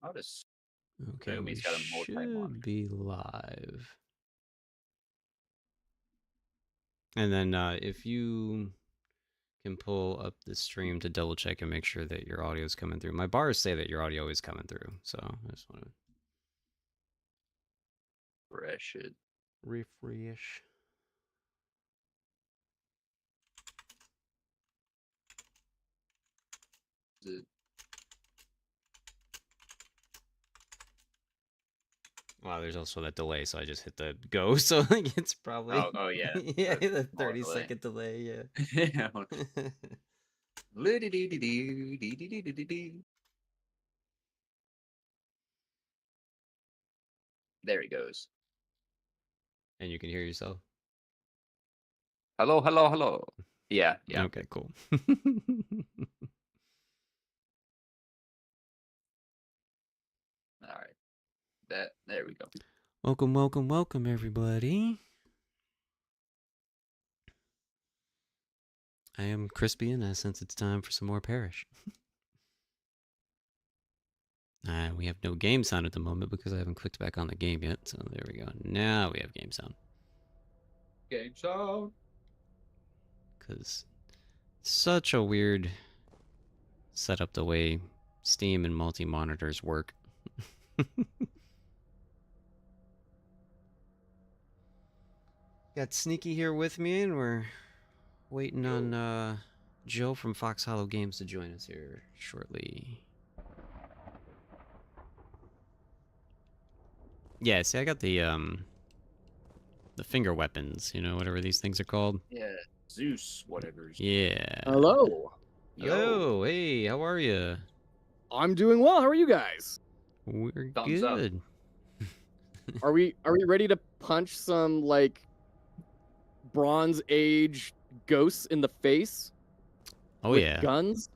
I'll just Okay, assume we he's got a multi monitor. should be live. And then if you can pull up the stream to double check and make sure that your audio is coming through. My bars say that your audio is coming through, so I just want to Fresh it. refresh. Is it Wow, there's also that delay, so I just hit the go, so like it's probably oh yeah. yeah, the More 30-second delay, delay. yeah. There he goes. And you can hear yourself. Hello, hello, hello. Yeah, yeah. Okay, cool. All right. There we go. Welcome, welcome, welcome, everybody. I am Crispy, and I sense it's time for some more Parish. We have no game sound at the moment because I haven't clicked back on the game yet. So there we go. Now we have game sound. Game sound. Because such a weird setup the way Steam and multi-monitors work. Got Sneaky here with me, and we're waiting on Joe from Fox Hollow Games to join us here shortly. Yeah, see, I got the finger weapons, whatever these things are called. Yeah, Zeus, whatever. Yeah. Hello. Hello. Hey, how are you? I'm doing well. How are you guys? We're Thumbs up. good. Are we ready to punch some like Bronze Age ghosts in the face? Oh with yeah. Guns?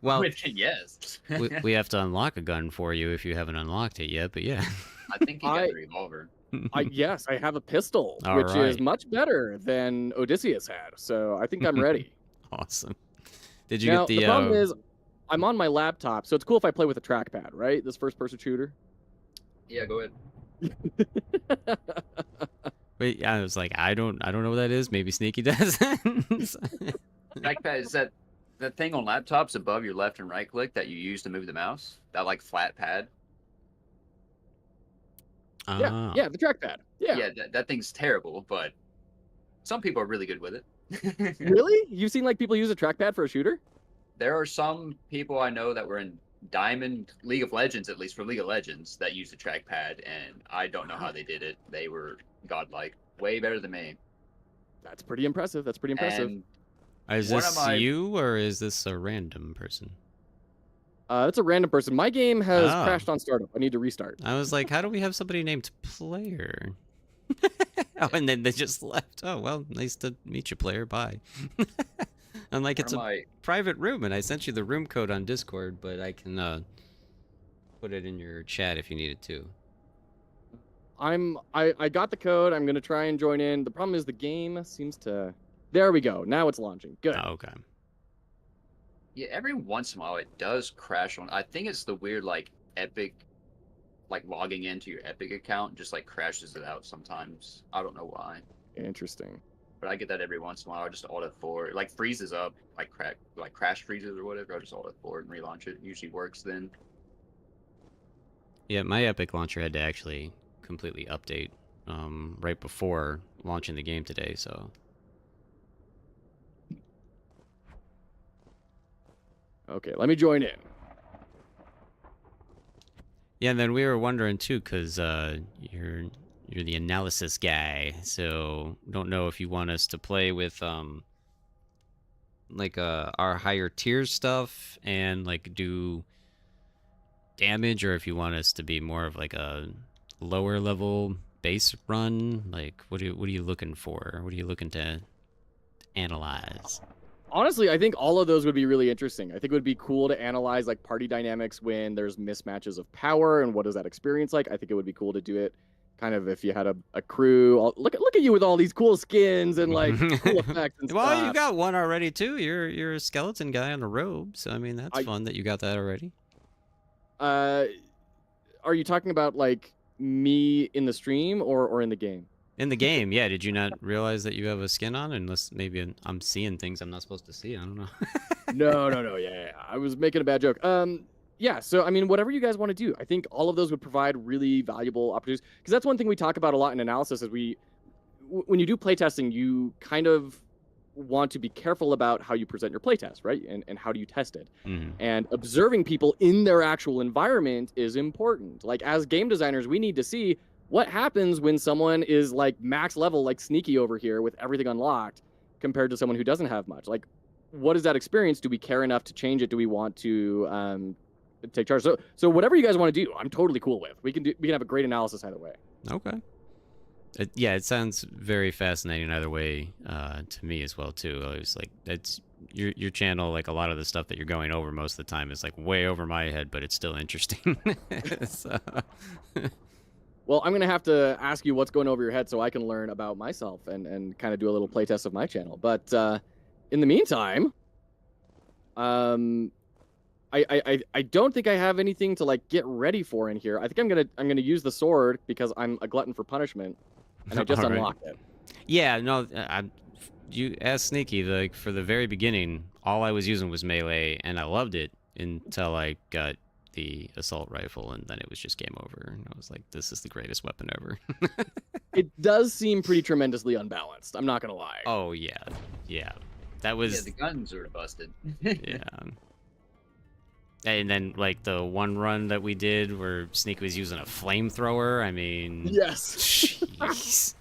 Well, yes. we have to unlock a gun for you if you haven't unlocked it yet, but yeah. I think he got a revolver. Yes, I have a pistol, All which is right. much better than Odysseus had. So I think I'm ready. Awesome. Did you Now, get the problem is, I'm on my laptop, so it's cool if I play with a trackpad, right? This first-person shooter. Yeah, go ahead. Wait, I was like, I don't know what that is. Maybe Sneaky does. Trackpad is that thing on laptops above your left and right click that you use to move the mouse? That like flat pad? Yeah, the trackpad. Yeah. That thing's terrible, but some people are really good with it. Really? You've seen like people use a trackpad for a shooter? There are some people I know that were in Diamond League of Legends, at least for League of Legends, that used a trackpad, and I don't know how they did it. They were godlike, way better than me. That's pretty impressive. That's pretty impressive. And is this you or is this a random person? It's a random person. My game has crashed on startup. I need to restart. I was like, how do we have somebody named Player? Oh, and then they just left. Oh, well, nice to meet you, Player. Bye. I'm like, it's a private room, and I sent you the room code on Discord, but I can put it in your chat if you need it to. I got the code. I'm gonna try and join in. The problem is the game seems to. There we go. Now it's launching. Good. Oh, okay. Yeah, every once in a while it does crash on. I think it's the weird like Epic, like logging into your Epic account just like crashes it out sometimes. I don't know why. Interesting. But I get that every once in a while. I just alt F4. It like freezes up, like crash freezes or whatever. I just alt F4 and relaunch it. It usually works then. Yeah, my Epic launcher had to actually completely update right before launching the game today, so. Okay, let me join in. Yeah, and then we were wondering too, because you're the analysis guy, so don't know if you want us to play with like our higher tier stuff and like do damage, or if you want us to be more of like a lower level base run. Like, what are you looking for? What are you looking to analyze? Honestly, I think all of those would be really interesting. I think it would be cool to analyze like party dynamics when there's mismatches of power and what is that experience like. I think it would be cool to do it kind of if you had a crew. Look at you with all these cool skins and like cool effects and well, stuff. you got one already too. You're a skeleton guy on a robe, so I mean that's fun that you got that already. Are you talking about like me in the stream or in the game? In the game, yeah. Did you not realize that you have a skin on? Unless maybe I'm seeing things I'm not supposed to see. I don't know. No. Yeah. I was making a bad joke. Yeah. So I mean, whatever you guys want to do, I think all of those would provide really valuable opportunities. Because that's one thing we talk about a lot in analysis. Is when you do playtesting, you kind of want to be careful about how you present your playtest, right? And how do you test it? Mm-hmm. And observing people in their actual environment is important. Like as game designers, we need to see what happens when someone is like max level, like Sneaky over here with everything unlocked, compared to someone who doesn't have much. Like, what is that experience? Do we care enough to change it? Do we want to take charge? So whatever you guys want to do, I'm totally cool with. We can have a great analysis either way. Okay. Yeah, it sounds very fascinating either way to me as well too. I was like, that's your channel. Like a lot of the stuff that you're going over most of the time is like way over my head, but it's still interesting. So... Well, I'm gonna have to ask you what's going over your head so I can learn about myself and kind of do a little playtest of my channel. But in the meantime, I don't think I have anything to like get ready for in here. I think I'm gonna use the sword because I'm a glutton for punishment, and I just unlocked it. Yeah, no, you asked Sneaky, like for the very beginning, all I was using was melee, and I loved it until I got the assault rifle, and then it was just game over. And I was like, this is the greatest weapon ever. It does seem pretty tremendously unbalanced. I'm not gonna lie. Oh yeah, that was. Yeah, the guns are busted. Yeah. And then like the one run that we did where Sneaky was using a flamethrower. I mean. Yes. Jeez.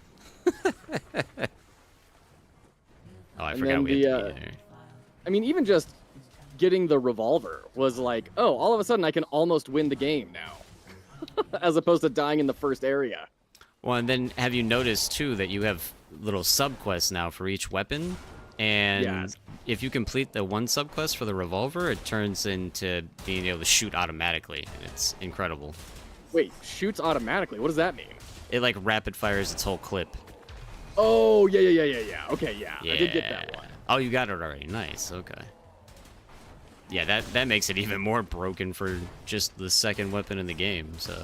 Oh, I forgot we had to be there. I mean, even just getting the revolver was like, oh, all of a sudden I can almost win the game now, as opposed to dying in the first area. Well, and then have you noticed too that you have little subquests now for each weapon, and if you complete the one subquest for the revolver, it turns into being able to shoot automatically, and it's incredible. Wait, shoots automatically? What does that mean? It like rapid fires its whole clip. Oh yeah. Okay, yeah. I did get that one. Oh, you got it already. Nice. Okay. Yeah, that makes it even more broken for just the second weapon in the game. So.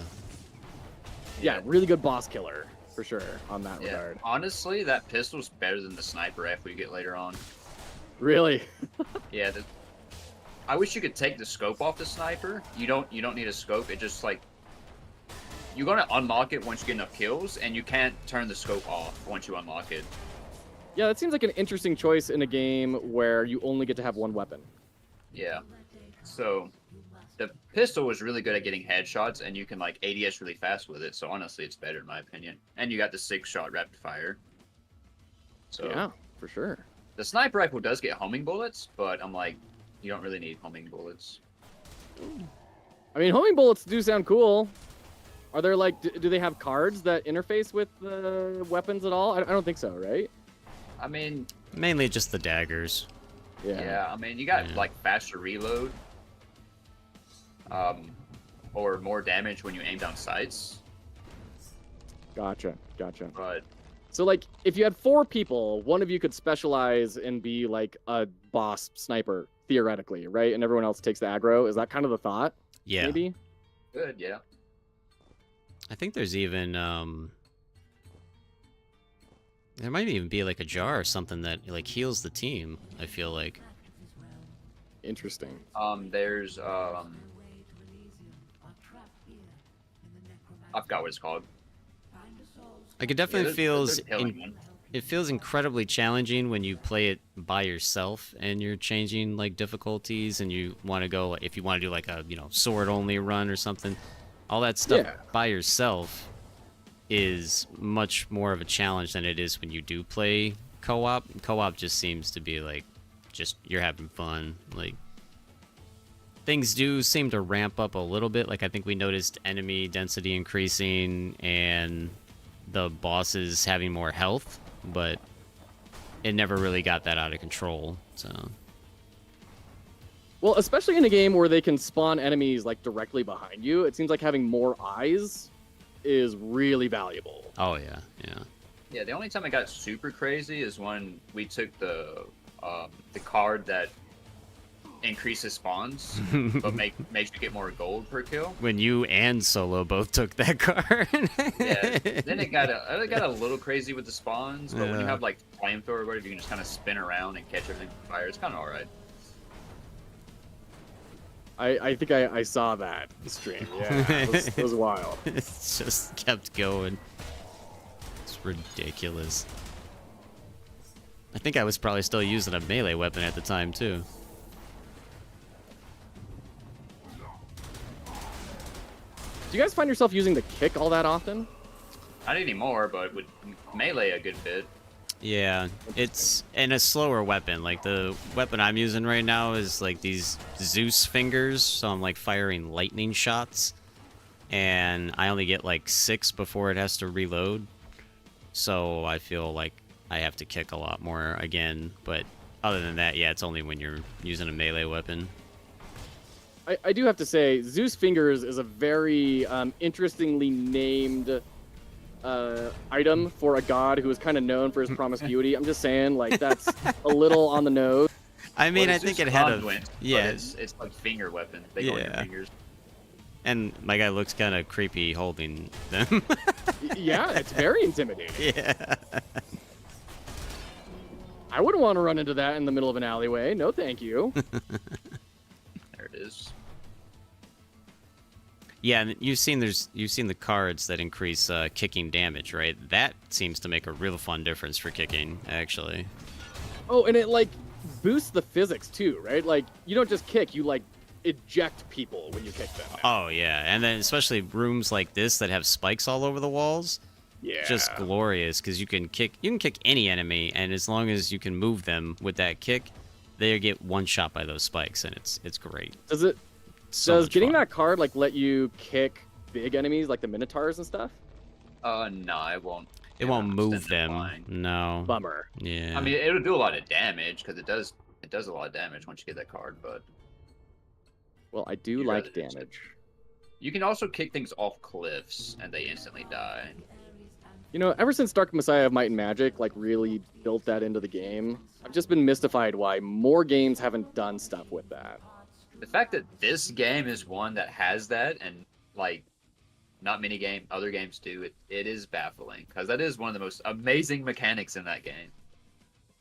Yeah, really good boss killer for sure on that regard. Honestly, that pistol's better than the sniper rifle you get later on. Really? Yeah. I wish you could take the scope off the sniper. You don't need a scope. It just like you're gonna unlock it once you get enough kills, and you can't turn the scope off once you unlock it. Yeah, that seems like an interesting choice in a game where you only get to have one weapon. Yeah. So the pistol was really good at getting headshots, and you can like ADS really fast with it. So honestly, it's better in my opinion. And you got the 6-shot rapid fire. So yeah, for sure. The sniper rifle does get homing bullets, but I'm like, you don't really need homing bullets. I mean, homing bullets do sound cool. Are there like, do they have cards that interface with the weapons at all? I don't think so, right? I mean, mainly just the daggers. Yeah, I mean, you got like faster reload, or more damage when you aim down sights. Gotcha. But so like, if you had 4 people, one of you could specialize and be like a boss sniper theoretically, right? And everyone else takes the aggro. Is that kind of the thought? Yeah. Maybe. Good. Yeah. I think there's even there might even be like a jar or something that like heals the team. I feel like. Interesting. There's I forgot what it's called. Like it definitely it feels incredibly challenging when you play it by yourself and you're changing like difficulties and you want to go if you want to do like a sword only run or something. All that stuff by yourself is much more of a challenge than it is when you do play co-op. Co-op just seems to be like, just you're having fun. Like things do seem to ramp up a little bit. Like I think we noticed enemy density increasing and the bosses having more health, but it never really got that out of control. So. Well, especially in a game where they can spawn enemies like directly behind you, it seems like having more eyes is really valuable. Oh yeah. Yeah, the only time I got super crazy is when we took the card that increases spawns, but makes you get more gold per kill. When you and Solo both took that card. Yeah. Then it got a little crazy with the spawns, but when you have like flamethrower or whatever, you can just kind of spin around and catch everything on fire. It's kind of alright. I think I saw that stream. Yeah, it was wild. It just kept going. It's ridiculous. I think I was probably still using a melee weapon at the time, too. Do you guys find yourself using the kick all that often? Not anymore, but with melee a good bit. Yeah, it's and a slower weapon. Like the weapon I'm using right now is like these Zeus fingers, so I'm like firing lightning shots, and I only get like 6 before it has to reload. So I feel like I have to kick a lot more again. But other than that, yeah, it's only when you're using a melee weapon. I do have to say, Zeus Fingers is a very interestingly named item for a god who is kind of known for his promiscuity. I'm just saying, like, that's a little on the nose. I mean, I think it had a... Yeah. It's like finger weapon. They go in your fingers. And my guy looks kind of creepy holding them. Yeah, it's very intimidating. Yeah. I wouldn't want to run into that in the middle of an alleyway. No, thank you. There it is. Yeah, and you've seen the cards that increase kicking damage, right? That seems to make a real fun difference for kicking, actually. Oh, and it like boosts the physics too, right? Like you don't just kick, you like eject people when you kick them. Oh yeah, and then especially rooms like this that have spikes all over the walls. Yeah. Just glorious because you can kick any enemy, and as long as you can move them with that kick, they get one shot by those spikes, and it's great. Does getting that card like let you kick big enemies like the Minotaurs and stuff? No, it won't. It won't move them. No. Bummer. Yeah. I mean, it'll do a lot of damage because it does a lot of damage once you get that card. But well, I do like damage. You can also kick things off cliffs and they instantly die. You know, ever since Dark Messiah of Might and Magic like really built that into the game, I've just been mystified why more games haven't done stuff with that. The fact that this game is one that has that and like not many other games do, it is baffling because that is one of the most amazing mechanics in that game.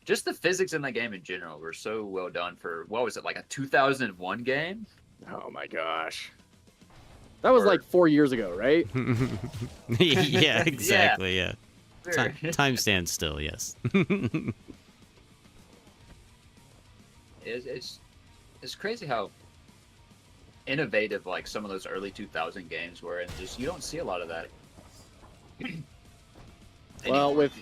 Just the physics in that game in general were so well done for, what was it, like a 2001 game? Oh my gosh. That was like 4 years ago, right? Yeah, exactly, yeah. Time stands still, yes. It's crazy how innovative like some of those early 2000 games were, and just you don't see a lot of that. Well, with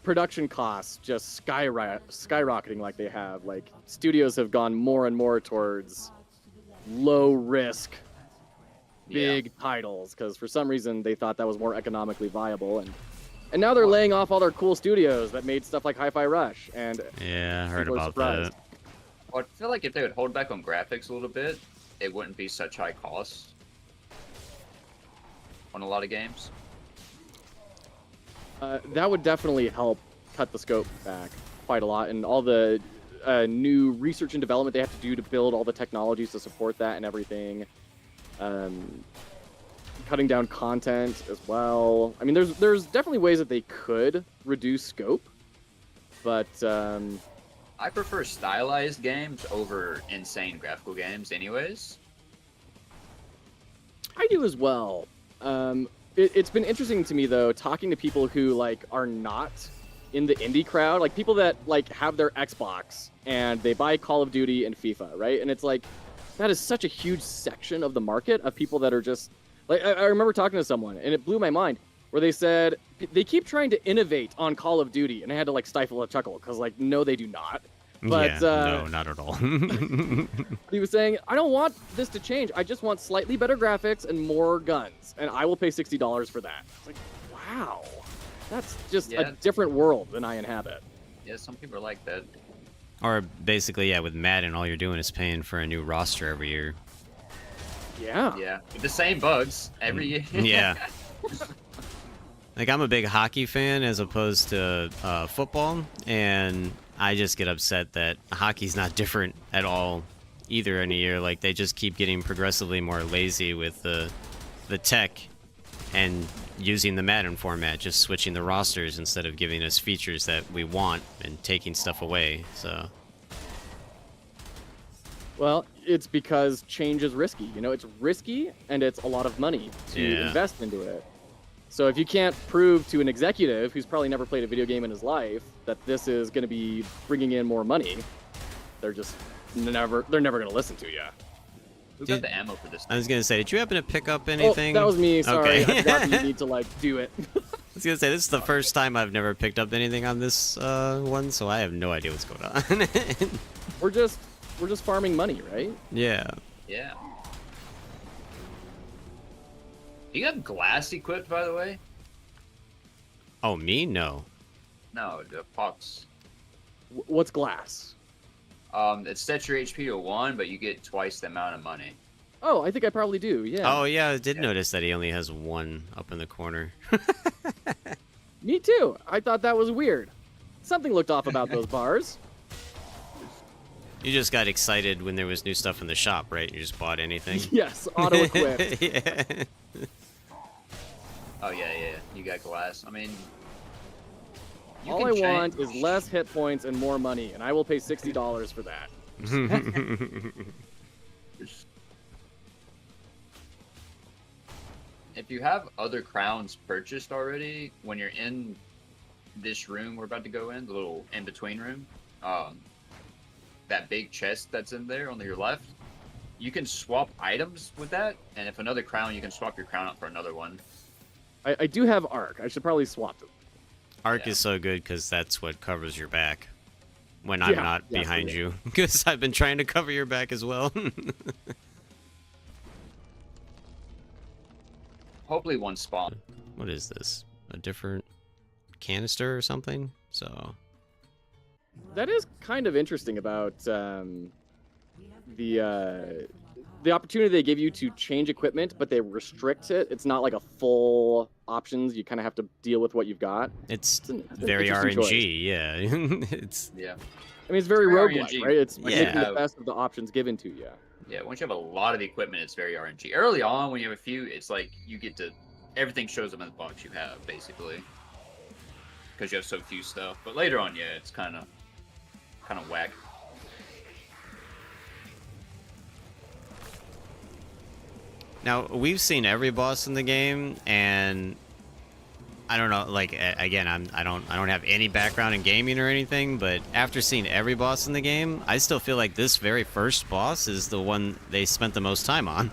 production costs just skyrocketing like they have, like studios have gone more and more towards low risk big titles because for some reason they thought that was more economically viable, and now they're laying off all their cool studios that made stuff like Hi-Fi Rush, and yeah, I heard about that. Well, I feel like if they would hold back on graphics a little bit, it wouldn't be such high costs on a lot of games. That would definitely help cut the scope back quite a lot, and all the new research and development they have to do to build all the technologies to support that and everything. Cutting down content as well. I mean, there's definitely ways that they could reduce scope, but I prefer stylized games over insane graphical games anyways. I do as well. It's been interesting to me though, talking to people who like are not in the indie crowd, like people that like have their Xbox and they buy Call of Duty and FIFA, right? And it's like, that is such a huge section of the market of people that are just like, I remember talking to someone and it blew my mind where they said they keep trying to innovate on Call of Duty, and I had to like stifle a chuckle because like, no, they do not. But no, not at all. He was saying, I don't want this to change. I just want slightly better graphics and more guns, and I will pay $60 for that. It's like, wow, that's just a different world than I inhabit. Yeah, some people are like that. Or basically, yeah, with Madden, all you're doing is paying for a new roster every year. Yeah. Yeah, with the same bugs every year. Yeah. Like, I'm a big hockey fan as opposed to football, and I just get upset that hockey's not different at all either in a year. Like, they just keep getting progressively more lazy with the tech and using the Madden format, just switching the rosters instead of giving us features that we want and taking stuff away. So, well, it's because change is risky. You know, it's risky and it's a lot of money to invest into it. So if you can't prove to an executive who's probably never played a video game in his life that this is going to be bringing in more money, they're never going to listen to you. Who got the ammo for this thing? I was gonna say, did you happen to pick up anything? Oh, that was me. Sorry, Okay. I forgot you need to like do it. I was gonna say, this is the first time I've never picked up anything on this one, so I have no idea what's going on. We're just farming money, right? Yeah. Yeah. You got glass equipped, by the way? Oh, me? No. No, the Pox. What's glass? It sets your HP to 1, but you get twice the amount of money. Oh, I think I probably do, yeah. Oh, yeah, I did notice that he only has 1 up in the corner. Me too. I thought that was weird. Something looked off about those bars. You just got excited when there was new stuff in the shop, right? You just bought anything? Yes, auto-equipped. Yeah. Oh, yeah. You got glass. I mean... All I want is less hit points and more money, and I will pay $60 for that. If you have other crowns purchased already, when you're in this room we're about to go in, the little in-between room, that big chest that's in there on your left, you can swap items with that, and if another crown, you can swap your crown out for another one. I do have Arc. I should probably swap them. Arc is so good because that's what covers your back when I'm not behind you. Because I've been trying to cover your back as well. Hopefully one spawn. What is this? A different canister or something? So... That is kind of interesting about the opportunity they give you to change equipment, but they restrict it. It's not like a full options. You kind of have to deal with what you've got. It's very RNG, choice. Yeah. It's I mean, it's very roguelike, right? It's making the best of the options given to you. Yeah, once you have a lot of equipment, it's very RNG. Early on, when you have a few, it's like you get to everything shows up in the box you have, basically, because you have so few stuff. But later on, yeah, it's kind of whack. Now, we've seen every boss in the game, and I don't know, like, again, I don't have any background in gaming or anything, but after seeing every boss in the game, I still feel like this very first boss is the one they spent the most time on.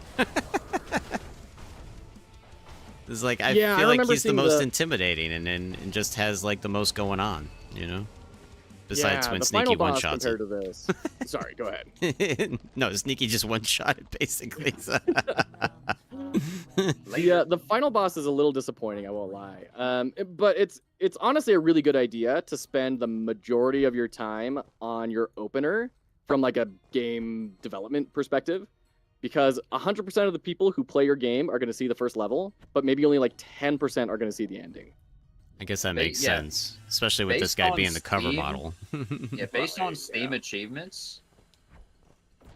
It's like, I feel like he's the most intimidating and just has, like, the most going on, you know? Besides when Sneaky one-shots it. To this. Sorry, go ahead. No, Sneaky just one-shot it, basically. So. The final boss is a little disappointing, I won't lie. But it's honestly a really good idea to spend the majority of your time on your opener from like a game development perspective. Because 100% of the people who play your game are going to see the first level, but maybe only like 10% are going to see the ending. I guess that makes sense, especially with this guy being the cover model. Yeah, based on Steam achievements,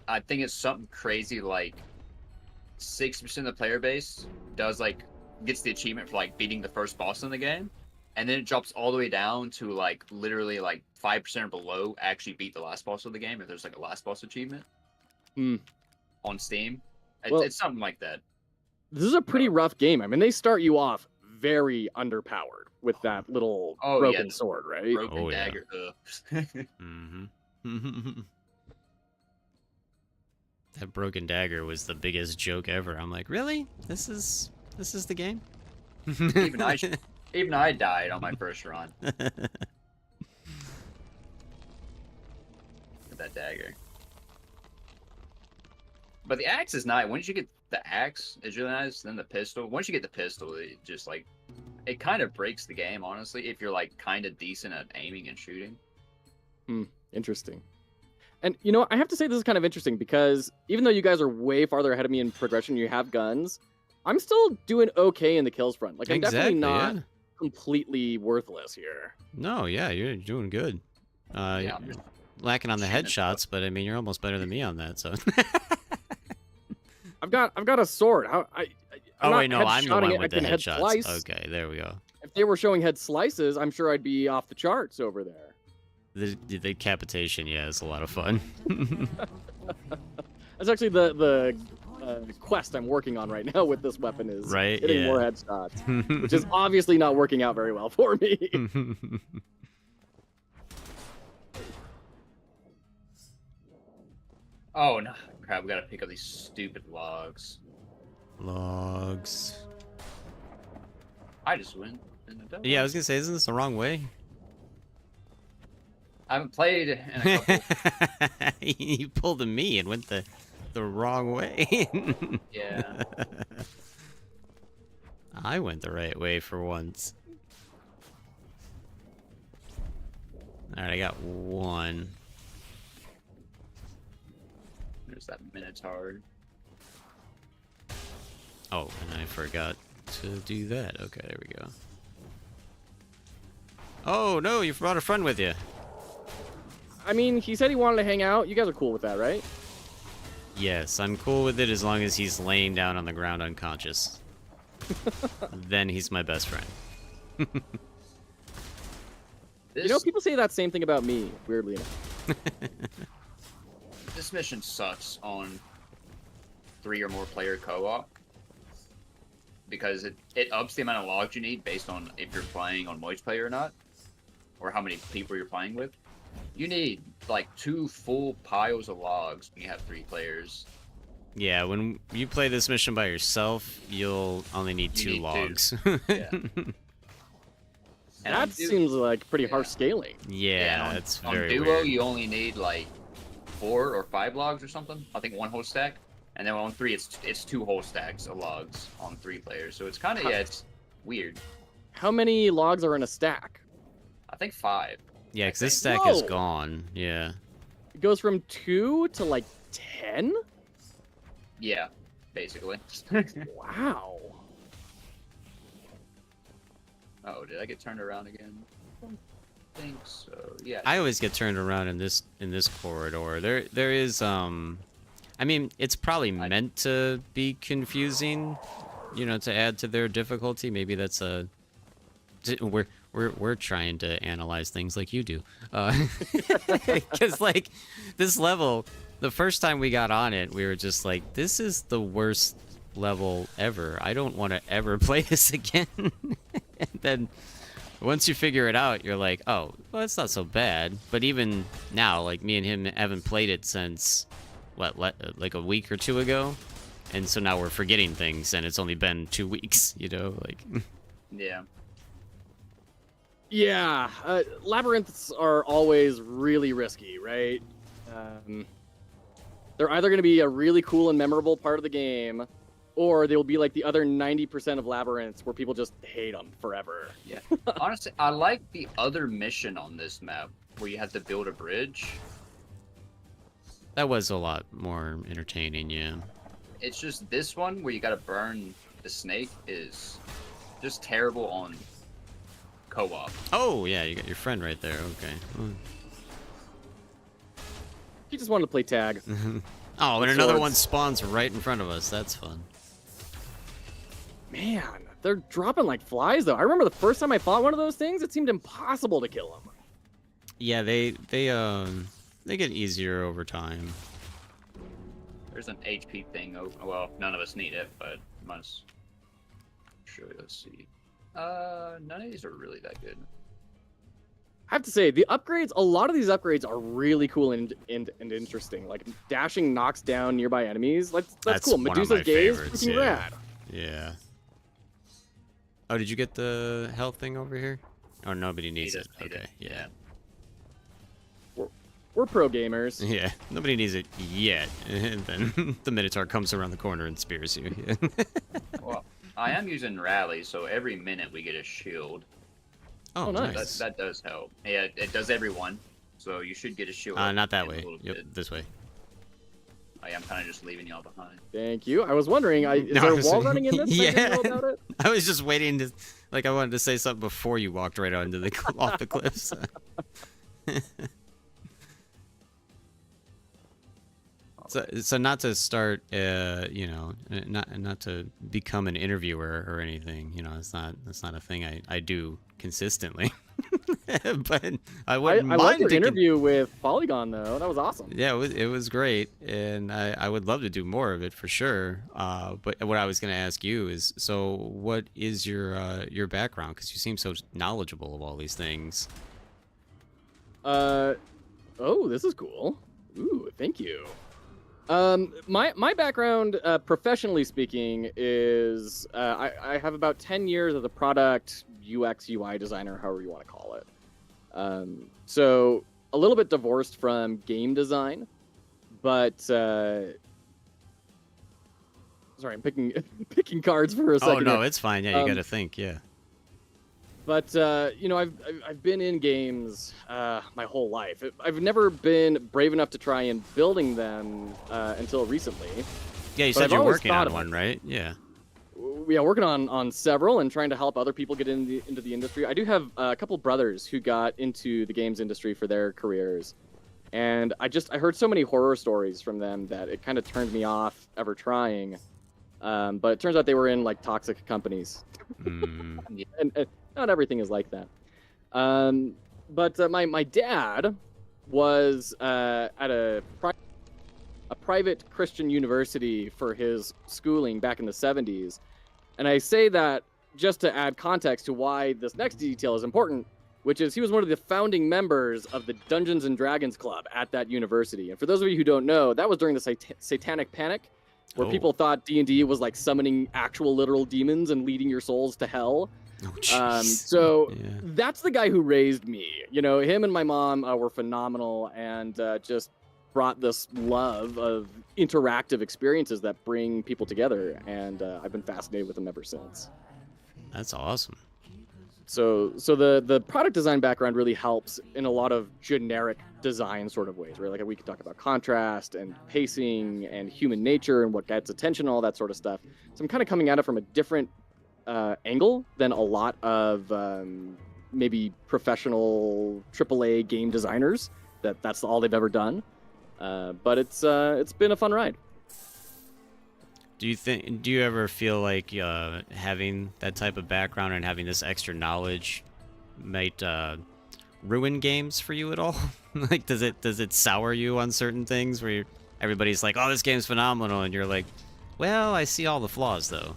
I think it's something crazy like 60% of the player base gets the achievement for like beating the first boss in the game, and then it drops all the way down to like literally like 5% or below actually beat the last boss of the game if there's like a last boss achievement on Steam. It's something like that. This is a pretty rough game. I mean, they start you off very underpowered with that little broken sword, right? Broken dagger. That broken dagger was the biggest joke ever. I'm like, really? This is the game? Even I died on my first run. With that dagger. But the axe is nice. Once you get the axe, it's really nice. Then the pistol. Once you get the pistol, it just like it kind of breaks the game, honestly. If you're like kind of decent at aiming and shooting. Interesting. And you know, I have to say this is kind of interesting because even though you guys are way farther ahead of me in progression, you have guns. I'm still doing okay in the kills front. Like I'm definitely not completely worthless here. No, yeah, you're doing good. lacking on the headshots, but I mean, you're almost better than me on that, so. I've got a sword. Oh wait, no, I'm the one it. with the headshots. Okay, there we go. If they were showing head slices, I'm sure I'd be off the charts over there. The decapitation, yeah, is a lot of fun. That's actually the quest I'm working on right now with this weapon is hitting more headshots, which is obviously not working out very well for me. Oh no, crap! We gotta pick up these stupid logs. Logs. I just went in the double. Yeah, I was gonna say, isn't this the wrong way? I haven't played in a couple. You pulled a me and went the wrong way. Yeah. I went the right way for once. Alright, I got one. There's that Minotaur. Oh, and I forgot to do that. Okay, there we go. Oh, no, you brought a friend with you. I mean, he said he wanted to hang out. You guys are cool with that, right? Yes, I'm cool with it as long as he's laying down on the ground unconscious. Then he's my best friend. You know, people say that same thing about me, weirdly enough. This mission sucks on 3 or more player co-op. Because it ups the amount of logs you need based on if you're playing on multiplayer or not. Or how many people you're playing with. You need like 2 full piles of logs when you have 3 players. Yeah, when you play this mission by yourself, you'll only need 2 logs. Yeah. And that seems like pretty harsh scaling. Yeah, it's very weird. On Duo, weird. you only need like 4 or 5 logs or something. I think 1 whole stack. And then on 3, it's 2 whole stacks of logs on 3 players. So it's kind of, it's weird. How many logs are in a stack? I think 5. Yeah, because this stack is gone. Yeah. It goes from 2 to like 10? Yeah, basically. Wow. Oh, did I get turned around again? I don't think so. Yeah. I always get turned around in this corridor. There is I mean, it's probably meant to be confusing, you know, to add to their difficulty. Maybe that's we're trying to analyze things like you do, because like this level, the first time we got on it, we were just like, this is the worst level ever. I don't want to ever play this again. And then once you figure it out, you're like, oh, well, it's not so bad. But even now, like me and him haven't played it since what, like a week or 2 ago, and so now we're forgetting things, and it's only been 2 weeks, you know, like. Yeah. Yeah, labyrinths are always really risky, right? They're either going to be a really cool and memorable part of the game, or they will be like the other 90% of labyrinths where people just hate them forever. Yeah. Honestly, I like the other mission on this map where you have to build a bridge. That was a lot more entertaining, yeah. It's just this one where you gotta burn the snake is just terrible on co-op. Oh, yeah, you got your friend right there, okay. He just wanted to play tag. Oh, and another one spawns right in front of us. That's fun. Man, they're dropping like flies, though. I remember the first time I fought one of those things, it seemed impossible to kill them. Yeah, they get easier over time. There's an HP thing. Oh, well, none of us need it, but must. Sure, let's see. None of these are really that good. I have to say, the upgrades, a lot of these upgrades are really cool and interesting. Like, dashing knocks down nearby enemies. That's cool. Medusa's gaze, freaking rad. Yeah. Oh, did you get the health thing over here? Oh, nobody needs it. Okay, yeah. We're pro gamers. Yeah, nobody needs it yet. And then the Minotaur comes around the corner and spears you. Well, I am using Rally, so every minute we get a shield. Oh, nice. That does help. Yeah, it does everyone, so you should get a shield. Not that way. Yep, this way. I'm kind of just leaving y'all behind. Thank you. I was wondering, is there a wall running in this? Yeah. I didn't know about it? I was just waiting to, like, I wanted to say something before you walked right onto the off the cliffs. So not to start, not to become an interviewer or anything. That's not a thing I do consistently. But I wouldn't I mind loved your taking- interview with Polygon though. That was awesome. Yeah, it was great, and I would love to do more of it for sure. But what I was going to ask you is, so what is your background? Because you seem so knowledgeable of all these things. Oh, this is cool. Ooh, thank you. My background, professionally speaking, is I have about 10 years as a product UX UI designer, however you want to call it. So a little bit divorced from game design, but sorry, I'm picking cards for a second. Oh no, here. it's fine. Yeah, you got to think. Yeah. But I've been in games my whole life. I've never been brave enough to try and building them until recently. Yeah, you But said I've you're always working thought on of one, it. right? Yeah. Yeah, working on several and trying to help other people get into the industry. I do have a couple brothers who got into the games industry for their careers, and I heard so many horror stories from them that it kind of turned me off ever trying. But it turns out they were in like toxic companies, Mm. and not everything is like that. But my dad was at a private Christian university for his schooling back in the 70s. And I say that just to add context to why this next detail is important, which is he was one of the founding members of the Dungeons and Dragons Club at that university. And for those of you who don't know, that was during the Satanic Panic, where Oh. people thought D&D was like summoning actual literal demons and leading your souls to hell. Oh, jeez. So Yeah. that's the guy who raised me. Him and my mom were phenomenal and just brought this love of interactive experiences that bring people together. And I've been fascinated with them ever since. That's awesome. So the product design background really helps in a lot of generic design sort of ways, right? Like we could talk about contrast and pacing and human nature and what gets attention, all that sort of stuff. So I'm kind of coming at it from a different angle than a lot of maybe professional AAA game designers. That's all they've ever done. But it's been a fun ride. Do you ever feel like having that type of background and having this extra knowledge might ruin games for you at all? Like, does it sour you on certain things where everybody's like, "Oh, this game's phenomenal," and you're like, "Well, I see all the flaws, though."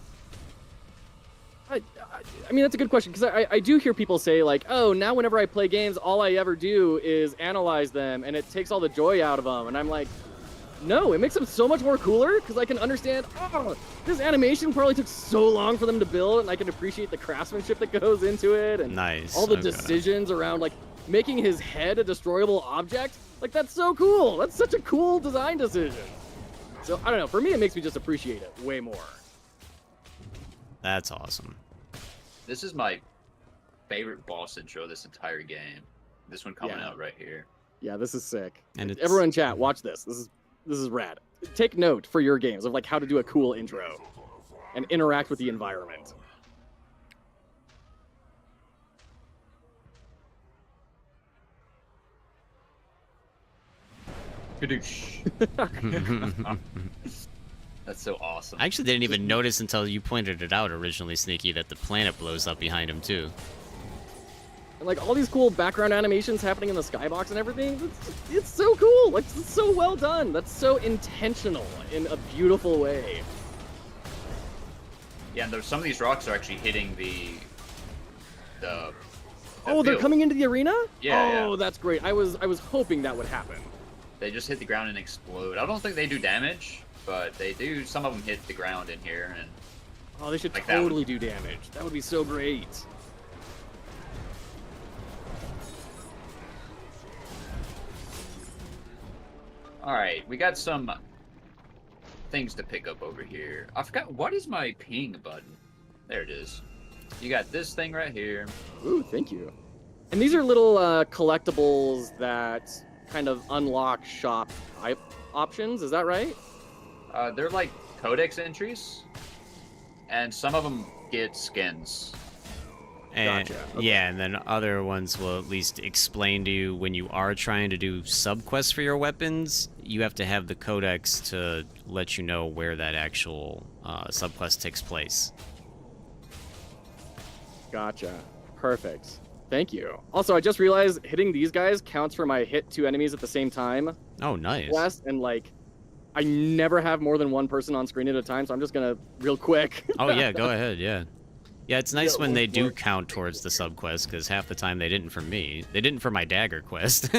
I mean, that's a good question, because I do hear people say, like, oh, now whenever I play games, all I ever do is analyze them, and it takes all the joy out of them. And I'm like, no, it makes them so much more cooler, because I can understand, oh, this animation probably took so long for them to build, and I can appreciate the craftsmanship that goes into it, and Nice. all the Okay. decisions around, like, making his head a destroyable object. Like, that's so cool. That's such a cool design decision. So, I don't know. For me, it makes me just appreciate it way more. That's awesome. This is my favorite boss intro this entire game. This one coming Yeah. out right here. Yeah, this is sick. And it's Everyone in chat, watch this. This is rad. Take note for your games of like how to do a cool intro and interact with the environment. That's so awesome. I actually didn't even notice until you pointed it out originally, Sneaky, that the planet blows up behind him too. And like all these cool background animations happening in the skybox and everything. It's so cool. Like it's so well done. That's so intentional in a beautiful way. Yeah, and there's some of these rocks are actually hitting the Oh, they're field. coming into the arena? Yeah, Oh, yeah. that's great. I was hoping that would happen. They just hit the ground and explode. I don't think they do damage, but they do. Some of them hit the ground in here, and Oh, they should Like that one. totally do damage. That would be so great. all right, we got some things to pick up over here. I forgot what is my ping button. There it is. You got this thing right here. Ooh, thank you. And these are little collectibles that kind of unlock shop type options. Is that right? They're like codex entries, and some of them get skins. And, Gotcha. Okay. Yeah, and then other ones will at least explain to you when you are trying to do subquests for your weapons, you have to have the codex to let you know where that actual subquest takes place. Gotcha. Perfect. Thank you. Also, I just realized hitting these guys counts for my hit 2 enemies at the same time. Oh, nice. Blast, and like, I never have more than one person on screen at a time, so I'm just gonna real quick. Oh yeah, go ahead. Yeah. Yeah, it's nice Yeah, when they do work. count towards the subquest, because half the time they didn't for me. They didn't for my dagger quest.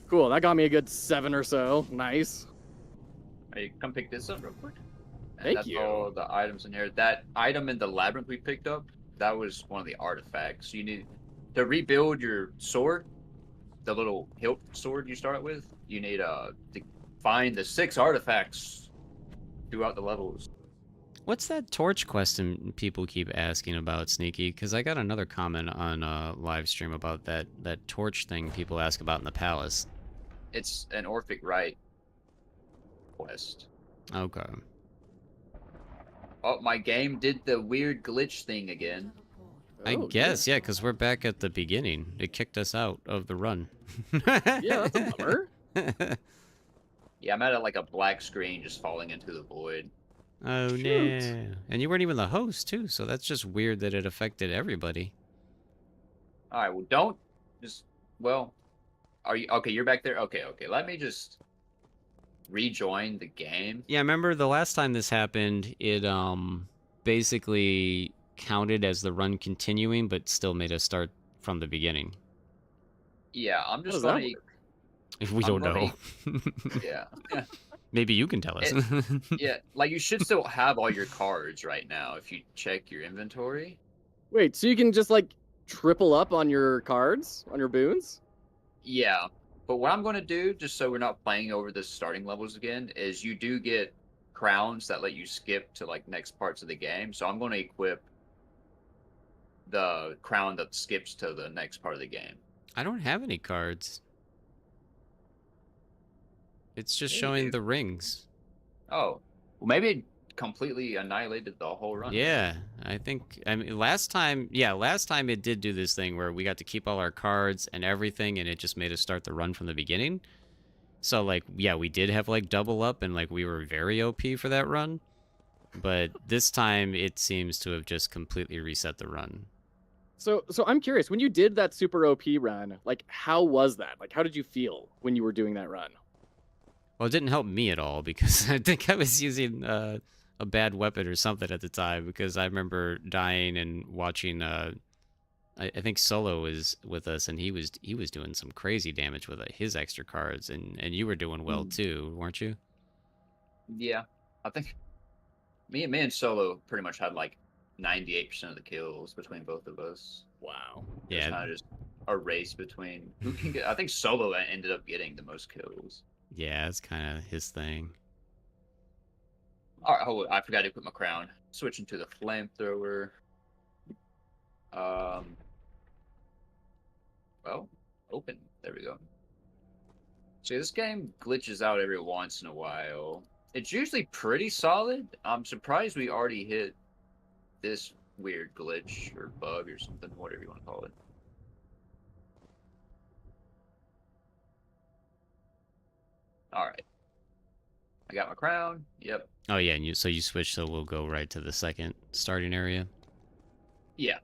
Cool. That got me a good 7 or so. Nice. Hey, come pick this up real quick. And Thank that's you. all the items in here. That item in the labyrinth we picked up, that was one of the artifacts. You need to rebuild your sword, the little hilt sword you start with. You need to find the 6 artifacts throughout the levels. What's that torch question people keep asking about, Sneaky? Because I got another comment on live stream about that torch thing people ask about in the palace. It's an Orphic Rite quest. Okay. Oh, my game did the weird glitch thing again. I Oh, guess, yeah, because we're back at the beginning. It kicked us out of the run. Yeah, that's a bummer. Yeah, I'm at like a black screen just falling into the void. Oh, Shoot. no. And you weren't even the host, too, so that's just weird that it affected everybody. Alright, well, don't just. Well, are you. Okay, you're back there? Okay, let me just rejoin the game. Yeah, I remember the last time this happened, it basically counted as the run continuing, but still made us start from the beginning. Yeah, I'm How just does that gonna. If we I'm don't know. Yeah. Maybe you can tell us. Yeah, like you should still have all your cards right now if you check your inventory. Wait, so you can just like triple up on your cards, on your boons? Yeah, but what I'm going to do, just so we're not playing over the starting levels again, is you do get crowns that let you skip to like next parts of the game. So I'm going to equip the crown that skips to the next part of the game. I don't have any cards. It's just Yeah, you showing do. the rings. Oh, well, maybe it completely annihilated the whole run. Yeah, I mean, last time it did do this thing where we got to keep all our cards and everything, and it just made us start the run from the beginning. So, like, yeah, we did have, like, double up, and, like, we were very OP for that run. But this time, it seems to have just completely reset the run. So I'm curious, when you did that super OP run, like how was that? Like how did you feel when you were doing that run? Well, it didn't help me at all, because I think I was using a bad weapon or something at the time, because I remember dying and watching, I think Solo was with us, and he was doing some crazy damage with his extra cards, and you were doing well too, weren't you? Yeah, I think me and Solo pretty much had like 98% of the kills between both of us. Wow. It's kind of just a race between who can get. I think Solo ended up getting the most kills. Yeah, it's kind of his thing. All right, hold on, I forgot to equip my crown. Switching to the flamethrower. Well, open. There we go. See, this game glitches out every once in a while. It's usually pretty solid. I'm surprised we already hit this weird glitch or bug or something, whatever you want to call it. All right. I got my crown. Yep. Oh yeah, and so you switch, so we'll go right to the second starting area. Yeah.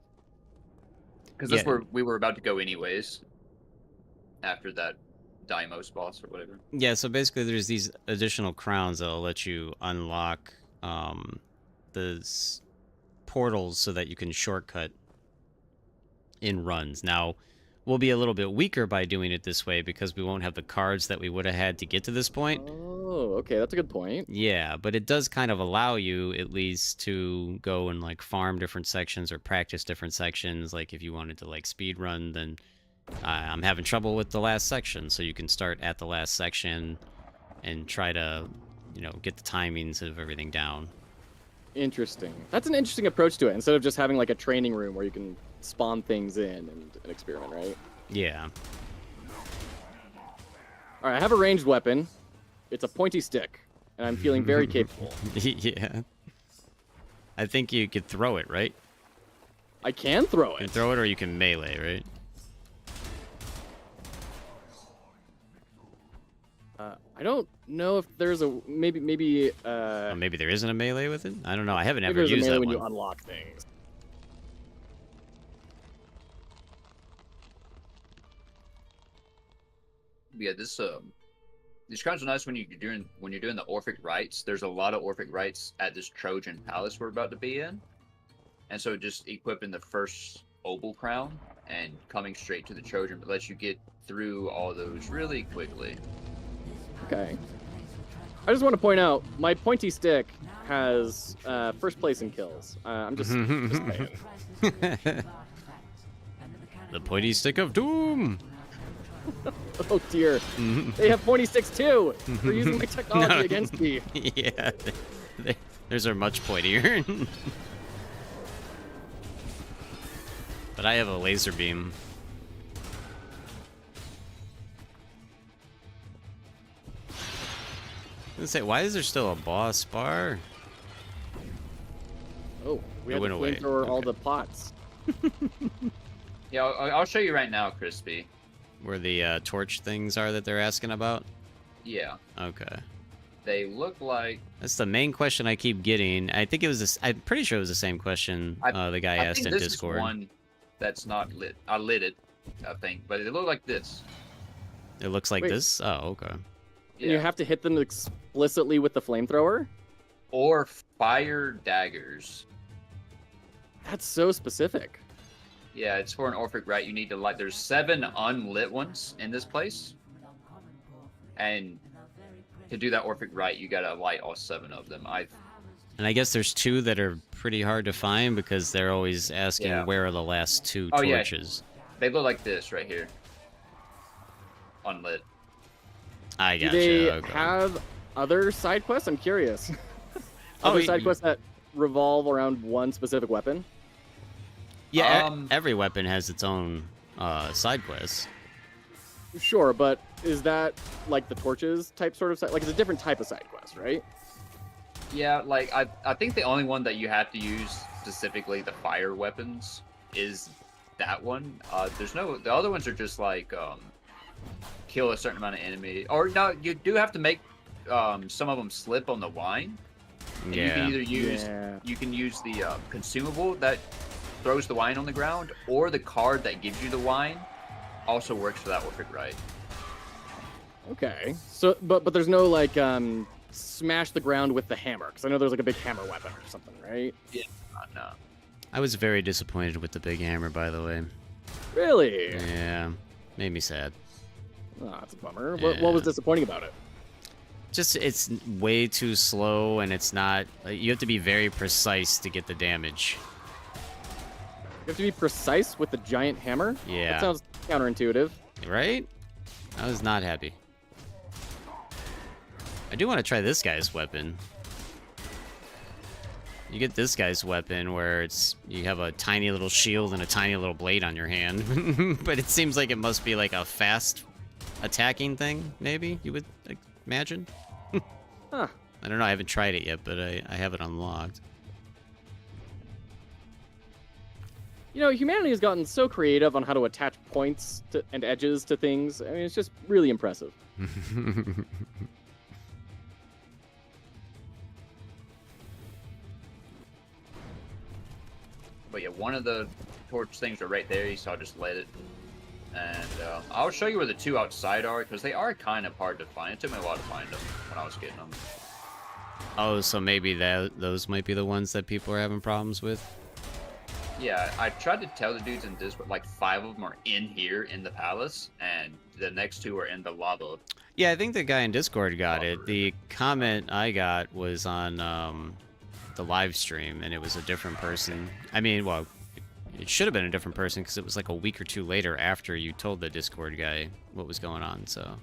Because that's where we were about to go anyways. After that Deimos boss or whatever. Yeah, so basically there's these additional crowns that'll let you unlock the portals so that you can shortcut in runs. Now, we'll be a little bit weaker by doing it this way because we won't have the cards that we would have had to get to this point. Oh, okay, that's a good point. Yeah, but it does kind of allow you at least to go and like farm different sections or practice different sections. Like if you wanted to like speed run, then I'm having trouble with the last section, so you can start at the last section and try to, you know, get the timings of everything down. Interesting. That's an interesting approach to it, instead of just having like a training room where you can spawn things in and experiment, right? Yeah. All right, I have a ranged weapon. It's a pointy stick, and I'm feeling very capable. Yeah. I think you could throw it, right? I can throw You can it. throw it or you can melee, right? I don't know if there's a maybe Oh, maybe there isn't a melee with it? I don't know. I haven't maybe ever there's a used melee that when one. you unlock things. Yeah, these cards are nice when you're doing the Orphic rites. There's a lot of Orphic rites at this Trojan palace we're about to be in, and so just equipping the first Obel crown and coming straight to the Trojan lets you get through all those really quickly. Okay. I just want to point out my pointy stick has first place in kills. I'm just saying. The pointy stick of doom. Oh dear. They have pointy sticks too. They're using my technology No. against me. Yeah, theirs are much pointier. But I have a laser beam. I was gonna say, why is there still a boss bar? Oh, we It have to went away. flamethrower all Okay. the pots. Yeah, I'll show you right now, Crispy. Where the torch things are that they're asking about? Yeah, Okay. they look like. That's the main question I keep getting. I think it was this, I'm pretty sure it was the same question the guy I asked think in this Discord. is one that's not lit. I lit it, I think, but they look like this. It looks like Wait. this? Oh, okay. And you have to hit them explicitly with the flamethrower? Or fire daggers. That's so specific. Yeah, it's for an Orphic rite. You need to light. There's 7 unlit ones in this place, and to do that Orphic rite, you gotta light all 7 of them. And I guess there's 2 that are pretty hard to find because they're always asking Yeah. where are the last 2 Oh, yeah. torches. They look like this right here. Unlit. I Do gotcha. they Okay. have other side quests? I'm curious. Oh, Other y- side quests that revolve around one specific weapon? Yeah, every weapon has its own side quest. Sure, but is that like the torches type sort of side? Like it's a different type of side quest, right? Yeah, like I think the only one that you have to use specifically the fire weapons is that one. The other ones are just like kill a certain amount of enemy, or no, you do have to make some of them slip on the wine. And you can Yeah. either use you can use the consumable that throws the wine on the ground, or the card that gives you the wine also works for that Orphic rite. Okay. So, but there's no like smash the ground with the hammer because I know there's like a big hammer weapon or something, right? No. I was very disappointed with the big hammer, by the way. Really? Yeah, made me sad. Oh, that's a bummer. What was Yeah. disappointing about it? Just it's way too slow, and it's not. You have to be very precise to get the damage. You have to be precise with the giant hammer. Yeah. That sounds counterintuitive. Right? I was not happy. I do want to try this guy's weapon. You get this guy's weapon where you have a tiny little shield and a tiny little blade on your hand, but it seems like it must be like a fast attacking thing. Maybe you would imagine. Huh. I don't know. I haven't tried it yet, but I have it unlocked. You know, humanity has gotten so creative on how to attach points and edges to things. I mean, it's just really impressive. But yeah, one of the torch things are right there, so I'll just let it. And I'll show you where the 2 outside are, because they are kind of hard to find. It took me a while to find them when I was getting them. Oh, so maybe those might be the ones that people are having problems with. Yeah, I tried to tell the dudes in Discord, like 5 of them are in here in the palace, and the next 2 are in the lava. Yeah, I think the guy in Discord got it. The comment I got was on the live stream, and it was a different person. I mean, well, it should have been a different person because it was like a week or 2 later after you told the Discord guy what was going on, so.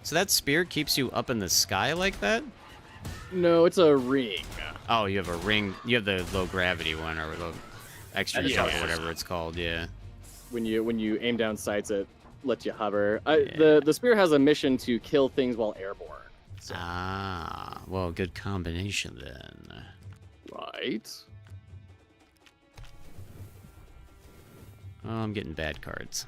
So that spear keeps you up in the sky like that? No, it's a ring. Oh, you have a ring. You have the low gravity one, or the extra Yeah. jump, or whatever it's called. Yeah. When you aim down sights, it lets you hover. Yeah. The spear has a mission to kill things while airborne. So. Ah, well, good combination then. Right. Oh, I'm getting bad cards.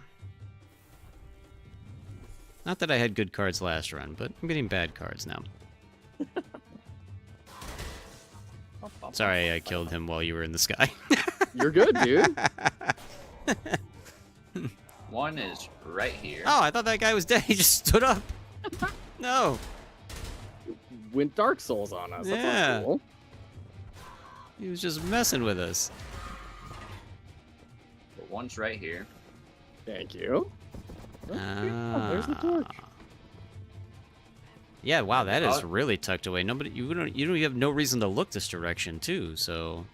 Not that I had good cards last run, but I'm getting bad cards now. Sorry I killed him while you were in the sky. You're good, dude. One is right here. Oh, I thought that guy was dead. He just stood up. No. Went Dark Souls on us. That's Yeah. not cool. He was just messing with us. But one's right here. Thank you. Oh, there's the torch. Yeah, wow, that is really tucked away. Nobody, you have no reason to look this direction too. So,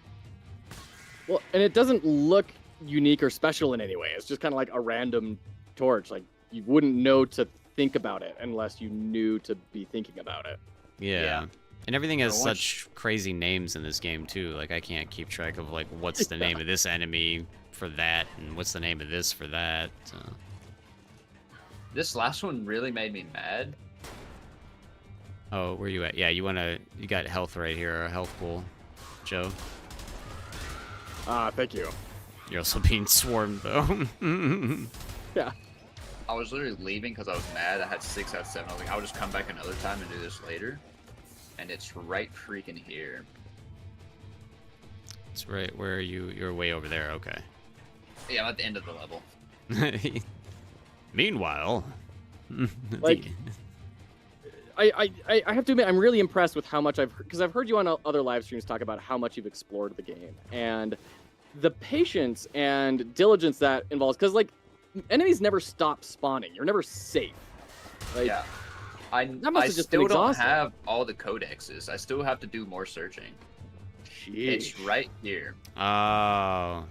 Well, and it doesn't look unique or special in any way. It's just kind of like a random torch. Like you wouldn't know to think about it unless you knew to be thinking about it. yeah. And everything has such crazy names in this game too. Like I can't keep track of like what's the name of this enemy for that, and what's the name of this for that. So. This last one really made me mad. Oh, where you at? Yeah, you got health right here, a health pool, Joe. Thank you. You're also being swarmed though. Yeah. I was literally leaving because I was mad. I had 6 out of 7. I was like, I'll just come back another time and do this later. And it's right freaking here. It's right where you're way over there. Okay. Yeah, I'm at the end of the level. Meanwhile, Like, I have to admit, I'm really impressed with how much because I've heard you on other live streams talk about how much you've explored the game and the patience and diligence that involves. Because like, enemies never stop spawning. You're never safe. Like, Yeah. I that must have just been still don't exhausting. have all the codexes. I still have to do more searching. It's Sheesh. right here. oh,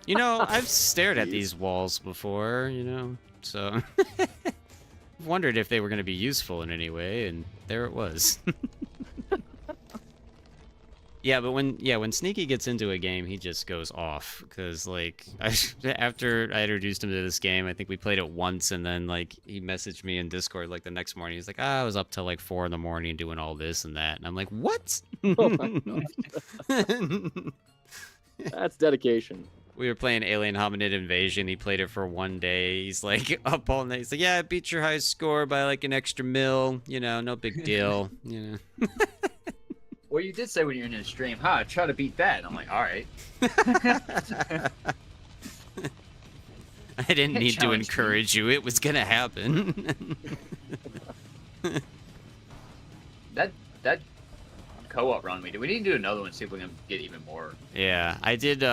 you know, I've stared at these walls before, you know, so I've wondered if they were going to be useful in any way, and there it was. Yeah, but when Sneaky gets into a game, he just goes off. Because, like, after I introduced him to this game, I think we played it once, and then, like, he messaged me in Discord, like, the next morning. He's like, I was up till, like, 4 in the morning doing all this and that. And I'm like, what? Oh my God. That's dedication. We were playing Alien Hominid Invasion. He played it for one day. He's, like, up all night. He's like, yeah, I beat your highest score by, like, an extra mil. You know, no big deal. You know. Well, you did say when you're in a stream, try to beat that. I'm like, all right. I didn't need to Challenge encourage you. It was gonna happen. That co-op run we need to do another one, see if we can get even more. Yeah, I did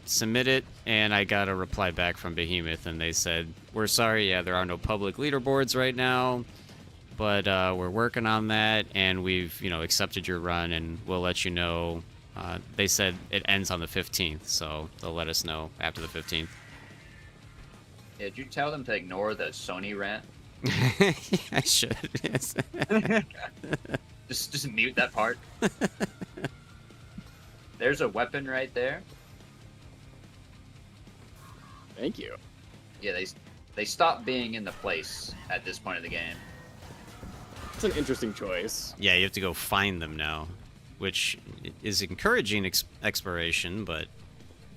submit it, and I got a reply back from Behemoth, and they said, we're sorry, yeah, there are no public leaderboards right now, but we're working on that, and we've, you know, accepted your run, and we'll let you know. They said it ends on the 15th, so they'll let us know after the 15th. Yeah, did you tell them to ignore the Sony rant? I should. Yes. Just mute that part. There's a weapon right there. Thank you. Yeah, they stopped being in the place at this point of the game. It's an interesting choice. Yeah, you have to go find them now, which is encouraging exploration, but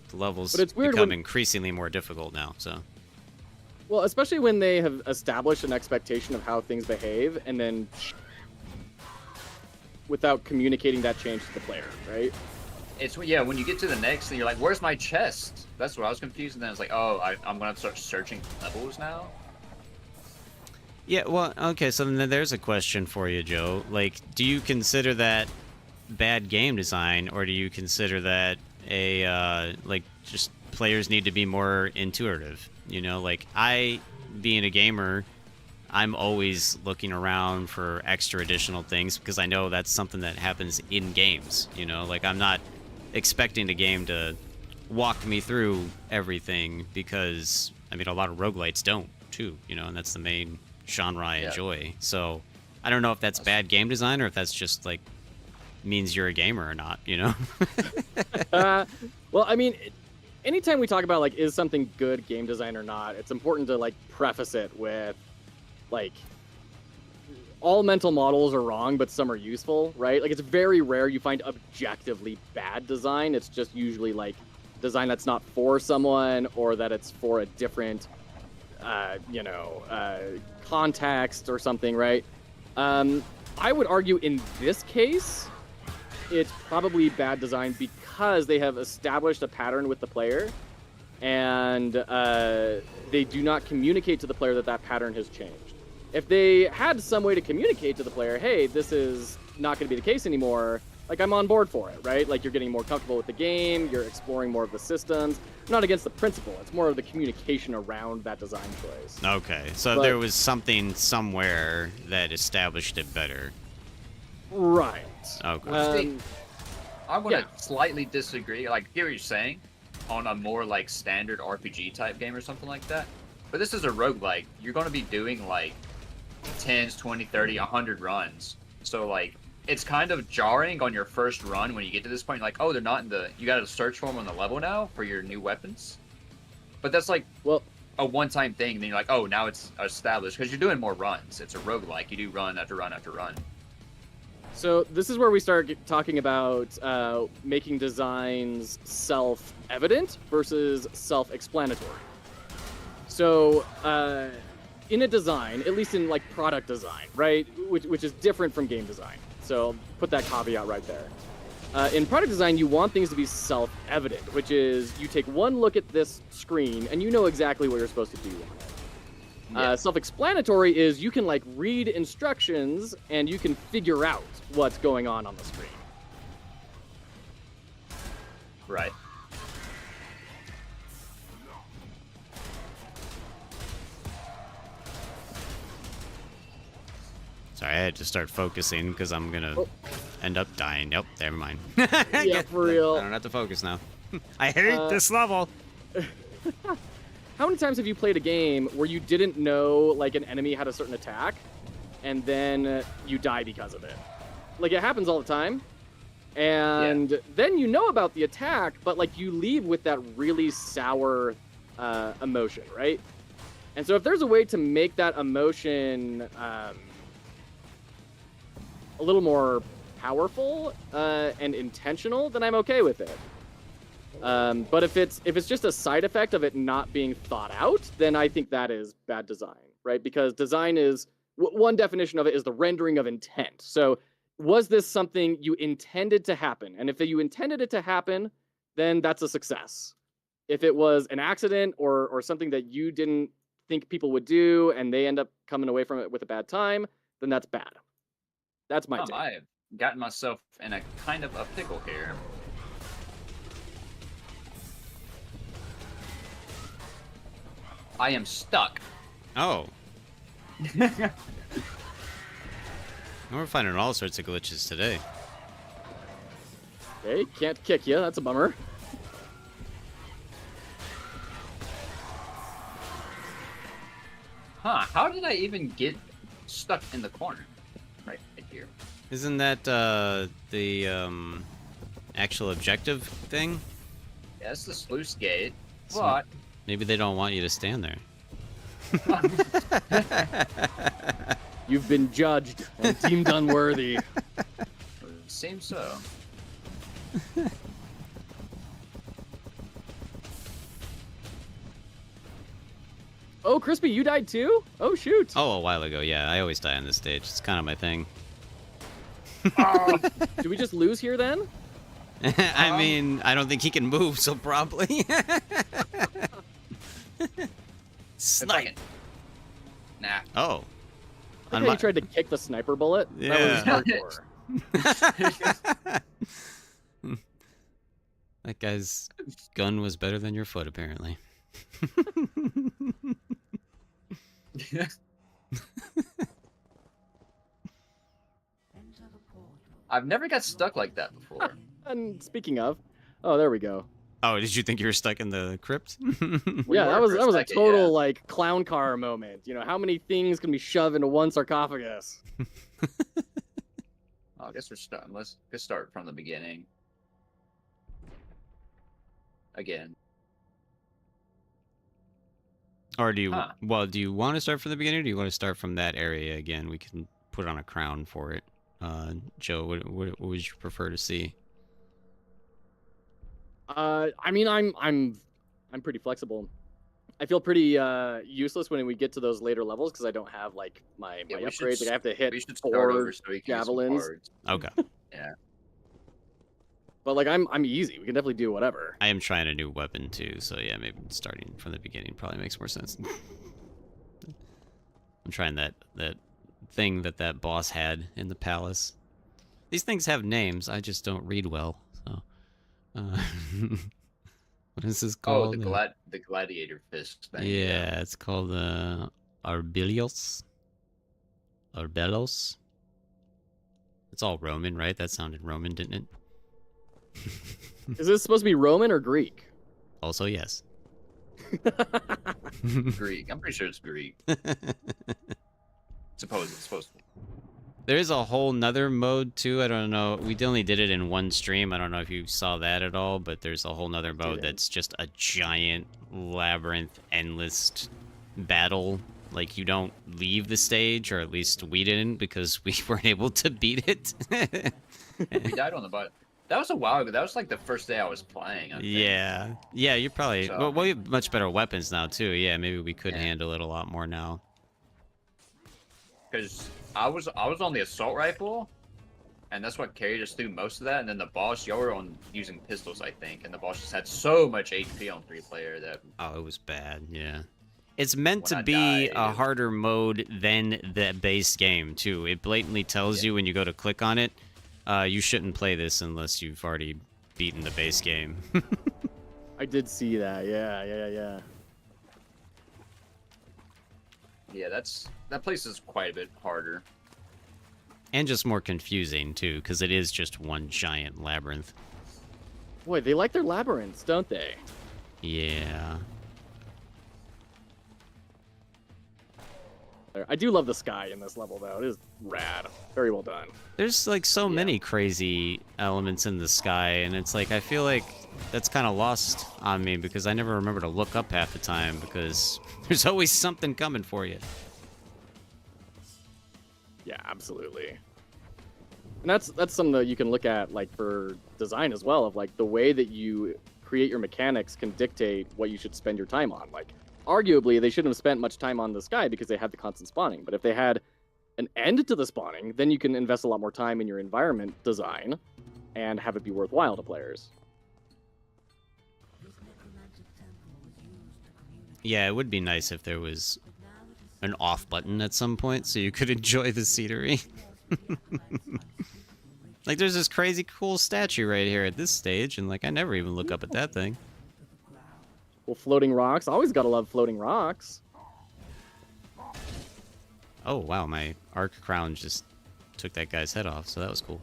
the levels But it's weird become when- increasingly more difficult now. So Well, especially when they have established an expectation of how things behave, and then without communicating that change to the player, right? It's yeah, when you get to the next thing, you're like, "Where's my chest?" That's where I was confused, and then it's like, "Oh, I'm gonna have to start searching levels now." yeah, well, okay. So then there's a question for you, Joe. Like, do you consider that bad game design, or do you consider that a like just players need to be more intuitive? You know, like I, being a gamer, I'm always looking around for extra additional things because I know that's something that happens in games, you know? Like, I'm not expecting the game to walk me through everything because, I mean, a lot of roguelites don't, too, you know? And that's the main genre I enjoy. So, I don't know if that's bad game design or if that's just, like, means you're a gamer or not, you know? Well, I mean, anytime we talk about like is something good game design or not, it's important to like preface it with like all mental models are wrong, but some are useful, right? Like it's very rare you find objectively bad design. It's just usually like design that's not for someone or that it's for a different context or something, right? I would argue in this case, it's probably bad design because they have established a pattern with the player and they do not communicate to the player that that pattern has changed. If they had some way to communicate to the player, hey, this is not going to be the case anymore, like I'm on board for it, right? Like you're getting more comfortable with the game, you're exploring more of the systems. I'm not against the principle. It's more of the communication around that design choice. Okay, so there was something somewhere that established it better. Right. Okay. I want to slightly disagree. Like, I hear what you're saying on a more like standard RPG type game or something like that. But this is a roguelike. You're going to be doing like 10s, 20, 30, 100 runs. So like it's kind of jarring on your first run when you get to this point. Like, oh, they're not in the. You got to search for them on the level now for your new weapons. But that's like a one-time thing. And then you're like, oh, now it's established because you're doing more runs. It's a roguelike. You do run after run after run. So this is where we start talking about making designs self-evident versus self-explanatory. So in a design, at least in like product design, right, which is different from game design. So put that caveat right there. In product design, you want things to be self-evident, which is you take one look at this screen and you know exactly what you're supposed to do on it. Yeah. Self-explanatory is you can like read instructions and you can figure out what's going on the screen. Right. Sorry, I had to start focusing because I'm gonna end up dying. Nope, never mind. Yeah, for real. I don't have to focus now. I hate this level. How many times have you played a game where you didn't know like an enemy had a certain attack, and then you die because of it? Like it happens all the time, and then you know about the attack, but like you leave with that really sour emotion, right? And so if there's a way to make that emotion a little more powerful and intentional, then I'm okay with it. But if it's just a side effect of it not being thought out, then I think that is bad design, right? Because design is one definition of it is the rendering of intent. So was this something you intended to happen? And if you intended it to happen, then that's a success. If it was an accident or something that you didn't think people would do and they end up coming away from it with a bad time, then that's bad. That's my take. I have gotten myself in a kind of a pickle here. I am stuck. Oh. We're finding all sorts of glitches today. Okay, can't kick you. That's a bummer. Huh, how did I even get stuck in the corner? Right here. Isn't that the actual objective thing? Yeah, it's the sluice gate. So What? maybe they don't want you to stand there. You've been judged and deemed unworthy. Seems so. Oh, Crispy, you died too? Oh, shoot. Oh, a while ago, yeah. I always die on this stage. It's kind of my thing. Do we just lose here then? I mean, I don't think he can move, so probably. Snipe. Nah. Oh. I think he tried to kick the sniper bullet. Yeah. That was hardcore. That guy's gun was better than your foot, apparently. I've never got stuck like that before. And speaking of, oh, there we go. Oh, did you think you were stuck in the crypt? Yeah, that was a total like clown car moment. You know, how many things can be shoved into one sarcophagus? I guess we're starting. Let's start from the beginning. Again. Or do you? Well, do you want to start from the beginning, or do you want to start from that area again? We can put on a crown for it. Joe, what would you prefer to see? I mean, I'm pretty flexible. I feel pretty useless when we get to those later levels because I don't have like my upgrades. Like I have to hit 4 javelins. Okay. Yeah. But like I'm easy. We can definitely do whatever. I am trying a new weapon too, so yeah, maybe starting from the beginning probably makes more sense. I'm trying that thing that boss had in the palace. These things have names. I just don't read well. So, what is this called? Oh, the gladiator fist thing. Yeah, it's called Arbelios. Arbelos. It's all Roman, right? That sounded Roman, didn't it? Is this supposed to be Roman or Greek? Also, yes. Greek. I'm pretty sure it's Greek. Suppose it's supposed to. There is a whole nother mode too. I don't know. We only did it in one stream. I don't know if you saw that at all, but there's a whole nother mode that's just a giant labyrinth, endless battle. Like you don't leave the stage, or at least we didn't, because we weren't able to beat it. We died on the butt. That was a while ago. That was like the first day I was playing. I think. Yeah. Yeah, you're probably... So, well, we have much better weapons now, too. Yeah, maybe we could handle it a lot more now. Because I was on the assault rifle, and that's what carried us through most of that. And then the boss, y'all were on using pistols, I think. And the boss just had so much HP on 3-player that... Oh, it was bad, yeah. It's meant to be a harder mode than the base game, too. It blatantly tells you when you go to click on it, you shouldn't play this unless you've already beaten the base game. I did see that. Yeah. Yeah, that place is quite a bit harder. And just more confusing, too, because it is just one giant labyrinth. Boy, they like their labyrinths, don't they? Yeah. I do love the sky in this level, though. It is rad. Very well done. There's, like, so many crazy elements in the sky, and it's like, I feel like that's kind of lost on me, because I never remember to look up half the time, because there's always something coming for you. Yeah, absolutely. And that's something that you can look at, like, for design as well, of, like, the way that you create your mechanics can dictate what you should spend your time on. Like, arguably, they shouldn't have spent much time on the sky because they had the constant spawning. But if they had an end to the spawning, then you can invest a lot more time in your environment design and have it be worthwhile to players. Yeah, it would be nice if there was an off button at some point so you could enjoy the scenery. Like, there's this crazy cool statue right here at this stage, and, like, I never even look up at that thing. Well, floating rocks. Always gotta love floating rocks. Oh, wow, my arc crown just took that guy's head off, so that was cool.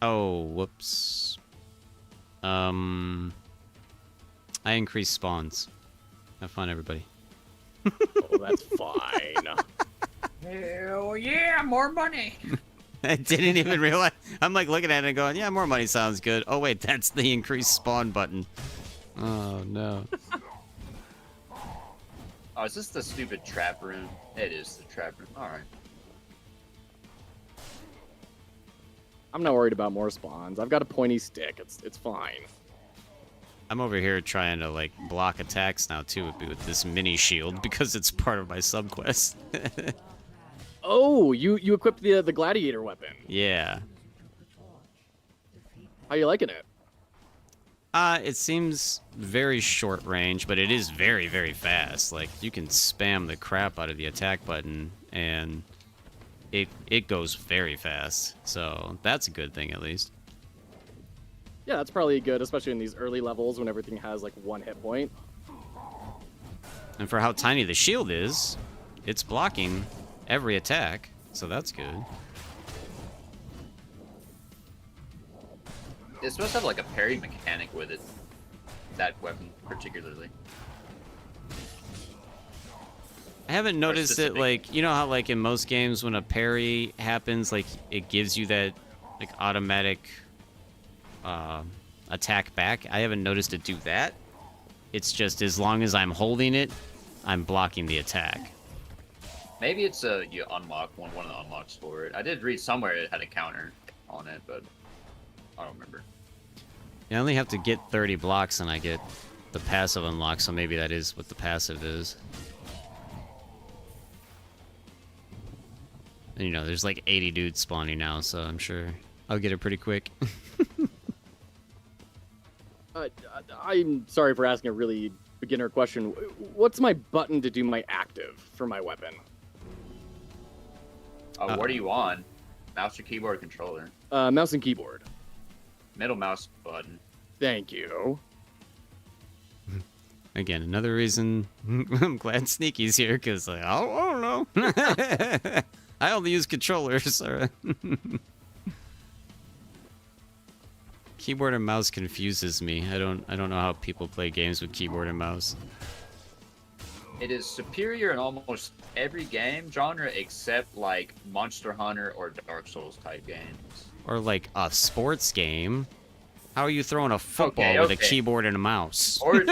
Oh, whoops. I increased spawns. Have fun, everybody. Oh, that's fine. Hell yeah, more money! I didn't even realize. I'm like looking at it and going, yeah, more money sounds good. Oh, wait, that's the increased spawn button. Oh, no. Oh, is this the stupid trap room? It is the trap room. Alright. I'm not worried about more spawns. I've got a pointy stick. It's fine. I'm over here trying to, like, block attacks now, too, with this mini shield, because it's part of my subquest. Oh, you equipped the gladiator weapon. Yeah. How you liking it? It seems very short range, but it is very, very fast. Like, you can spam the crap out of the attack button, and it goes very fast. So that's a good thing, at least. Yeah, that's probably good, especially in these early levels when everything has, like, 1 hit point. And for how tiny the shield is, it's blocking every attack, so that's good. It's supposed to have like a parry mechanic with it. That weapon, particularly. I haven't noticed it, like, you know how, like, in most games when a parry happens, like, it gives you that, like, automatic, attack back. I haven't noticed it do that. It's just as long as I'm holding it, I'm blocking the attack. Maybe it's you unlock one of the unlocks for it. I did read somewhere it had a counter on it, but I don't remember. I only have to get 30 blocks and I get the passive unlock, so maybe that is what the passive is. And, you know, there's like 80 dudes spawning now, so I'm sure I'll get it pretty quick. I'm sorry for asking a really beginner question. What's my button to do my active for my weapon? What are you on? Mouse or keyboard or controller? Mouse and keyboard. Middle mouse button. Thank you. Again, another reason I'm glad Sneaky's here, because like, I don't know. I only use controllers. Keyboard and mouse confuses me. I don't know how people play games with keyboard and mouse. It is superior in almost every game genre except like Monster Hunter or Dark Souls type games. Or like a sports game. How are you throwing a football with a keyboard and a mouse? Or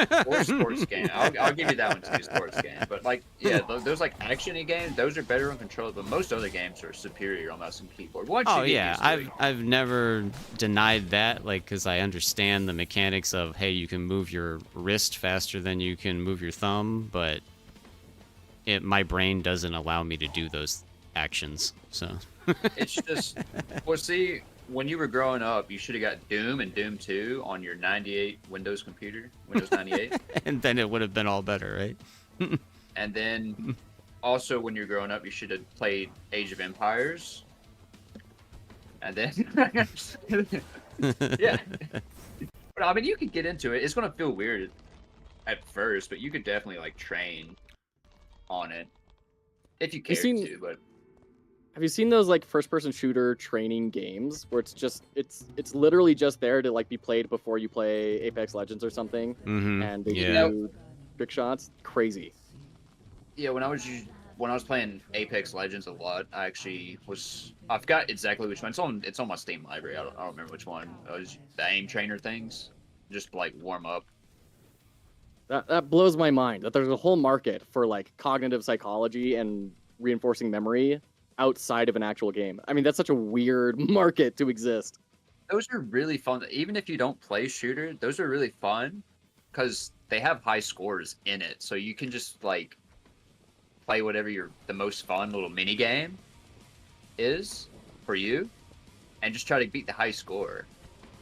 sports game. I'll give you that one too, sports game. But like, yeah, those like action-y games, those are better on controller. But most other games are superior on mouse and keyboard. I've never denied that, like, because I understand the mechanics of, hey, you can move your wrist faster than you can move your thumb, but my brain doesn't allow me to do those actions. So it's just, well, see. When you were growing up, you should have got Doom and Doom 2 on your 98 Windows computer, Windows 98. And then it would have been all better, right? And then also when you're growing up, you should have played Age of Empires. And then, yeah. But I mean, you could get into it. It's going to feel weird at first, but you could definitely like train on it if you care to, but... Have you seen those like first-person shooter training games where it's literally just there to like be played before you play Apex Legends or something, and they do trick shots? Crazy. Yeah, when I was playing Apex Legends a lot, I forgot exactly which one. It's on my Steam library. I don't remember which one. It was the aim trainer things, just like warm up. That blows my mind that there's a whole market for like cognitive psychology and reinforcing memory outside of an actual game. I mean, that's such a weird market to exist. Those are really fun. Even if you don't play shooter, those are really fun because they have high scores in it. So you can just like play whatever the most fun little mini game is for you and just try to beat the high score,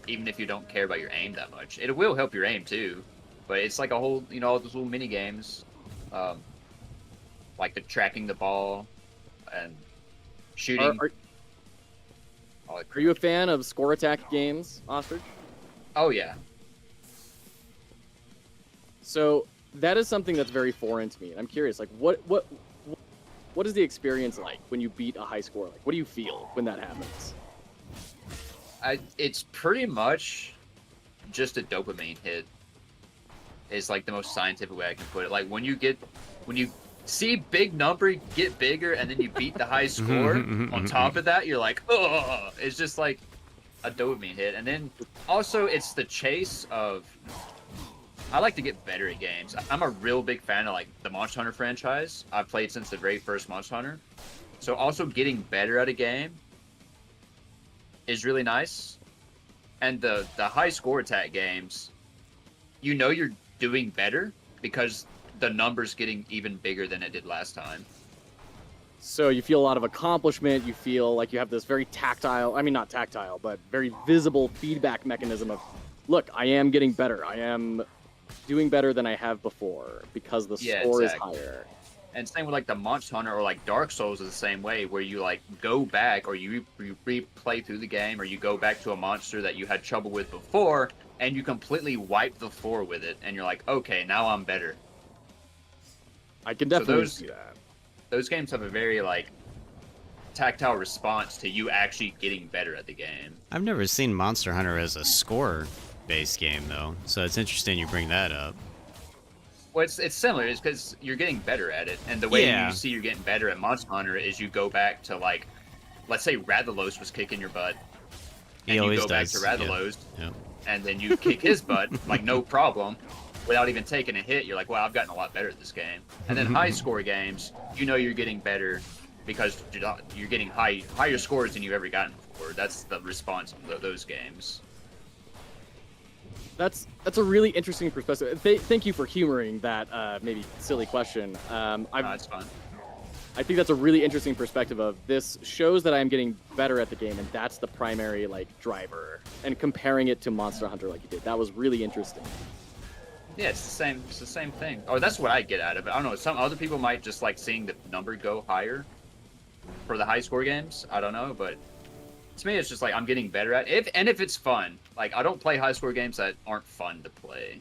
even if you don't care about your aim that much. It will help your aim too, but it's like a whole, all those little mini games, like the tracking the ball and shooting. Are you a fan of score attack games, Ostrich? Oh yeah. So that is something that's very foreign to me, and I'm curious, like, what is the experience like when you beat a high score? Like, what do you feel when that happens? It's pretty much just a dopamine hit. Is like the most scientific way I can put it. Like when you see big number get bigger and then you beat the high score on top of that, you're like, oh, it's just like a dopamine hit. And then also it's the chase of, I like to get better at games. I'm a real big fan of like the Monster Hunter franchise. I've played since the very first Monster Hunter. So also getting better at a game is really nice. And the high score attack games, you're doing better because the number's getting even bigger than it did last time. So you feel a lot of accomplishment. You feel like you have this very tactile, I mean, not tactile, but very visible feedback mechanism of, look, I am getting better. I am doing better than I have before because the score is higher. And same with like the Monster Hunter or like Dark Souls is the same way, where you like go back or you replay through the game, or you go back to a monster that you had trouble with before and you completely wipe the floor with it, and you're like, okay, now I'm better. I can definitely see that. Those games have a very like tactile response to you actually getting better at the game. I've never seen Monster Hunter as a score-based game though, so it's interesting you bring that up. Well, it's similar. It's because you're getting better at it, and the way you see you're getting better at Monster Hunter is you go back to like, let's say Rathalos was kicking your butt, and you go back to Rathalos, and then you kick his butt like no problem, without even taking a hit. You're like, wow, I've gotten a lot better at this game. And then high score games, you know you're getting better because you're getting higher scores than you've ever gotten before. That's the response of those games. That's a really interesting perspective. Thank you for humoring that maybe silly question. No, it's fun. I think that's a really interesting perspective of this shows that I'm getting better at the game, and that's the primary like driver. And comparing it to Monster Hunter like you did, that was really interesting. Yeah, it's the same. It's the same thing. Or that's what I get out of it. I don't know. Some other people might just like seeing the number go higher for the high score games. I don't know, but to me, it's just like I'm getting better at it. If it's fun. Like I don't play high score games that aren't fun to play.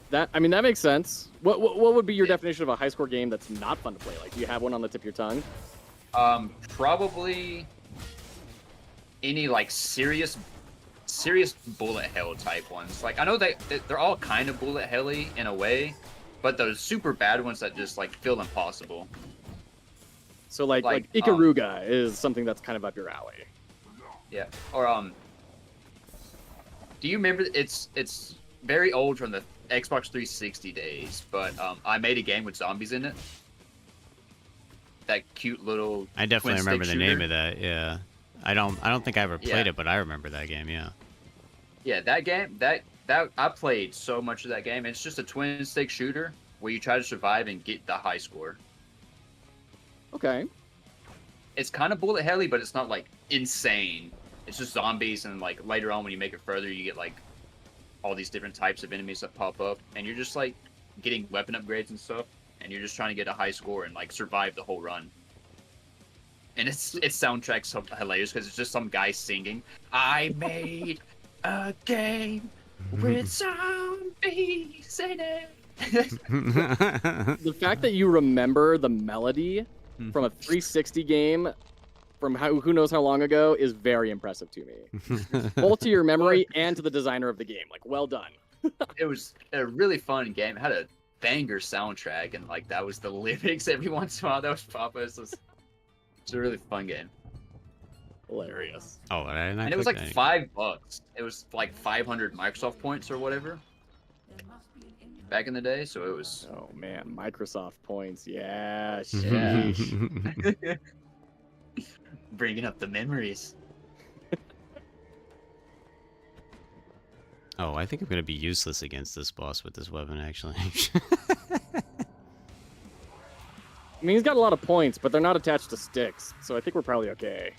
That makes sense. What would be your definition of a high score game that's not fun to play? Like, do you have one on the tip of your tongue? Probably any like serious bullet hell type ones. Like I know they're all kind of bullet helly in a way, but those super bad ones that just like feel impossible. So like Ikaruga is something that's kind of up your alley. Yeah. Or do you remember it's very old from the Xbox 360 days, but I made a game with zombies in it. That cute little I definitely remember the shooter. name of that, yeah. I don't think I ever played it, but I remember that game, yeah. Yeah, that game, that I played so much of that game. It's just a twin stick shooter where you try to survive and get the high score. Okay. It's kind of bullet helly, but it's not like insane. It's just zombies, and like later on when you make it further, you get like all these different types of enemies that pop up, and you're just like getting weapon upgrades and stuff, and you're just trying to get a high score and like survive the whole run. And its soundtrack's so hilarious because it's just some guy singing, "I made a game with zombies in it." The fact that you remember the melody from a 360 game from who knows how long ago is very impressive to me. Both to your memory and to the designer of the game. Like, well done. It was a really fun game. It had a banger soundtrack, and like that was the lyrics every once in a while that was pop up. It's a really fun game. Hilarious. Oh, and it was like $5. It was like 500 Microsoft points or whatever back in the day. So it was. Oh man, Microsoft points. Yeah. Yeah. Bringing up the memories. Oh, I think I'm gonna be useless against this boss with this weapon, actually. I mean, he's got a lot of points, but they're not attached to sticks, so I think we're probably okay.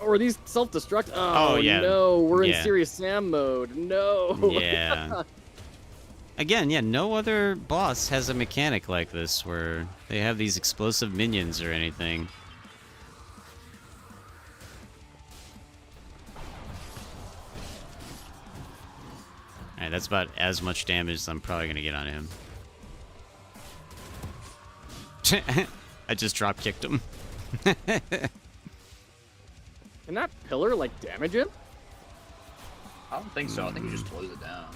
Oh, are these self-destruct? Oh, yeah. No, we're in Serious Sam mode. No. Yeah. Again, yeah, no other boss has a mechanic like this where they have these explosive minions or anything. Alright, that's about as much damage as I'm probably gonna get on him. I just drop kicked him. Can that pillar, like, damage him? I don't think so. I think he just slows it down.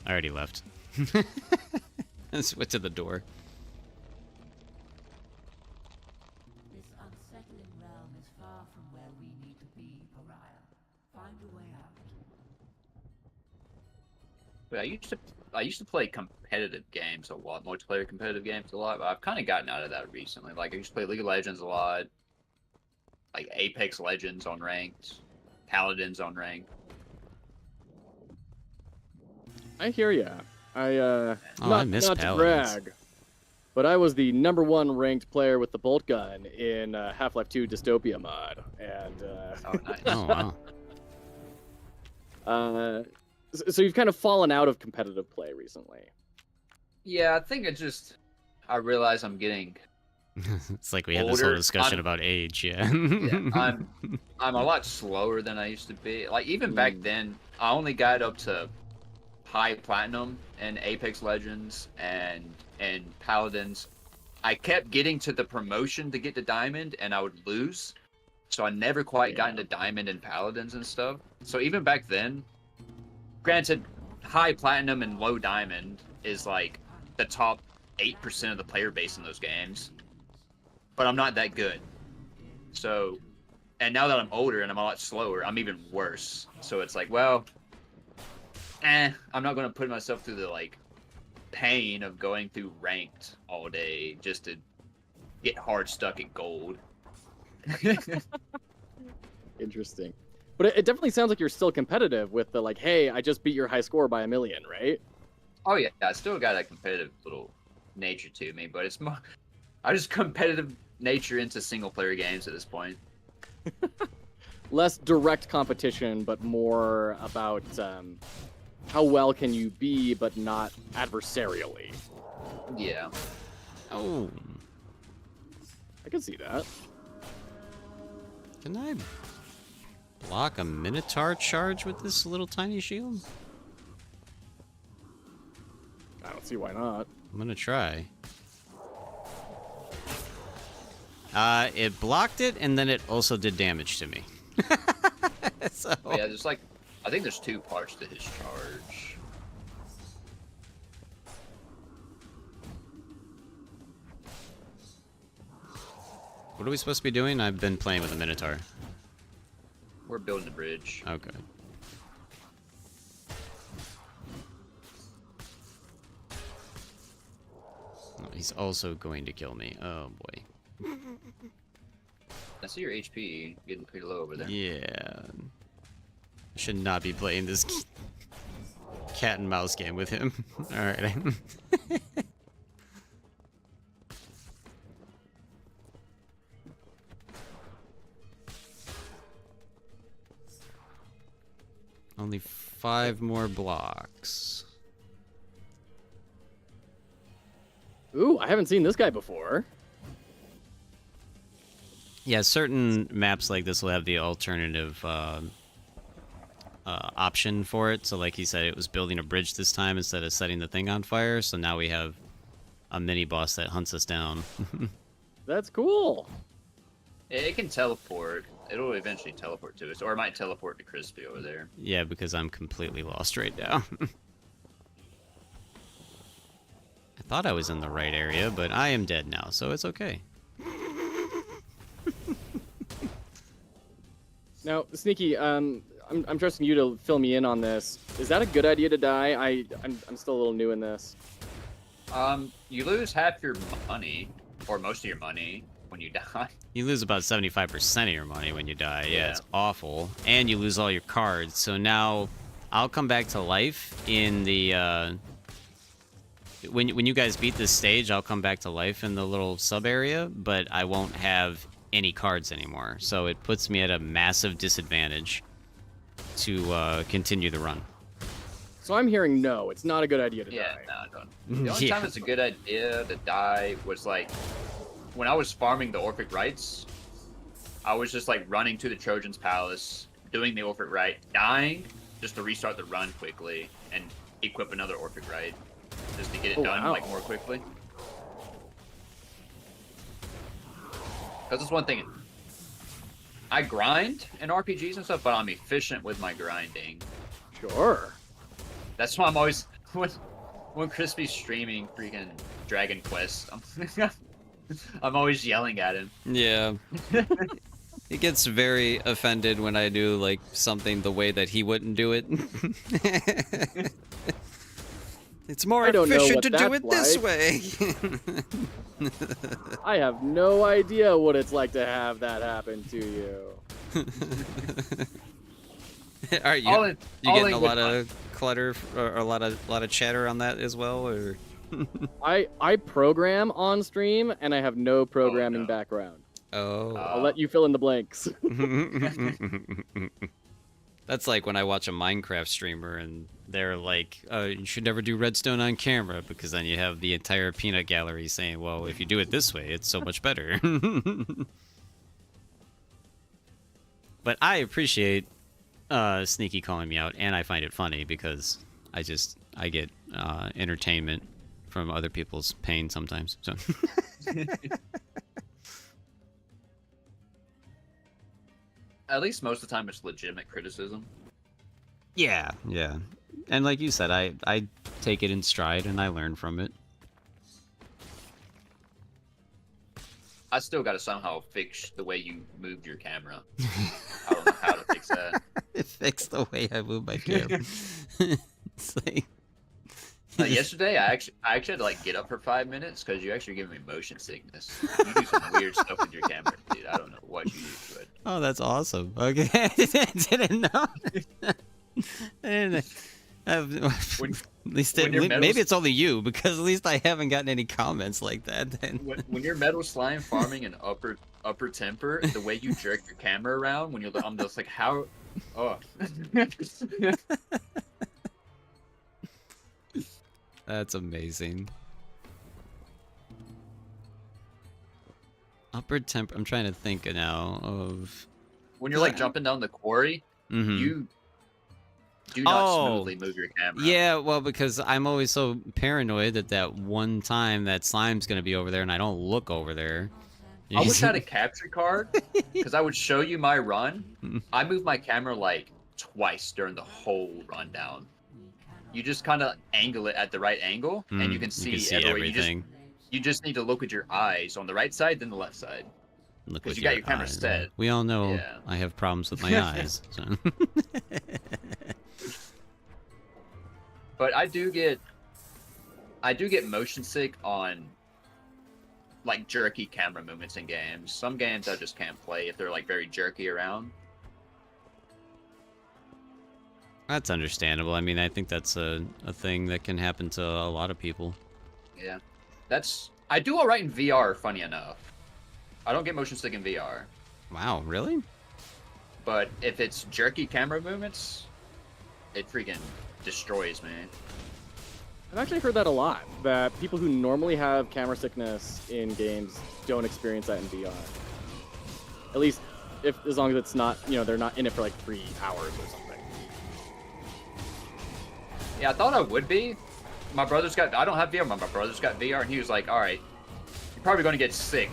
I already left. Let's went to the door. This unsettling realm is far from where we need to be, Pariah. Find a way out. But I used to play competitive games a lot, multiplayer competitive games a lot, but I've kind of gotten out of that recently. Like I used to play League of Legends a lot, like Apex Legends on ranked, Paladins on ranked. I hear ya. I miss not to Paladins. brag, but I was the #1 ranked player with the bolt gun in Half-Life 2 Dystopia mod, and Oh, nice. Oh, wow. so you've kind of fallen out of competitive play recently. Yeah, I think I realize I'm getting. It's like we had this whole Older. discussion about age, yeah. Yeah, I'm a lot slower than I used to be. Like even back then, I only got up to high platinum in Apex Legends and Paladins, I kept getting to the promotion to get to diamond, and I would lose. So I never quite got into diamond and Paladins and stuff. So even back then, granted, high platinum and low diamond is like the top 8% of the player base in those games. But I'm not that good. So, and now that I'm older and I'm a lot slower, I'm even worse. So it's like, well, I'm not going to put myself through the like pain of going through ranked all day just to get hard stuck at gold. Interesting. But it definitely sounds like you're still competitive with the like, hey, I just beat your high score by 1 million, right? Oh yeah, I still got that competitive little nature to me, but it's more I just competitive nature into single player games at this point. Less direct competition, but more about how well can you be, but not adversarially. Yeah. Oh, I can see that. can I block a Minotaur charge with this little tiny shield? I don't see why not. I'm gonna try. It blocked it, and then it also did damage to me. So... But yeah, there's like I think there's 2 parts to his charge. What are we supposed to be doing? I've been playing with a Minotaur. We're building the bridge. Okay. Oh, he's also going to kill me. Oh boy. I see your HP getting pretty low over there. Yeah. I should not be playing this cat and mouse game with him. Alright. Only 5 more blocks. Ooh, I haven't seen this guy before. Yeah, certain maps like this will have the alternative option for it. So like he said, it was building a bridge this time instead of setting the thing on fire. So now we have a mini boss that hunts us down. That's cool. It can teleport. It'll eventually teleport to us, or it might teleport to Crispy over there. Yeah, because I'm completely lost right now. I thought I was in the right area, but I am dead now, so it's okay. Now, Sneaky, I'm trusting you to fill me in on this. Is that a good idea to die? I'm still a little new in this. You lose half your money, or most of your money, when you die. You lose about 75% of your money when you die. Yeah, Yeah. it's awful. And you lose all your cards. So now I'll come back to life in the... When you guys beat this stage, I'll come back to life in the little sub area, but I won't have any cards anymore. So it puts me at a massive disadvantage to continue the run. So I'm hearing no, it's not a good idea to Yeah, die. no, I don't. The only Yeah. time it's a good idea to die was like when I was farming the Orphic Rites. I was just like running to the Trojan's Palace, doing the Orphic Rite, dying just to restart the run quickly and equip another Orphic Rite, just to get it done wow. like more quickly. Because that's one thing. I grind in RPGs and stuff, but I'm efficient with my grinding. Sure. That's why I'm always when Crispy's streaming freaking Dragon Quest, I'm always yelling at him. Yeah. He gets very offended when I do like something the way that he wouldn't do it. It's more I don't know efficient what to do that's it this like. way. I have no idea what it's like to have that happen to you. Are you, All in- you all getting in a good lot of clutter or a lot of chatter on that as well, or? I program on stream and I have no programming no. background. Oh. I'll let you fill in the blanks. That's like when I watch a Minecraft streamer and they're like, you should never do redstone on camera, because then you have the entire peanut gallery saying, well, if you do it this way, it's so much better. But I appreciate Sneaky calling me out, and I find it funny because I get entertainment from other people's pain sometimes. So. At least most of the time it's legitimate criticism. Yeah, yeah. And like you said, I take it in stride and I learn from it. I still got to somehow fix the way you moved your camera. I don't know how to fix that. Fix the way I move my camera. It's like... yesterday, I actually had to like get up for 5 minutes because you actually giving me motion sickness. You do some weird stuff with your camera, dude. I don't know what you do to it. Oh, that's awesome. Okay, I didn't know. I didn't. At least maybe it's only you, because at least I haven't gotten any comments like that. Then when you're Metal Slime farming an upper temper, the way you jerk your camera around when I'm just like, how? Oh. That's amazing. Upper temper. I'm trying to think now of when you're like jumping down the quarry. You do not smoothly move your camera. Yeah, well, because I'm always so paranoid that one time that slime's gonna be over there and I don't look over there. I wish I had a capture card, because I would show you my run. I moved my camera like twice during the whole rundown. You just kind of angle it at the right angle, and you can see everything. You just need to look with your eyes on the right side, then the left side. Because you got your camera set. We all know I have problems with my eyes. So. But I do get motion sick on like jerky camera movements in games. Some games I just can't play if they're like very jerky around. That's understandable. I mean, I think that's a thing that can happen to a lot of people. Yeah. I do alright in VR, funny enough. I don't get motion sick in VR. Wow, really? But if it's jerky camera movements, it freaking destroys me. I've actually heard that a lot, that people who normally have camera sickness in games don't experience that in VR. At least, as long as it's not, they're not in it for like 3 hours or something. Yeah, I thought I would be. I don't have VR, my brother's got VR, and he was like, alright, you're probably going to get sick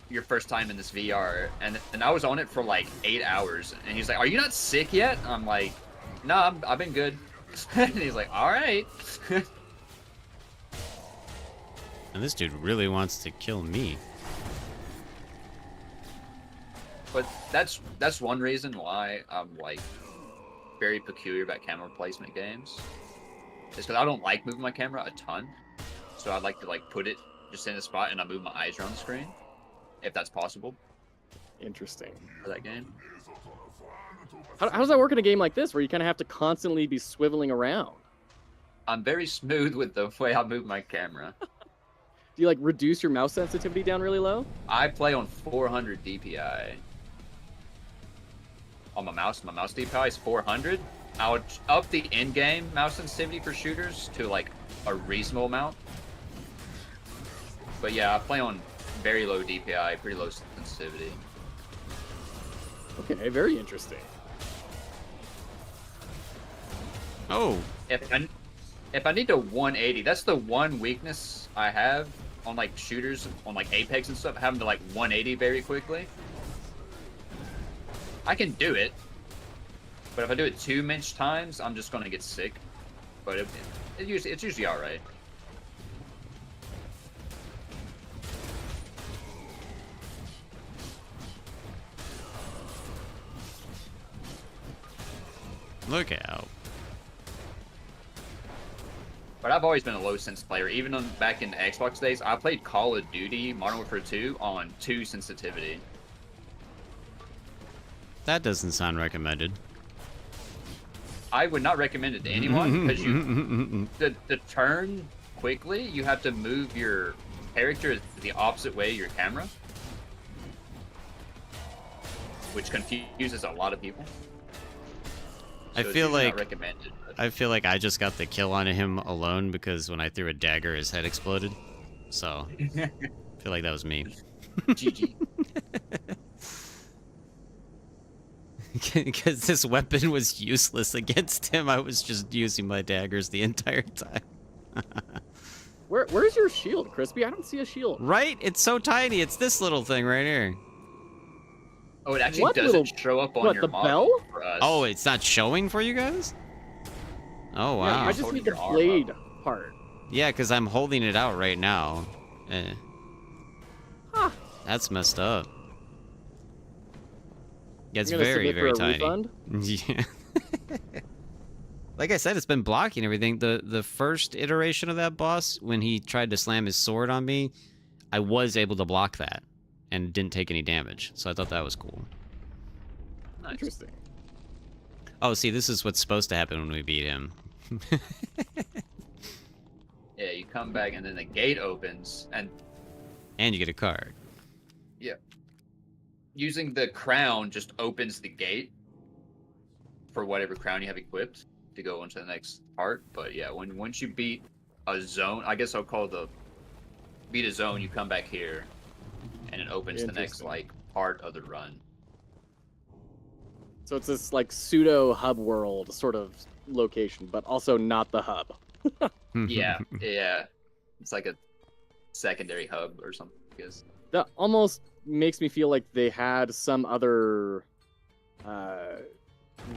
your first time in this VR. And I was on it for like 8 hours, and he's like, are you not sick yet? I'm like, no, I've been good. And he's like, alright. And this dude really wants to kill me. But that's one reason why I'm like very peculiar about camera placement games. Is because I don't like moving my camera a ton. So I'd like to like put it just in a spot and I move my eyes around the screen. If that's possible. Interesting. For that game. How does that work in a game like this, where you kind of have to constantly be swiveling around? I'm very smooth with the way I move my camera. Do you like reduce your mouse sensitivity down really low? I play on 400 DPI. On my mouse DPI is 400. I would up the in-game mouse sensitivity for shooters to like a reasonable amount. But yeah, I play on very low DPI, pretty low sensitivity. Okay, very interesting. Oh. If I need to 180, that's the one weakness I have on like shooters, on like Apex and stuff, having to like 180 very quickly. I can do it, but if I do it too many times, I'm just gonna get sick. But it's usually all right. Look out. But I've always been a low sense player. Even back in the Xbox days, I played Call of Duty Modern Warfare 2 on 2 sensitivity. That doesn't sound recommended. I would not recommend it to anyone, because to turn quickly, you have to move your character the opposite way of your camera, which confuses a lot of people. So I feel like recommended, I feel like I just got the kill on him alone because when I threw a dagger, his head exploded. So I feel like that was me. GG. Because this weapon was useless against him. I was just using my daggers the entire time. Where's your shield, Crispy? I don't see a shield. Right? It's so tiny. It's this little thing right here. Oh, it actually What doesn't little- show up on what, your the model bell? for us. Oh, it's not showing for you guys? Oh, Yeah, wow. I just Holding need the your arm blade up. part. Yeah, because I'm holding it out right now. Huh. That's messed up. Yeah, it's You're gonna very, submit very for a tiny. refund? Yeah. Like I said, it's been blocking everything. The first iteration of that boss, when he tried to slam his sword on me, I was able to block that and didn't take any damage. So I thought that was cool. Nice. Interesting. Oh, see, this is what's supposed to happen when we beat him. Yeah, you come back and then the gate opens, and And you get a card. using the crown just opens the gate for whatever crown you have equipped to go into the next part. But yeah, once you beat a zone, I guess I'll call beat a zone, you come back here, and it opens the next Interesting. like part of the run. So it's this like pseudo hub world sort of location, but also not the hub. Yeah, yeah, it's like a secondary hub or something. I guess. That almost makes me feel like they had some other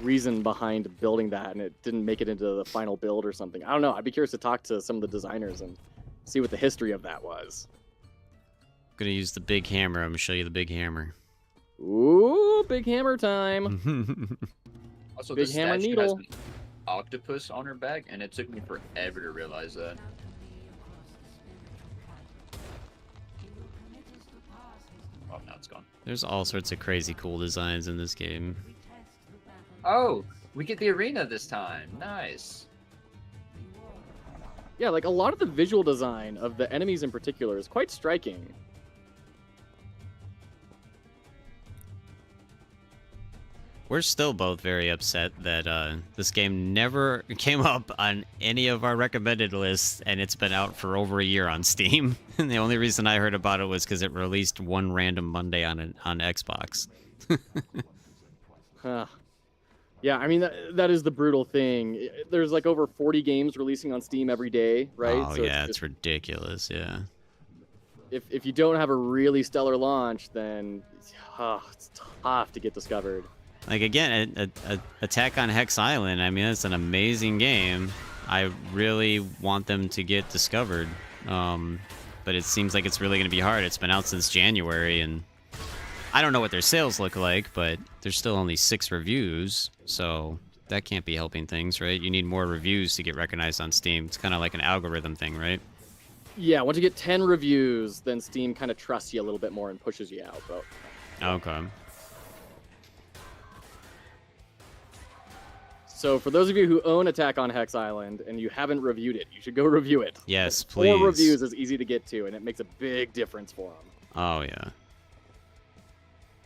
reason behind building that, and it didn't make it into the final build or something. I don't know. I'd be curious to talk to some of the designers and see what the history of that was. Gonna use the big hammer. I'm gonna show you the big hammer. Ooh, big hammer time! Also, Big this hammer statue needle. has an octopus on her back, and it took me forever to realize that. Oh, now it's gone. There's all sorts of crazy cool designs in this game. Oh, we get the arena this time. Nice. Yeah, like a lot of the visual design of the enemies in particular is quite striking. We're still both very upset that this game never came up on any of our recommended lists, and it's been out for over a year on Steam. And the only reason I heard about it was because it released one random Monday on Xbox. Huh. Yeah, I mean, that is the brutal thing. There's like over 40 games releasing on Steam every day, right? Oh, So yeah, just- it's ridiculous, yeah. if you don't have a really stellar launch, then it's tough to get discovered. Like, again, Attack on Hex Island, I mean, it's an amazing game. I really want them to get discovered. But it seems like it's really going to be hard. It's been out since January, and I don't know what their sales look like, but there's still only 6 reviews, so that can't be helping things, right? You need more reviews to get recognized on Steam. It's kind of like an algorithm thing, right? Yeah, once you get 10 reviews, then Steam kind of trusts you a little bit more and pushes you out. But Okay. so for those of you who own Attack on Hex Island and you haven't reviewed it, you should go review it. Yes, please. 4 reviews is easy to get to, and it makes a big difference for them. Oh, yeah.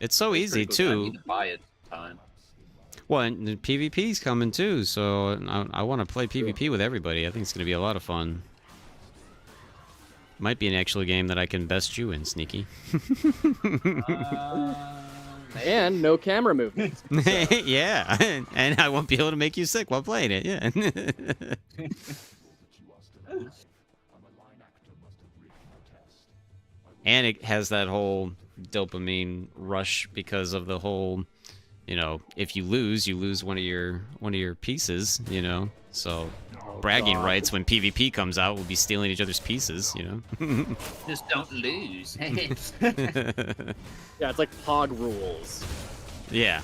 It's so It's easy, pretty cool. I too. need to buy it time. Well, and the PvP's coming, too, so I want to play PvP with everybody. I think it's going to be a lot of fun. Might be an actual game that I can best you in, Sneaky. And no camera movement. Yeah, and I won't be able to make you sick while playing it, yeah. And it has that whole dopamine rush because of the whole, you know, if you lose one of your pieces, you know. So bragging God. rights when PvP comes out, we'll be stealing each other's pieces, you know. Just don't lose. Yeah, it's like Pog rules. Yeah.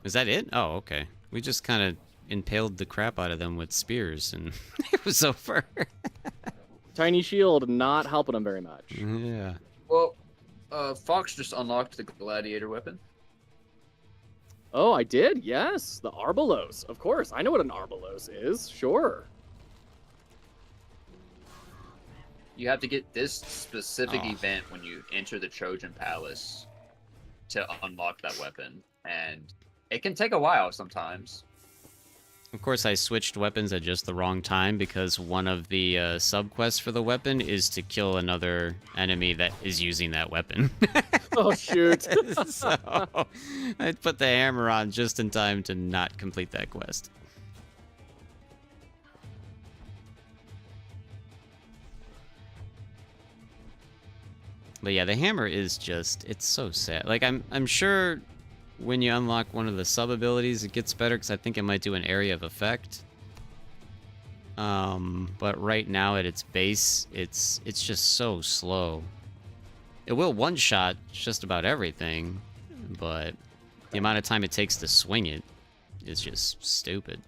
Is that it? Oh, okay. We just kind of impaled the crap out of them with spears, and it was over. Tiny shield not helping them very much. Yeah. Well, Fox just unlocked the gladiator weapon. Oh, I did? Yes. The Arbalos. Of course. I know what an Arbalos is. Sure. You have to get this specific Oh. event when you enter the Trojan Palace to unlock that weapon, and it can take a while sometimes. Of course, I switched weapons at just the wrong time because one of the sub-quests for the weapon is to kill another enemy that is using that weapon. Oh, shoot. So I put the hammer on just in time to not complete that quest. But yeah, the hammer is just, it's so sad. Like, I'm sure when you unlock one of the sub abilities, it gets better because I think it might do an area of effect. But right now at its base, it's just so slow. It will one-shot just about everything, but the amount of time it takes to swing it is just stupid.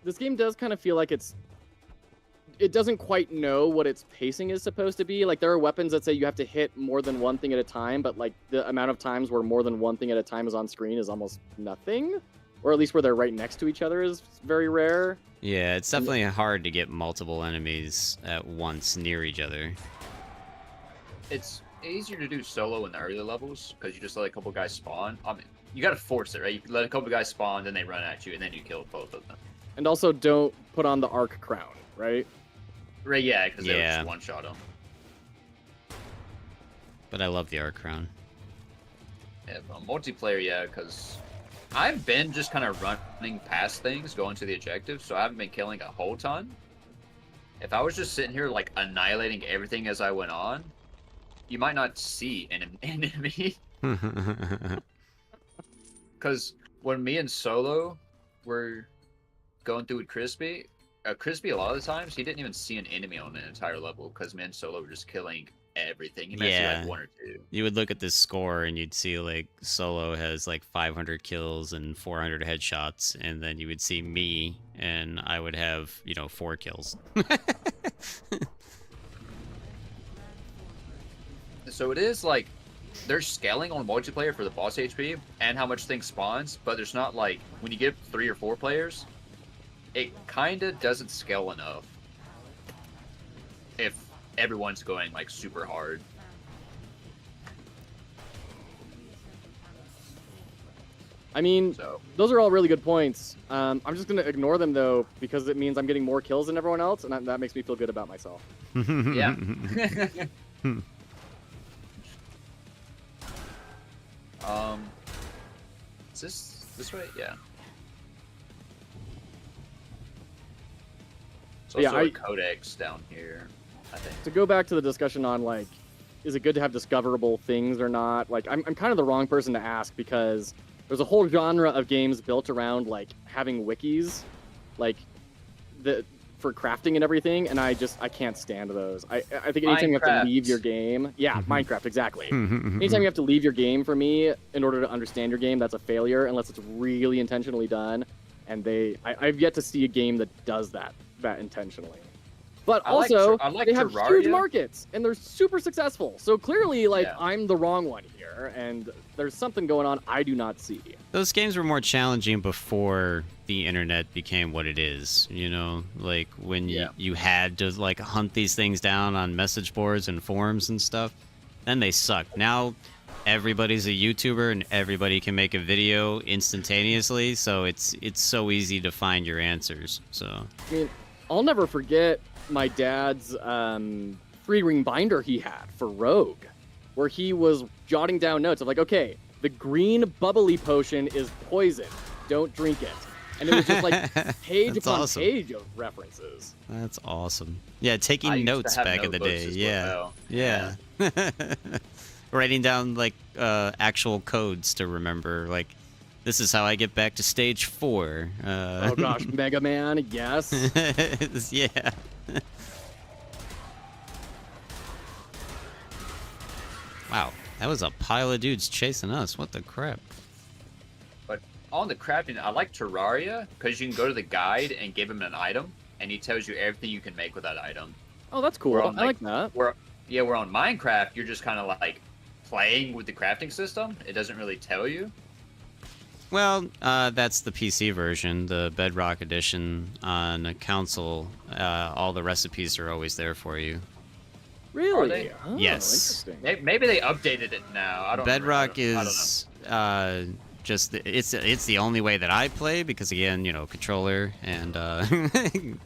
This game does kind of feel like it doesn't quite know what its pacing is supposed to be. Like, there are weapons that say you have to hit more than one thing at a time, but like the amount of times where more than one thing at a time is on screen is almost nothing, or at least where they're right next to each other is very rare. Yeah, it's definitely hard to get multiple enemies at once near each other. It's easier to do solo in the early levels because you just let a couple guys spawn. I mean, you gotta force it, right? You let a couple guys spawn, then they run at you, and then you kill both of them. And also, don't put on the Arc Crown, right? Right, yeah, because they would Yeah. just one-shot them. But I love the Arc Crown. Yeah, but multiplayer, yeah, because I've been just kind of running past things, going to the objective, so I haven't been killing a whole ton. If I was just sitting here, like, annihilating everything as I went on, you might not see an enemy. Because when me and Solo were going through with Crispy, Crispy, a lot of the times, he didn't even see an enemy on an entire level because me and Solo were just killing everything. He might see like one or two. You would look at this score and you'd see like Solo has like 500 kills and 400 headshots, and then you would see me and I would have, 4 kills. So it is like there's scaling on multiplayer for the boss HP and how much things spawns, but there's not like when you get 3 or 4 players, it kind of doesn't scale enough if everyone's going like super hard. I mean, So those are all really good points. I'm just going to ignore them, though, because it means I'm getting more kills than everyone else, and that makes me feel good about myself. yeah. Is this way? Yeah. So Yeah, a codex down here, I think. To go back to the discussion on, like, is it good to have discoverable things or not? Like, I'm kind of the wrong person to ask, because there's a whole genre of games built around, like, having wikis, like, for crafting and everything, and I can't stand those. I think anytime you have to leave your game... Yeah, Minecraft, exactly. Anytime you have to leave your game, for me, in order to understand your game, that's a failure, unless it's really intentionally done, and I've yet to see a game that does that intentionally. But also, they have huge markets, and they're super successful. So clearly, I'm the wrong one here, and there's something going on I do not see. Those games were more challenging before the internet became what it is, like when you had to like hunt these things down on message boards and forums and stuff. Then they sucked. Now everybody's a YouTuber and everybody can make a video instantaneously, so it's so easy to find your answers. So I mean, I'll never forget my dad's 3-ring binder he had for Rogue, where he was jotting down notes of like, okay, the green bubbly potion is poison, don't drink it. And it was just like page upon page of references. That's awesome. Yeah, taking notes back in the day. Yeah. Writing down like actual codes to remember, like, this is how I get back to stage 4. Oh gosh, Mega Man, yes. Yeah. Wow, that was a pile of dudes chasing us. What the crap? But on the crafting, I like Terraria because you can go to the guide and give him an item, and he tells you everything you can make with that item. Oh, that's cool. I like that. We're on Minecraft, you're just kind of like playing with the crafting system. It doesn't really tell you. Well, that's the PC version. The Bedrock edition on a console, all the recipes are always there for you. Really? Oh, yes. Maybe they updated it now. I don't. Bedrock remember. is Just it's the only way that I play because again, you know, controller and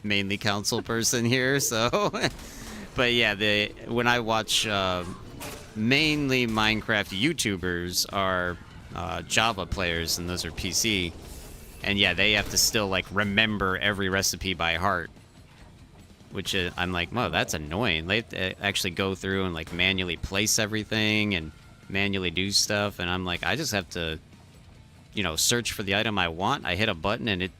mainly console person here. So, but yeah, when I watch mainly Minecraft YouTubers are Java players, and those are PC. And yeah, they have to still like remember every recipe by heart, which I'm like, whoa, that's annoying. They actually go through and like manually place everything and manually do stuff, and I'm like, I just have to, you know, search for the item I want. I hit a button, and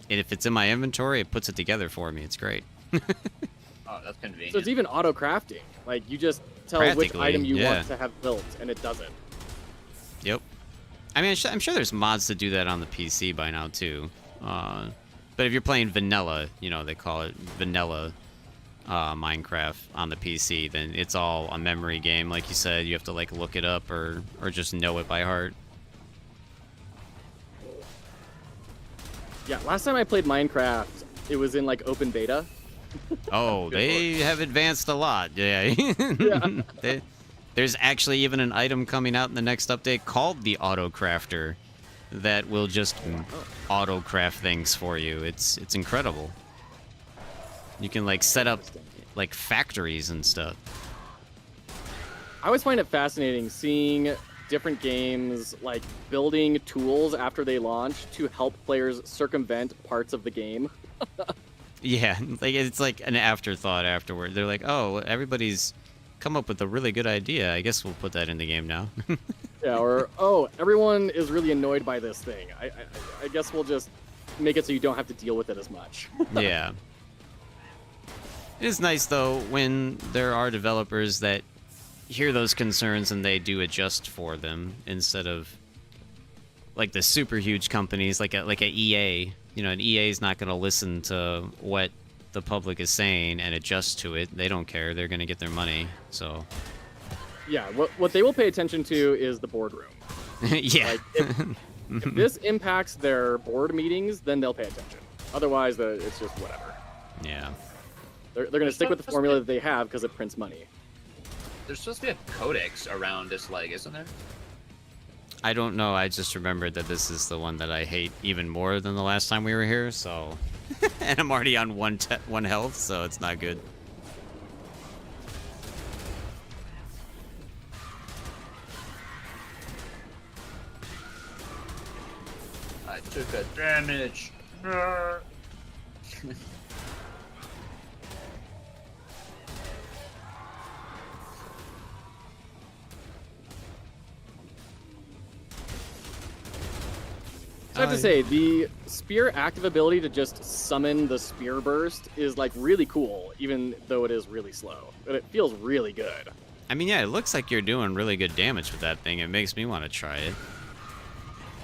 if it's in my inventory, it puts it together for me. It's great. Oh, that's convenient. So it's even auto crafting. Like you just tell which item you want to have built, and it does it. Yep. I mean, I'm sure there's mods to do that on the PC by now too. But if you're playing vanilla, you know, they call it vanilla Minecraft on the PC, then it's all a memory game. Like you said, you have to like look it up or just know it by heart. Yeah, last time I played Minecraft, it was in like open beta. Oh, they have advanced a lot. Yeah. Yeah. There's actually even an item coming out in the next update called the Auto Crafter that will just auto craft things for you. It's incredible. You can like set up like factories and stuff. I always find it fascinating seeing different games like building tools after they launch to help players circumvent parts of the game. Yeah, like it's like an afterthought afterward. They're like, oh, everybody's come up with a really good idea. I guess we'll put that in the game now. Yeah, or oh, everyone is really annoyed by this thing. I guess we'll just make it so you don't have to deal with it as much. Yeah. It is nice though when there are developers that hear those concerns and they do adjust for them instead of like the super huge companies like a EA. You know, an EA is not going to listen to what the public is saying and adjust to it. They don't care. They're going to get their money. So yeah, what they will pay attention to is the boardroom. yeah. Like, if this impacts their board meetings, then they'll pay attention. Otherwise, it's just whatever. Yeah. They're going to stick with the formula that they have because it prints money. There's supposed to be a codex around this leg, isn't there? I don't know. I just remembered that this is the one that I hate even more than the last time we were here, so... and I'm already on one health, so it's not good. I took a damage. I have to say, the spear active ability to just summon the spear burst is like really cool, even though it is really slow. But it feels really good. I mean, yeah, it looks like you're doing really good damage with that thing. It makes me want to try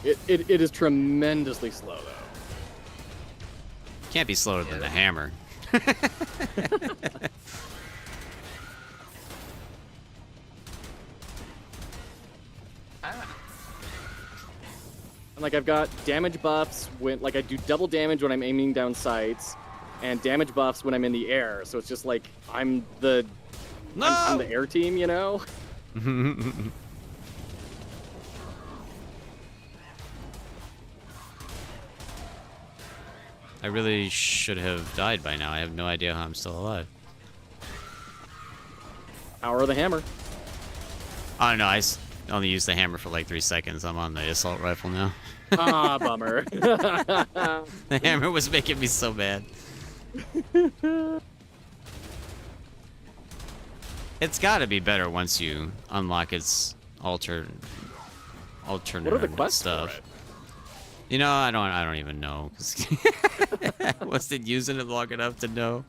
it. It is tremendously slow, though. Can't be slower than the hammer. Like I've got damage buffs when like I do double damage when I'm aiming down sights, and damage buffs when I'm in the air. So it's just like I'm the air team, you know? I really should have died by now. I have no idea how I'm still alive. Power of the hammer. Oh no, I only used the hammer for like 3 seconds. I'm on the assault rifle now. Ah, bummer. The hammer was making me so bad. It's got to be better once you unlock its alternate What are the quests stuff. for it? You know, I don't even know. I wasn't using it long enough to know.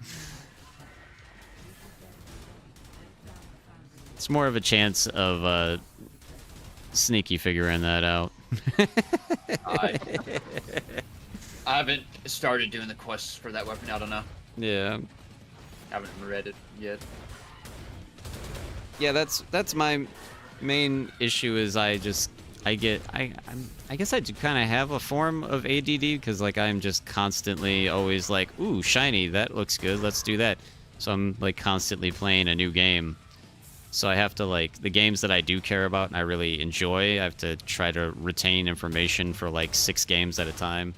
It's more of a chance of sneaky figuring that out. I haven't started doing the quests for that weapon. I don't know. Yeah. Haven't read it yet. Yeah, that's my main issue. Is I guess I do kind of have a form of ADD because like I'm just constantly always like, ooh, shiny, that looks good, let's do that. So I'm like constantly playing a new game. So I have to, like, the games that I do care about and I really enjoy, I have to try to retain information for like 6 games at a time.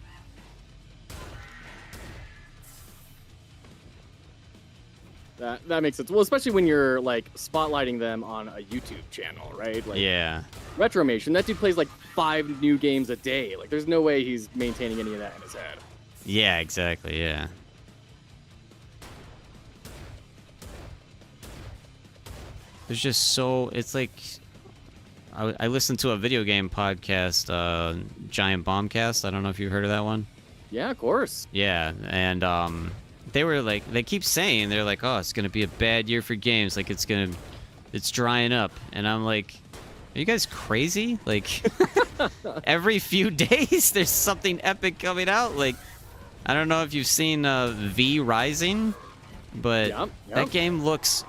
That makes sense. Well, especially when you're like spotlighting them on a YouTube channel, right? Like, Yeah. Retromation, that dude plays like 5 new games a day. Like, there's no way he's maintaining any of that in his head. Yeah, exactly, yeah. There's just so, it's like, I listened to a video game podcast, Giant Bombcast. I don't know if you heard of that one. Yeah, of course. Yeah, and they were like, they keep saying, they're like, oh, it's gonna be a bad year for games, like it's drying up, and I'm like, are you guys crazy? Like, every few days there's something epic coming out. Like, I don't know if you've seen V Rising, but that game looks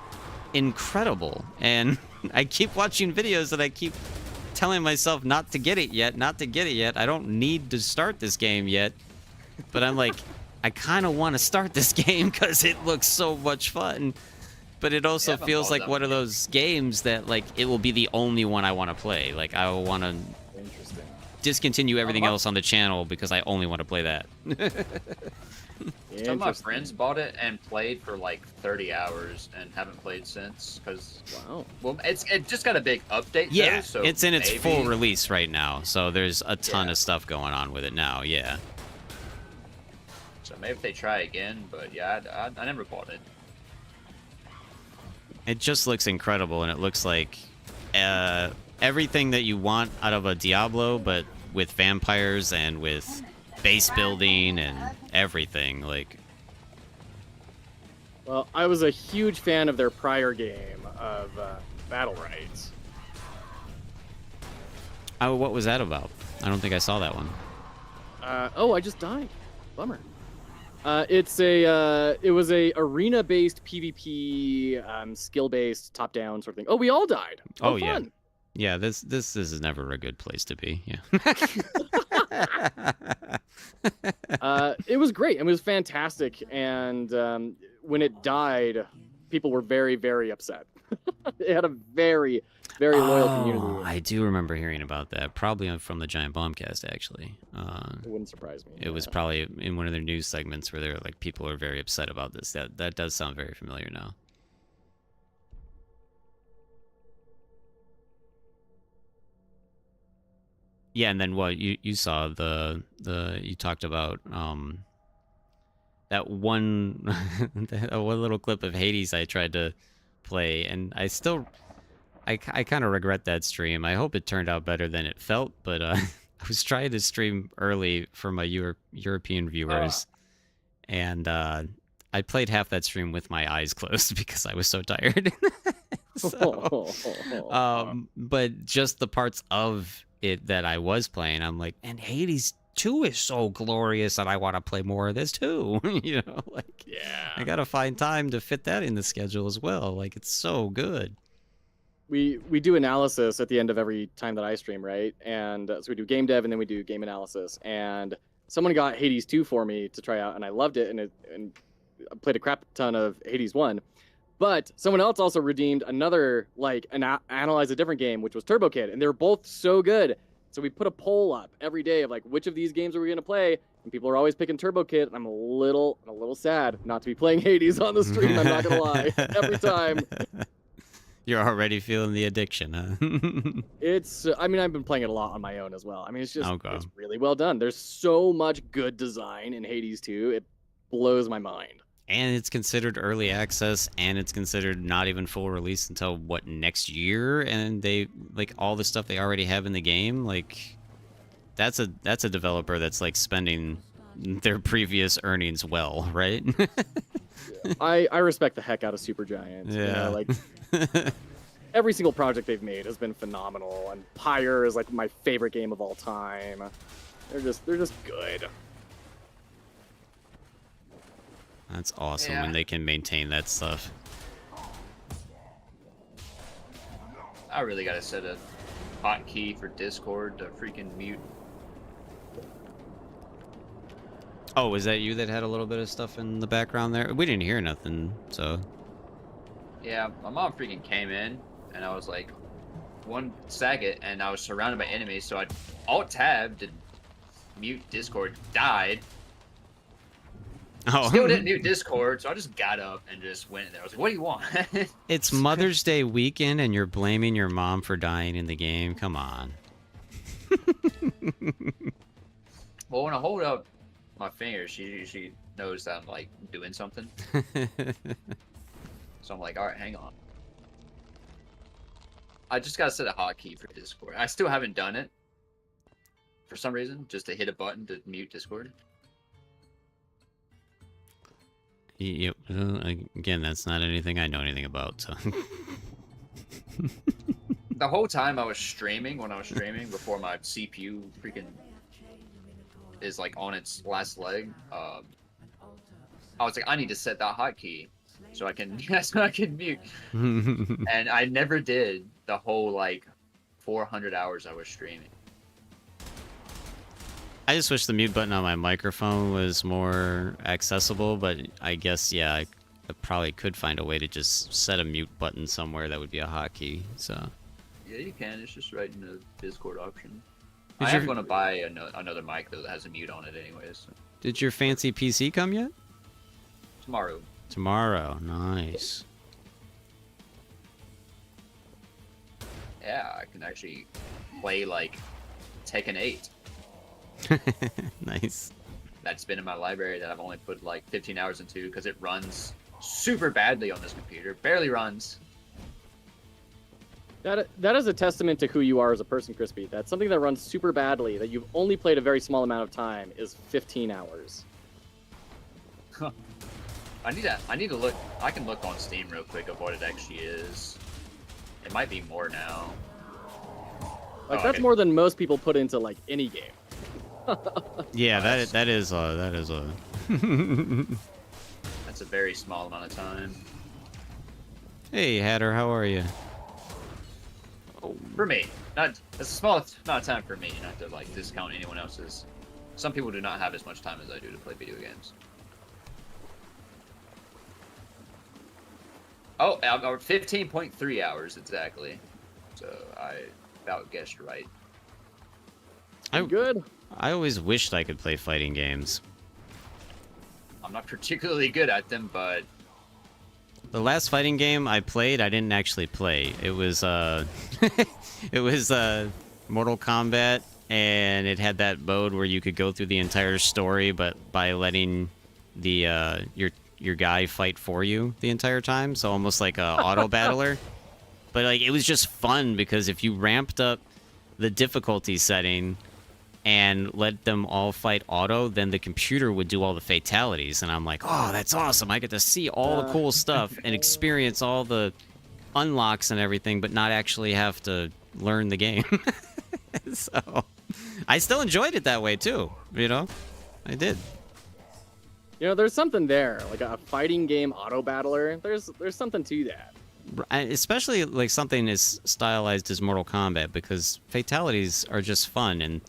incredible, and I keep watching videos and I keep telling myself not to get it yet, not to get it yet. I don't need to start this game yet, but I'm like, I kind of want to start this game because it looks so much fun. But it also feels like one of those games that, like, it will be the only one I want to play. Like, I will want to discontinue everything else on the channel because I only want to play that. Some of my friends bought it and played for like 30 hours and haven't played since because well, it just got a big update. Yeah, though, so it's in its maybe... full release right now, so there's a ton of stuff going on with it now. Yeah. So maybe if they try again, but yeah, I never bought it. It just looks incredible, and it looks like everything that you want out of a Diablo, but with vampires and with base building and everything. Like, well, I was a huge fan of their prior game of Battle Rights. Oh, what was that about? I don't think I saw that one. Oh, I just died. Bummer. It was a arena-based PvP, skill-based, top-down sort of thing. Oh, we all died. Oh, fun. Yeah. This is never a good place to be. Yeah. It was great. It was fantastic, and when it died, people were very, very upset. It had a very, very loyal community. I do remember hearing about that. Probably from the Giant Bombcast, actually. It wouldn't surprise me. It was probably in one of their news segments where they're like, people are very upset about this. That does sound very familiar now. Yeah, and then what you saw you talked about that one one little clip of Hades I tried to play, and I kind of regret that stream. I hope it turned out better than it felt, but I was trying to stream early for my European viewers, and I played half that stream with my eyes closed because I was so tired. But just the parts of it that I was playing, I'm like, and Hades 2 is so glorious that I want to play more of this too. You know, like, yeah, I gotta find time to fit that in the schedule as well. Like, it's so good. We do analysis at the end of every time that I stream, right? And so we do game dev and then we do game analysis. And someone got Hades 2 for me to try out, and I loved it, and I played a crap ton of Hades 1. But someone else also redeemed another, like, analyze a different game, which was Turbo Kid, and they were both so good. So we put a poll up every day of, like, which of these games are we going to play? And people are always picking Turbo Kid, and I'm a little sad not to be playing Hades on the stream, I'm not going to lie. Every time. You're already feeling the addiction, huh? I mean, I've been playing it a lot on my own as well. I mean, it's just it's really well done. There's so much good design in Hades 2. It blows my mind. And it's considered early access, and it's considered not even full release until, what, next year? And they, like, all the stuff they already have in the game, like, that's a developer that's, like, spending their previous earnings well, right? Yeah. I respect the heck out of Supergiant. Yeah. You know, like, every single project they've made has been phenomenal, and Pyre is, like, my favorite game of all time. They're just good. That's awesome when they can maintain that stuff. I really gotta set a hotkey for Discord to freaking mute. Oh, was that you that had a little bit of stuff in the background there? We didn't hear nothing, so. Yeah, my mom freaking came in, and I was like, one second, and I was surrounded by enemies, so I alt-tab to mute Discord, died. Oh. Still didn't mute Discord, so I just got up and just went in there. I was like, what do you want? It's Mother's Day weekend and you're blaming your mom for dying in the game? Come on. Well, when I hold up my finger, she knows that I'm, like, doing something. So I'm like, alright, hang on. I just gotta set a hotkey for Discord. I still haven't done it. For some reason, just to hit a button to mute Discord. Yep. Again, that's not anything I know anything about, so... The whole time I was streaming, before my CPU freaking is like on its last leg, I was like, I need to set that hotkey so I can mute. And I never did the whole like 400 hours I was streaming. I just wish the mute button on my microphone was more accessible, but I guess, yeah, I probably could find a way to just set a mute button somewhere that would be a hotkey, so... Yeah, you can. It's just right in the Discord option. I am going to buy another mic, though, that has a mute on it anyways. So. Did your fancy PC come yet? Tomorrow. Tomorrow. Nice. Yeah, I can actually play, like, Tekken 8. Nice. That's been in my library that I've only put, like, 15 hours into because it runs super badly on this computer. Barely runs. That is a testament to who you are as a person, Crispy. That's something that runs super badly, that you've only played a very small amount of time, is 15 hours. I need to look. I can look on Steam real quick of what it actually is. It might be more now. Like, that's more than most people put into, like, any game. Yeah, that is a... That's a very small amount of time. Hey, Hatter, how are you? For me, that's a small amount of time for me, not to like discount anyone else's. Some people do not have as much time as I do to play video games. Oh, 15.3 hours exactly. So I about guessed right. I'm good. I always wished I could play fighting games. I'm not particularly good at them, but the last fighting game I played, I didn't actually play. It was it was Mortal Kombat, and it had that mode where you could go through the entire story, but by letting the your guy fight for you the entire time, so almost like a auto battler. But like it was just fun because if you ramped up the difficulty setting and let them all fight auto, then the computer would do all the fatalities. And I'm like, oh, that's awesome. I get to see all the cool stuff and experience all the unlocks and everything, but not actually have to learn the game. So I still enjoyed it that way too, you know? I did. You know, there's something there, like a fighting game auto battler. There's something to that. Especially like something as stylized as Mortal Kombat, because fatalities are just fun, and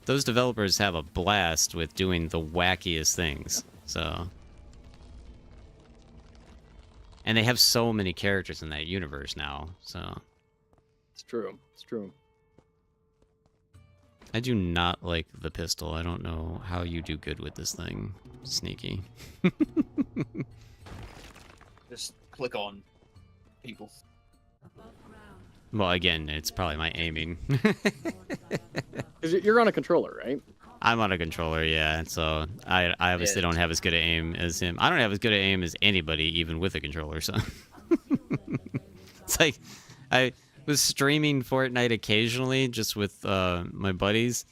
those developers have a blast with doing the wackiest things. So, and they have so many characters in that universe now. So, it's true. It's true. I do not like the pistol. I don't know how you do good with this thing, Sneaky. just click on people. Well, again, it's probably my aiming. Because you're on a controller, right? I'm on a controller, yeah. So I obviously don't have as good an aim as him. I don't have as good an aim as anybody, even with a controller. So it's like I was streaming Fortnite occasionally, just with my buddies,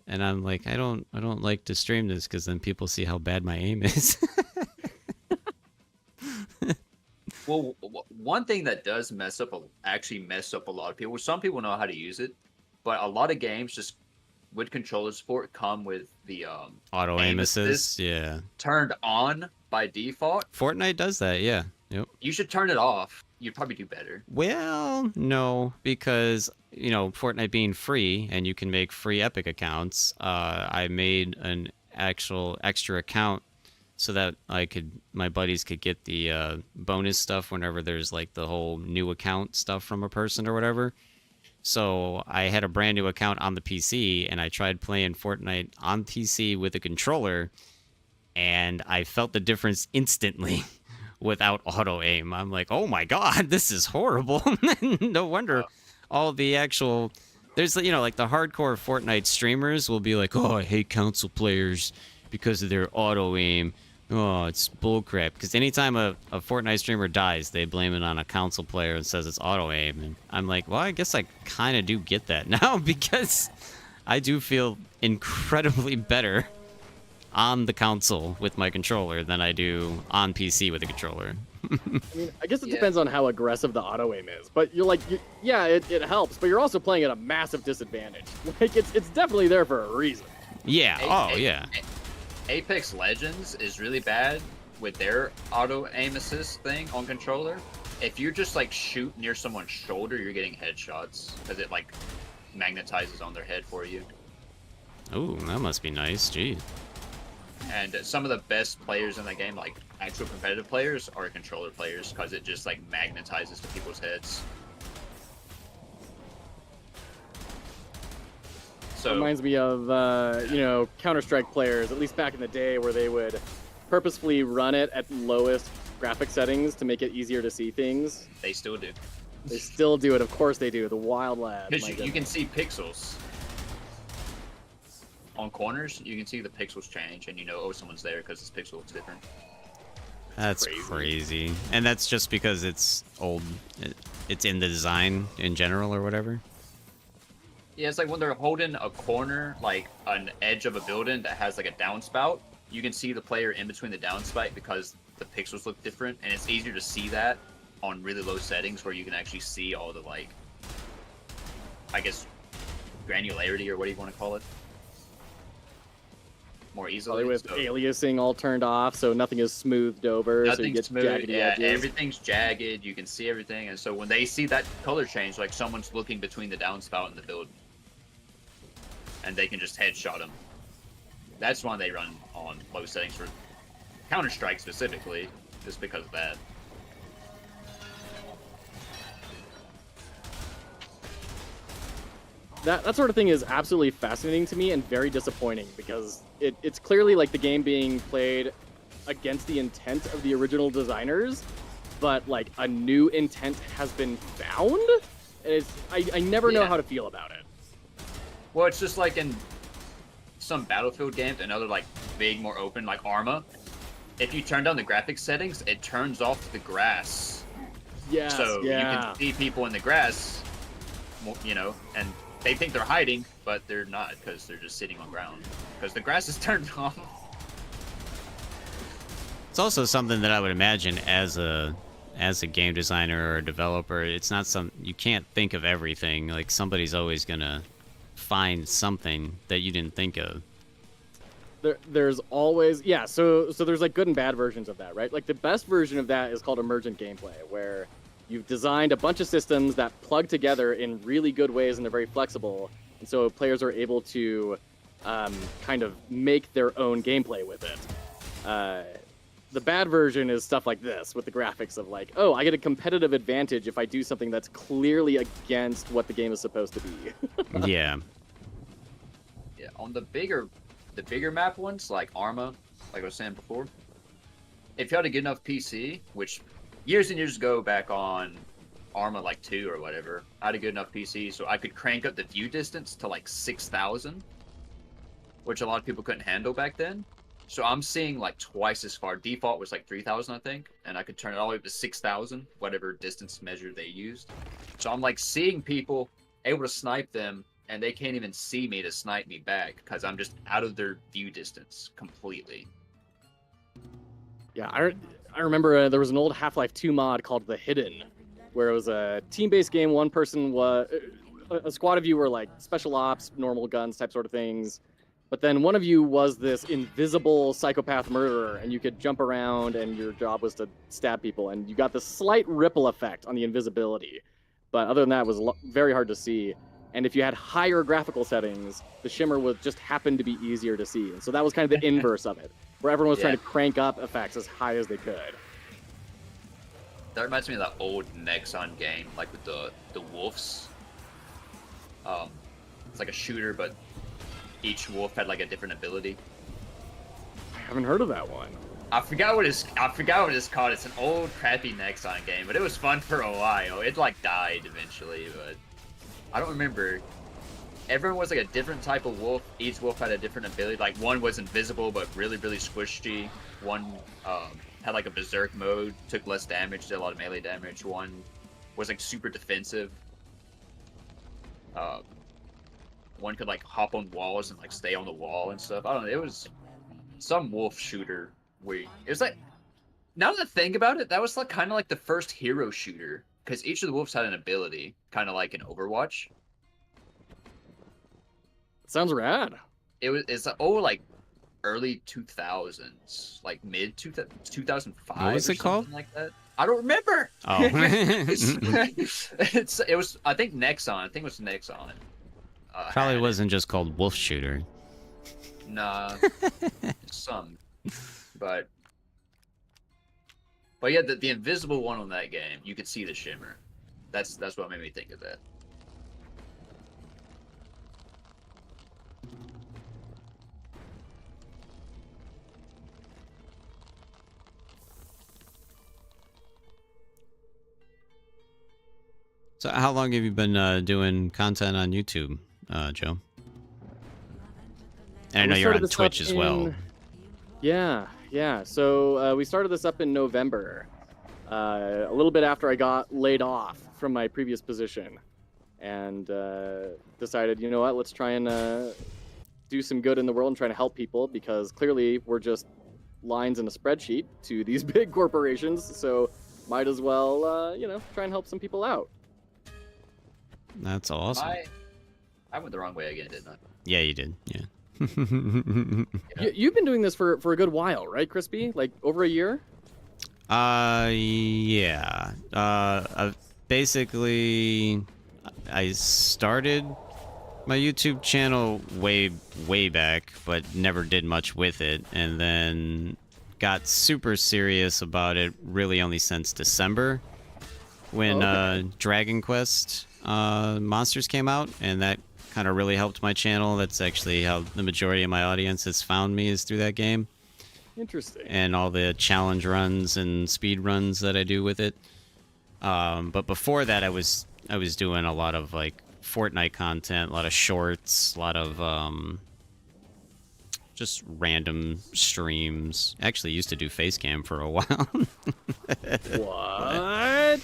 and I'm like, I don't like to stream this because then people see how bad my aim is. Well, one thing that does actually mess up a lot of people. Some people know how to use it, but a lot of games just with controller support come with the auto aim assist, yeah, turned on by default. Fortnite does that, yeah. Yep. You should turn it off. You'd probably do better. Well, no, because you know, Fortnite being free and you can make free Epic accounts. I made an actual extra account so that my buddies could get the bonus stuff whenever there's like the whole new account stuff from a person or whatever. So I had a brand new account on the PC, and I tried playing Fortnite on PC with a controller, and I felt the difference instantly without auto aim. I'm like, oh my god, this is horrible. No wonder all the actual there's like the hardcore Fortnite streamers will be like, oh, I hate console players because of their auto aim. Oh, it's bullcrap. Because anytime a Fortnite streamer dies, they blame it on a console player and says it's auto aim. And I'm like, well, I guess I kind of do get that now, because I do feel incredibly better on the console with my controller than I do on PC with a controller. I mean, I guess it depends on how aggressive the auto aim is, but you're like, yeah, it helps, but you're also playing at a massive disadvantage. Like, it's definitely there for a reason. Yeah. Yeah. Apex Legends is really bad with their auto aim assist thing on controller. If you just like shoot near someone's shoulder, you're getting headshots because it like magnetizes on their head for you. Ooh, that must be nice. Gee. And some of the best players in the game, like actual competitive players, are controller players because it just like magnetizes to people's heads. So reminds me of Counter-Strike players, at least back in the day, where they would purposefully run it at lowest graphic settings to make it easier to see things. They still do. They still do it. Of course they do. The wild lad. Because you can see pixels on corners. You can see the pixels change, and you know, oh, someone's there because this pixel looks different. That's crazy. And that's just because it's old. It's in the design in general or whatever. Yeah, it's like when they're holding a corner, like an edge of a building that has like a downspout, you can see the player in between the downspout because the pixels look different, and it's easier to see that on really low settings where you can actually see all the, like, I guess, granularity or what do you want to call it? More easily. Probably with aliasing all turned off, so nothing is smoothed over. Nothing's so you get smooth, jaggedy edges. everything's jagged, you can see everything, and so when they see that color change, like someone's looking between the downspout and the building, and they can just headshot them. That's why they run on low settings for Counter-Strike specifically, just because of that. That sort of thing is absolutely fascinating to me and very disappointing, because it's clearly like the game being played against the intent of the original designers, but like a new intent has been found, and I never know how to feel about it. Well, it's just like in some Battlefield games, another like big, more open, like Arma. If you turn down the graphics settings, it turns off the grass. Yeah. So you can see people in the grass, you know, and they think they're hiding, but they're not because they're just sitting on ground because the grass is turned off. It's also something that I would imagine as a game designer or a developer, it's not you can't think of everything. Like, somebody's always gonna find something that you didn't think of. There's always so there's like good and bad versions of that, right? Like the best version of that is called emergent gameplay, where you've designed a bunch of systems that plug together in really good ways and they're very flexible, and so players are able to kind of make their own gameplay with it. The bad version is stuff like this, with the graphics of like, oh, I get a competitive advantage if I do something that's clearly against what the game is supposed to be. Yeah. Yeah, on the bigger map ones, like Arma, like I was saying before, if you had a good enough PC, which years and years ago back on Arma like 2 or whatever, I had a good enough PC so I could crank up the view distance to like 6,000, which a lot of people couldn't handle back then. So I'm seeing like twice as far. Default was like 3,000, I think, and I could turn it all the way up to 6,000, whatever distance measure they used. So I'm like seeing people, able to snipe them, and they can't even see me to snipe me back because I'm just out of their view distance completely. Yeah, I remember there was an old Half-Life 2 mod called The Hidden, where it was a team-based game. One person was a squad of you were like special ops, normal guns type sort of things, but then one of you was this invisible psychopath murderer, and you could jump around, and your job was to stab people, and you got this slight ripple effect on the invisibility, but other than that, it was very hard to see. And if you had higher graphical settings, the shimmer would just happen to be easier to see. And so that was kind of the inverse of it. where everyone was Yeah. trying to crank up effects as high as they could. That reminds me of that old Nexon game, like with the wolves. It's like a shooter, but each wolf had like a different ability. I haven't heard of that one. I forgot what it's called. It's an old crappy Nexon game, but it was fun for a while. It like died eventually, but I don't remember. Everyone was like a different type of wolf. Each wolf had a different ability. Like one was invisible but really squishy. One had like a berserk mode, took less damage, did a lot of melee damage. One was like super defensive. One could like hop on walls and like stay on the wall and stuff. I don't know. It was some wolf shooter where it was like. Now that I think about it, that was like kind of like the first hero shooter because each of the wolves had an ability, kind of like in Overwatch. Sounds rad. It's like early 2000s, like mid 2005. What was it called? Like that. I don't remember. Oh. It was I think Nexon. I think it was Nexon. Probably wasn't just called Wolf Shooter. Nah, some, but yeah, the invisible one on that game, you could see the shimmer. That's what made me think of that. So how long have you been doing content on YouTube, Joe? And I know We you're started on this Twitch up as well. in- Yeah. So we started this up in November, a little bit after I got laid off from my previous position, and decided, you know what, let's try and do some good in the world and try to help people, because clearly we're just lines in a spreadsheet to these big corporations. So might as well, try and help some people out. That's awesome. I went the wrong way again, didn't I? Yeah, you did. Yeah. You've been doing this for a good while, right, Crispy? Like over a year? Yeah. Basically, I started my YouTube channel way back, but never did much with it, and then got super serious about it really only since December, when Dragon Quest Monsters came out, and that kind of really helped my channel. That's actually how the majority of my audience has found me, is through that game. Interesting. And all the challenge runs and speed runs that I do with it. But before that, I was doing a lot of like Fortnite content, a lot of shorts, a lot of just random streams. Actually used to do Facecam for a while. What?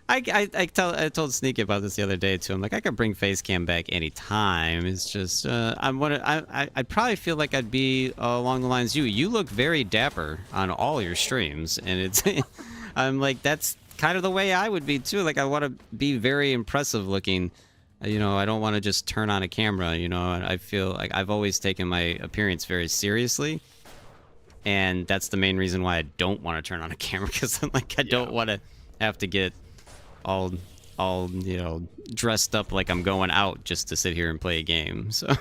I told Sneaky about this the other day too. I'm like, I could bring Facecam back anytime. It's just I probably feel like I'd be along the lines you look very dapper on all your streams, and it's I'm like, that's kind of the way I would be too. Like, I want to be very impressive looking. I don't want to just turn on a camera. And I feel like I've always taken my appearance very seriously, and that's the main reason why I don't want to turn on a camera, because I'm like, I don't want to have to get all dressed up like I'm going out just to sit here and play a game. So I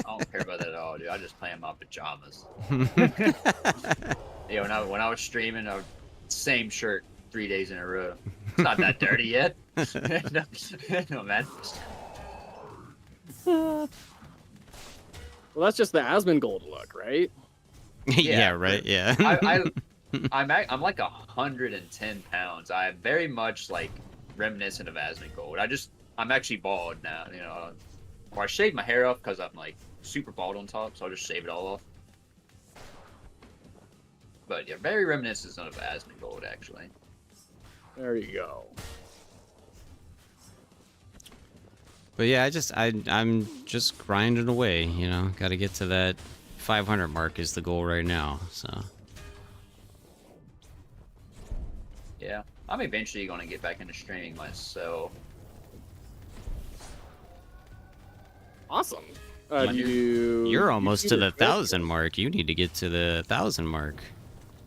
don't care about that at all, dude. I just play in my pajamas. When I was streaming, same shirt 3 days in a row. It's not that dirty yet. No, man. Well, that's just the Asmongold look, right? Yeah, right. Yeah. I'm like 110 pounds. I am very much like reminiscent of Asmongold. I'm actually bald now. Or I shaved my hair off because I'm like super bald on top, so I'll just shave it all off. But yeah, very reminiscent of Asmongold actually. There you go. But yeah, I'm just grinding away. Got to get to that 500 mark is the goal right now. So. Yeah, I'm eventually going to get back into streaming myself. Awesome. You're almost to the 1,000 mark. You need to get to the 1,000 mark.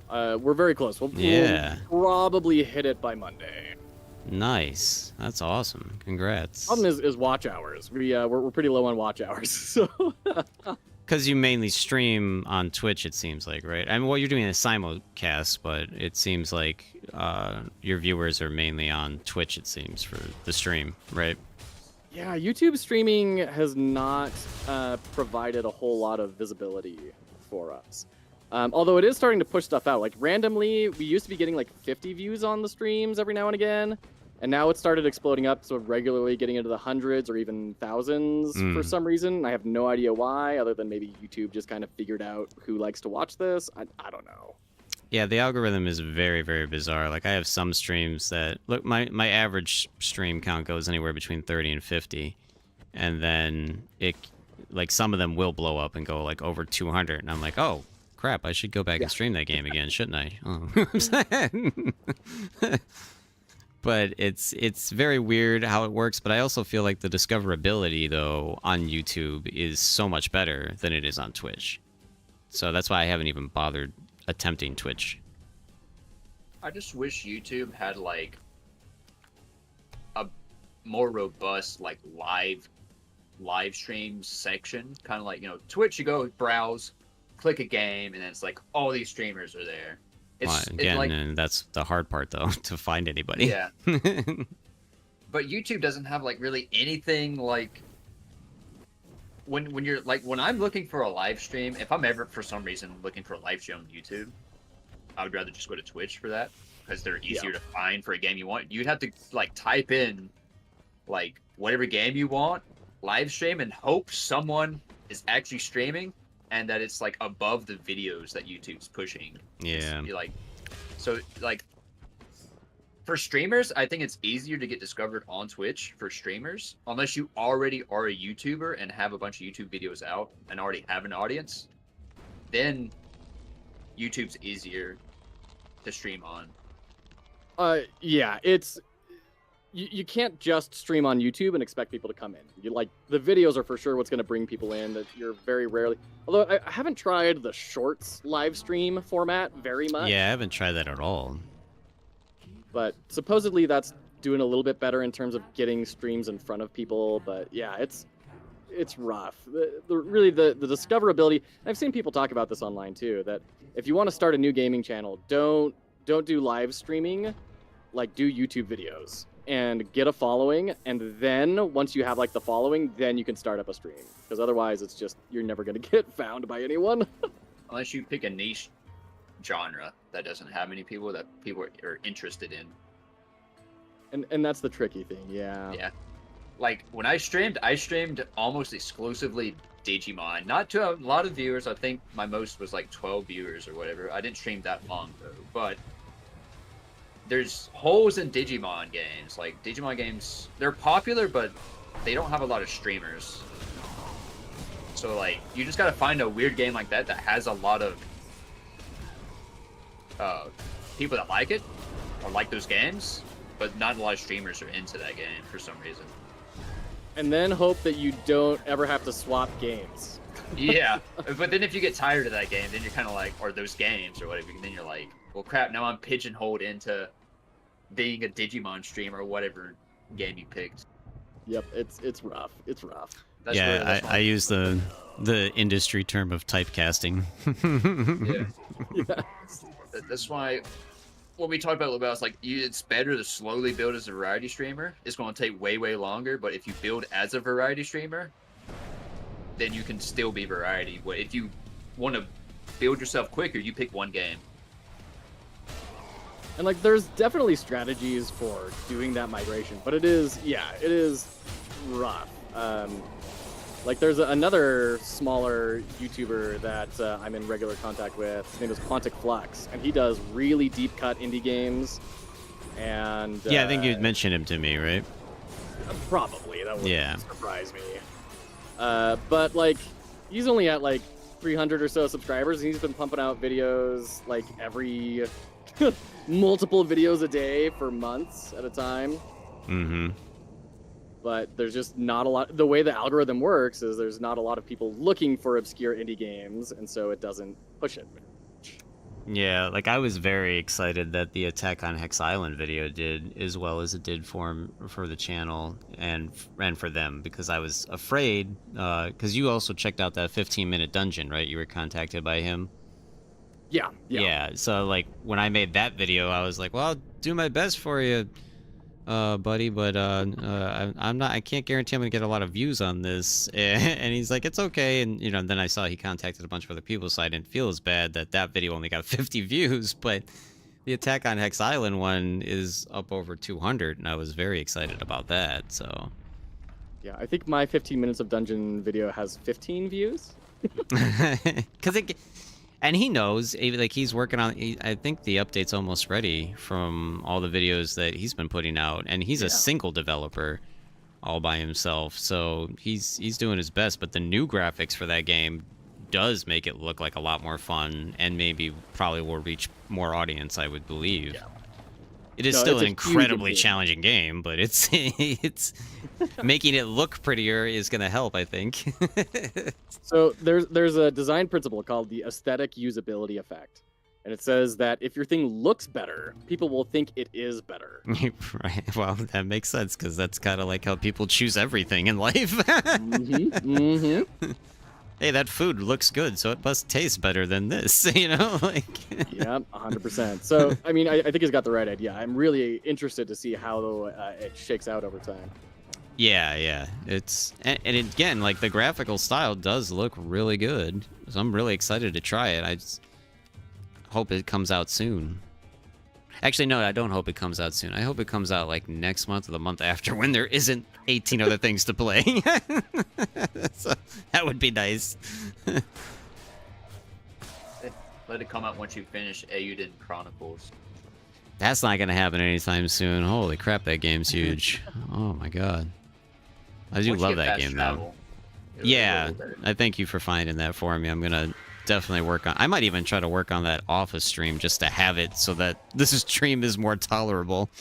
We're very close. We'll probably hit it by Monday. Nice. That's awesome. Congrats. Problem is watch hours. We're pretty low on watch hours. So Because you mainly stream on Twitch, it seems like, right? I mean, well, you're doing a simulcast, but it seems like your viewers are mainly on Twitch, it seems, for the stream, right? Yeah, YouTube streaming has not provided a whole lot of visibility for us. Although it is starting to push stuff out. Like, randomly, we used to be getting like 50 views on the streams every now and again. And now it started exploding up, so regularly getting into the hundreds or even thousands for some reason. I have no idea why, other than maybe YouTube just kind of figured out who likes to watch this. I don't know. Yeah, the algorithm is very, very bizarre. Like, I have some streams that... Look, my average stream count goes anywhere between 30 and 50. And then, like, some of them will blow up and go, like, over 200. And I'm like, oh, crap, I should go back and stream that game again, shouldn't I? Oh. But it's very weird how it works. But I also feel like the discoverability, though, on YouTube is so much better than it is on Twitch. So that's why I haven't even bothered attempting Twitch. I just wish YouTube had like a more robust like live stream section, kind of like, you know, Twitch. You go browse, click a game, and then it's like all these streamers are there. Again, like, and that's the hard part though, to find anybody. Yeah. But YouTube doesn't have like really anything like when you're like, when I'm looking for a live stream, if I'm ever for some reason looking for a live stream on YouTube, I would rather just go to Twitch for that because they're easier to find for a game you want. You'd have to like type in like whatever game you want, live stream, and hope someone is actually streaming and that it's like above the videos that YouTube's pushing. Yeah. Like, so like for streamers, I think it's easier to get discovered on Twitch for streamers, unless you already are a YouTuber and have a bunch of YouTube videos out and already have an audience. Then YouTube's easier to stream on. Yeah, it's you can't just stream on YouTube and expect people to come in. You like the videos are for sure what's going to bring people in. That you're very rarely. Although I haven't tried the shorts live stream format very much. Yeah, I haven't tried that at all. But supposedly that's doing a little bit better in terms of getting streams in front of people. But yeah, it's rough. Really the discoverability. I've seen people talk about this online too. That if you want to start a new gaming channel, don't do live streaming. Like, do YouTube videos and get a following, and then once you have like the following, then you can start up a stream. Because otherwise, it's just you're never gonna get found by anyone. Unless you pick a niche genre that doesn't have many people that people are interested in. And that's the tricky thing, yeah. Yeah. Like when I streamed almost exclusively Digimon. Not to a lot of viewers. I think my most was like 12 viewers or whatever. I didn't stream that long though, but there's holes in Digimon games. Like Digimon games, they're popular, but they don't have a lot of streamers. So like, you just gotta find a weird game like that that has a lot of people that like it or like those games, but not a lot of streamers are into that game for some reason. And then hope that you don't ever have to swap games. Yeah, but then if you get tired of that game, then you're kind of like, or those games or whatever, then you're like, well, crap, now I'm pigeonholed into being a Digimon streamer or whatever game you picked. Yep, it's rough. It's rough. That's I use the industry term of typecasting. Yeah. That's why when we talked about it's like it's better to slowly build as a variety streamer. It's going to take way longer, but if you build as a variety streamer, then you can still be variety. If you want to build yourself quicker, you pick one game. And like, there's definitely strategies for doing that migration, but it is rough. Like, there's another smaller YouTuber that I'm in regular contact with. His name is Quantic Flux, and he does really deep cut indie games. And yeah, I think you'd mention him to me, right? Probably. That wouldn't surprise me. But like, he's only at like 300 or so subscribers, and he's been pumping out videos like every multiple videos a day for months at a time. Mm-hmm. But there's just not a lot. The way the algorithm works is there's not a lot of people looking for obscure indie games, and so it doesn't push it. Yeah, like I was very excited that the Attack on Hex Island video did as well as it did for the channel and for them, because I was afraid because you also checked out that 15-minute dungeon, right? You were contacted by him. Yeah. So like when I made that video, I was like, well, I'll do my best for you, buddy, but I'm not. I can't guarantee I'm gonna get a lot of views on this. And he's like, it's okay. And you know, then I saw he contacted a bunch of other people, so I didn't feel as bad that video only got 50 views. But the Attack on Hex Island one is up over 200, and I was very excited about that. So yeah, I think my 15 minutes of dungeon video has 15 views. because it. And he knows, like, he's working on, I think the update's almost ready from all the videos that he's been putting out. And he's a single developer all by himself. So he's doing his best. But the new graphics for that game does make it look like a lot more fun and maybe probably will reach more audience, I would believe. Yeah. It is still an incredibly challenging game, but it's making it look prettier is going to help, I think. So there's a design principle called the aesthetic usability effect. And it says that if your thing looks better, people will think it is better. Right. Well, that makes sense, because that's kind of like how people choose everything in life. Hey, that food looks good, so it must taste better than this, you know? Like. Yeah, 100%. So, I mean, I think he's got the right idea. I'm really interested to see how it shakes out over time. Yeah. It's and again, like, the graphical style does look really good, so I'm really excited to try it. I just hope it comes out soon. Actually, no, I don't hope it comes out soon. I hope it comes out like next month or the month after, when there isn't 18 other things to play. So that would be nice. Let it come out once you finish Eiyuden Chronicles. That's not gonna happen anytime soon. Holy crap, that game's huge. Oh my god. I do love that game though. Yeah, I thank you for finding that for me. I'm gonna definitely work on. I might even try to work on that Office stream just to have it so that this stream is more tolerable.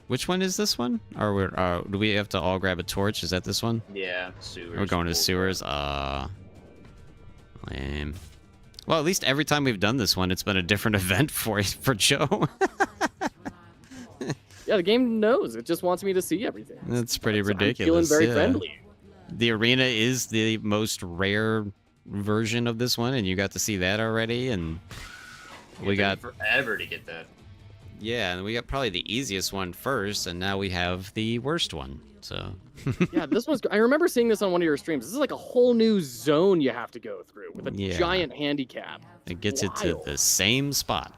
Which one is this one? Or do we have to all grab a torch? Is that this one? Yeah, sewers. We're going to sewers. Lame. Well, at least every time we've done this one, it's been a different event for Joe. Yeah, the game knows. It just wants me to see everything. That's pretty ridiculous. I'm feeling very friendly. The arena is the most rare version of this one, and you got to see that already. And we got forever to get that. Yeah, and we got probably the easiest one first, and now we have the worst one. So. Yeah, this one's. I remember seeing this on one of your streams. This is like a whole new zone you have to go through with a giant handicap. It gets it to the same spot.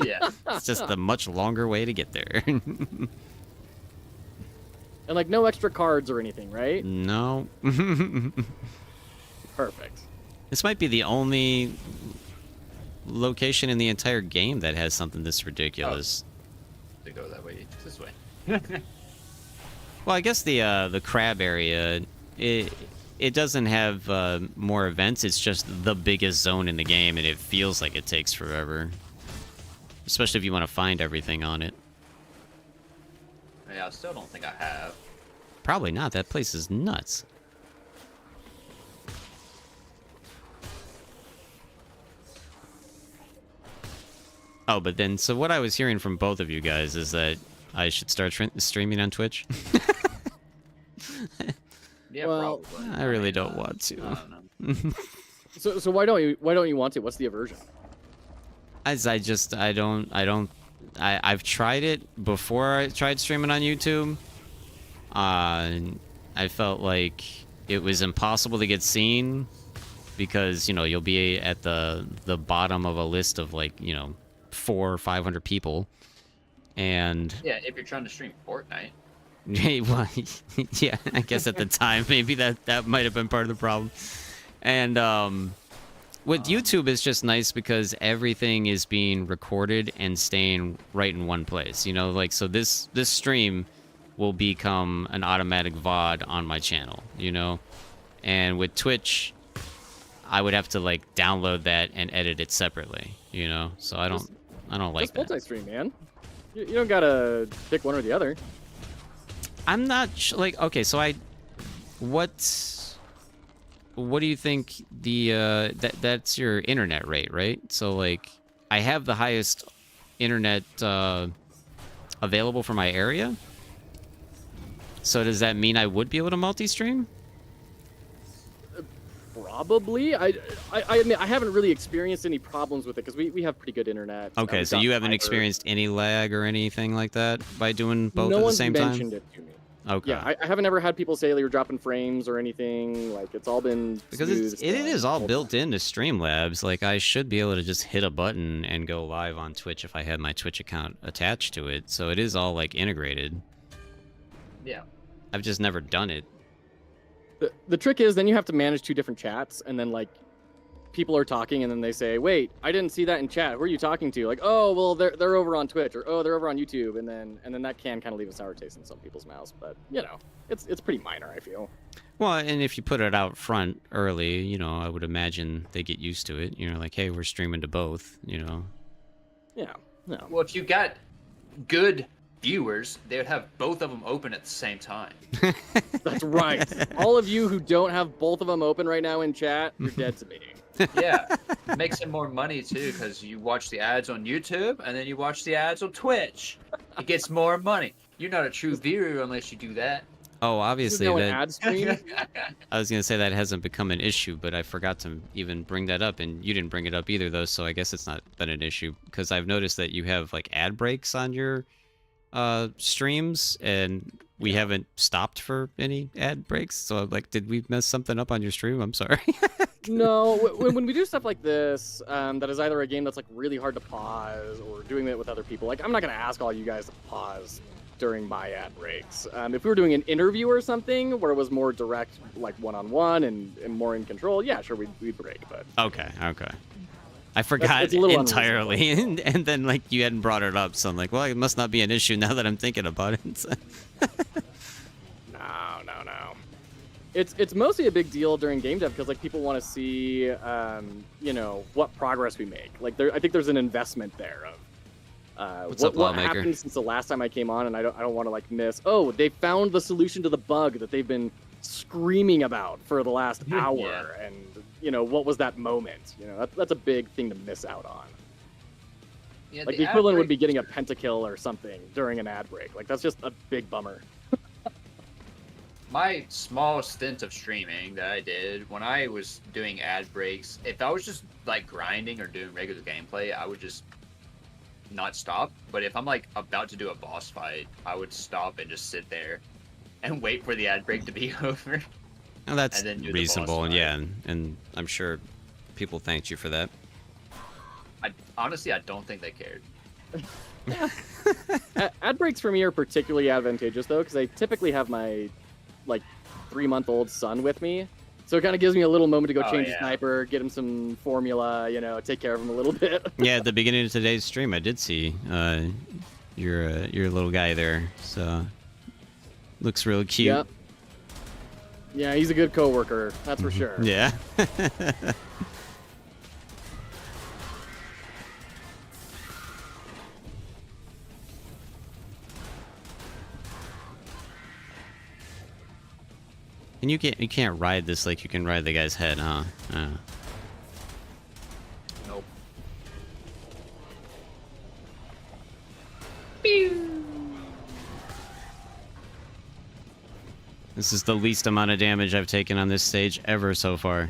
Yeah. It's just a much longer way to get there. And like no extra cards or anything, right? No. Perfect. This might be the only location in the entire game that has something this ridiculous. To go that way, this way. Well, I guess the crab area, it doesn't have more events. It's just the biggest zone in the game, and it feels like it takes forever. Especially if you want to find everything on it. Yeah, I still don't think I have. Probably not. That place is nuts. Oh, but then, so what I was hearing from both of you guys is that I should start streaming on Twitch. Yeah, well, probably. I really don't want to. I don't know. So why don't you want to? What's the aversion? As I've tried it before. I tried streaming on YouTube. I felt like it was impossible to get seen because, you know, you'll be at the bottom of a list of, like, you know, 400 or 500 people. And yeah, if you're trying to stream Fortnite. Well, yeah, I guess at the time maybe that might have been part of the problem. And with YouTube, it's just nice because everything is being recorded and staying right in one place. You know, like, so this stream will become an automatic VOD on my channel, you know? And with Twitch, I would have to, like, download that and edit it separately, you know? So I don't like that. Multi-stream, man. You don't gotta pick one or the other. I'm not like, okay, so what do you think the that's your internet rate, right? So like I have the highest internet available for my area. So does that mean I would be able to multi-stream? Probably. I mean, I haven't really experienced any problems with it because we have pretty good internet. Okay, so you haven't experienced any lag or anything like that by doing both at the same time? No one's mentioned it to me. Okay. Yeah, I haven't ever had people say they were dropping frames or anything. Like, it's all been because it is all built into Streamlabs. Like, I should be able to just hit a button and go live on Twitch if I had my Twitch account attached to it. So it is all, like, integrated. Yeah. I've just never done it. The trick is then you have to manage 2 different chats, and then, like, people are talking, and then they say, wait, I didn't see that in chat. Who are you talking to? Like, oh, well, they're over on Twitch, or oh, they're over on YouTube, and then that can kind of leave a sour taste in some people's mouths. But, you know, it's pretty minor, I feel. Well, and if you put it out front early, you know, I would imagine they get used to it. You know, like, hey, we're streaming to both, you know. Yeah, no. Well, if you got good viewers, they would have both of them open at the same time. That's right. All of you who don't have both of them open right now in chat, you're dead to me. Yeah, makes him more money too, because you watch the ads on YouTube and then you watch the ads on Twitch. It gets more money. You're not a true viewer unless you do that. Oh, obviously An that. ad stream? I was gonna say that hasn't become an issue, but I forgot to even bring that up, and you didn't bring it up either, though. So I guess it's not been an issue because I've noticed that you have like ad breaks on your streams, and we haven't stopped for any ad breaks. So like, did we mess something up on your stream? I'm sorry. No, when we do stuff like this, that is either a game that's like really hard to pause or doing it with other people. Like, I'm not gonna ask all you guys to pause during my ad breaks. If we were doing an interview or something where it was more direct, like one-on-one and more in control, yeah, sure, we'd break. But okay. I forgot it's a little entirely, and then like you hadn't brought it up, so I'm like, well, it must not be an issue now that I'm thinking about it. No. It's mostly a big deal during game dev because like people want to see, you know, what progress we make. Like I think there's an investment there of what happened since the last time I came on, and I don't want to like miss. Oh, they found the solution to the bug that they've been screaming about for the last hour, and you know, what was that moment? You know, that's a big thing to miss out on. Yeah, like the equivalent would be getting a pentakill or something during an ad break. Like that's just a big bummer. My small stint of streaming that I did when I was doing ad breaks, if I was just like grinding or doing regular gameplay, I would just not stop. But if I'm like about to do a boss fight, I would stop and just sit there and wait for the ad break to be over. Well, that's reasonable, and yeah, and I'm sure people thanked you for that. Honestly, I don't think they cared. Ad breaks for me are particularly advantageous though, because I typically have my like 3-month-old son with me, so it kind of gives me a little moment to go change the sniper, get him some formula, you know, take care of him a little bit. Yeah, at the beginning of today's stream, I did see your little guy there, so looks real cute. Yep. Yeah, he's a good coworker, that's for sure. Yeah. And you can't ride this like you can ride the guy's head, huh? Nope. This is the least amount of damage I've taken on this stage ever so far.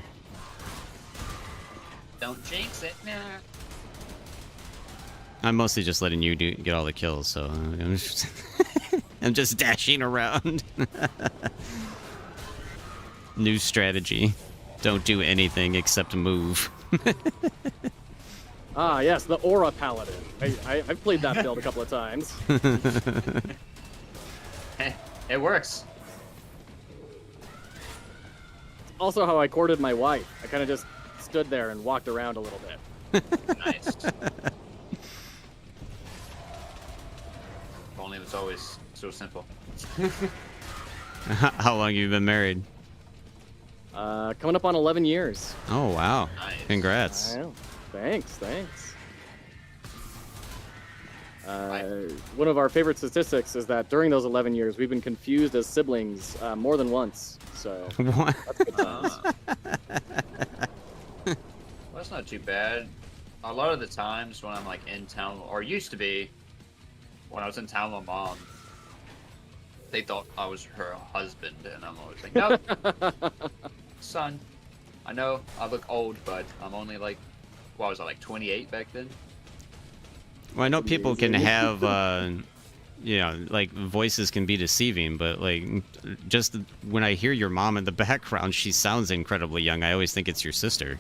Don't jinx it now. I'm mostly just letting you get all the kills, so I'm just dashing around. New strategy. Don't do anything except move. Ah, yes, the Aura Paladin. I've played that build a couple of times. It works. Also how I courted my wife. I kind of just stood there and walked around a little bit. Nice. If only it was always so simple. How long have you been married? Coming up on 11 years. Oh, wow. Nice. Congrats. I know. Thanks. One of our favorite statistics is that during those 11 years, we've been confused as siblings more than once. So What? that's good times. Well, that's not too bad. A lot of the times when I'm like in town, or used to be, when I was in town with my mom, they thought I was her husband, and I'm always like, no, son. I know I look old, but I'm only like, what was I, like 28 back then? Well, I know people can Amazing. have, you know, like voices can be deceiving, but like just when I hear your mom in the background, she sounds incredibly young. I always think it's your sister.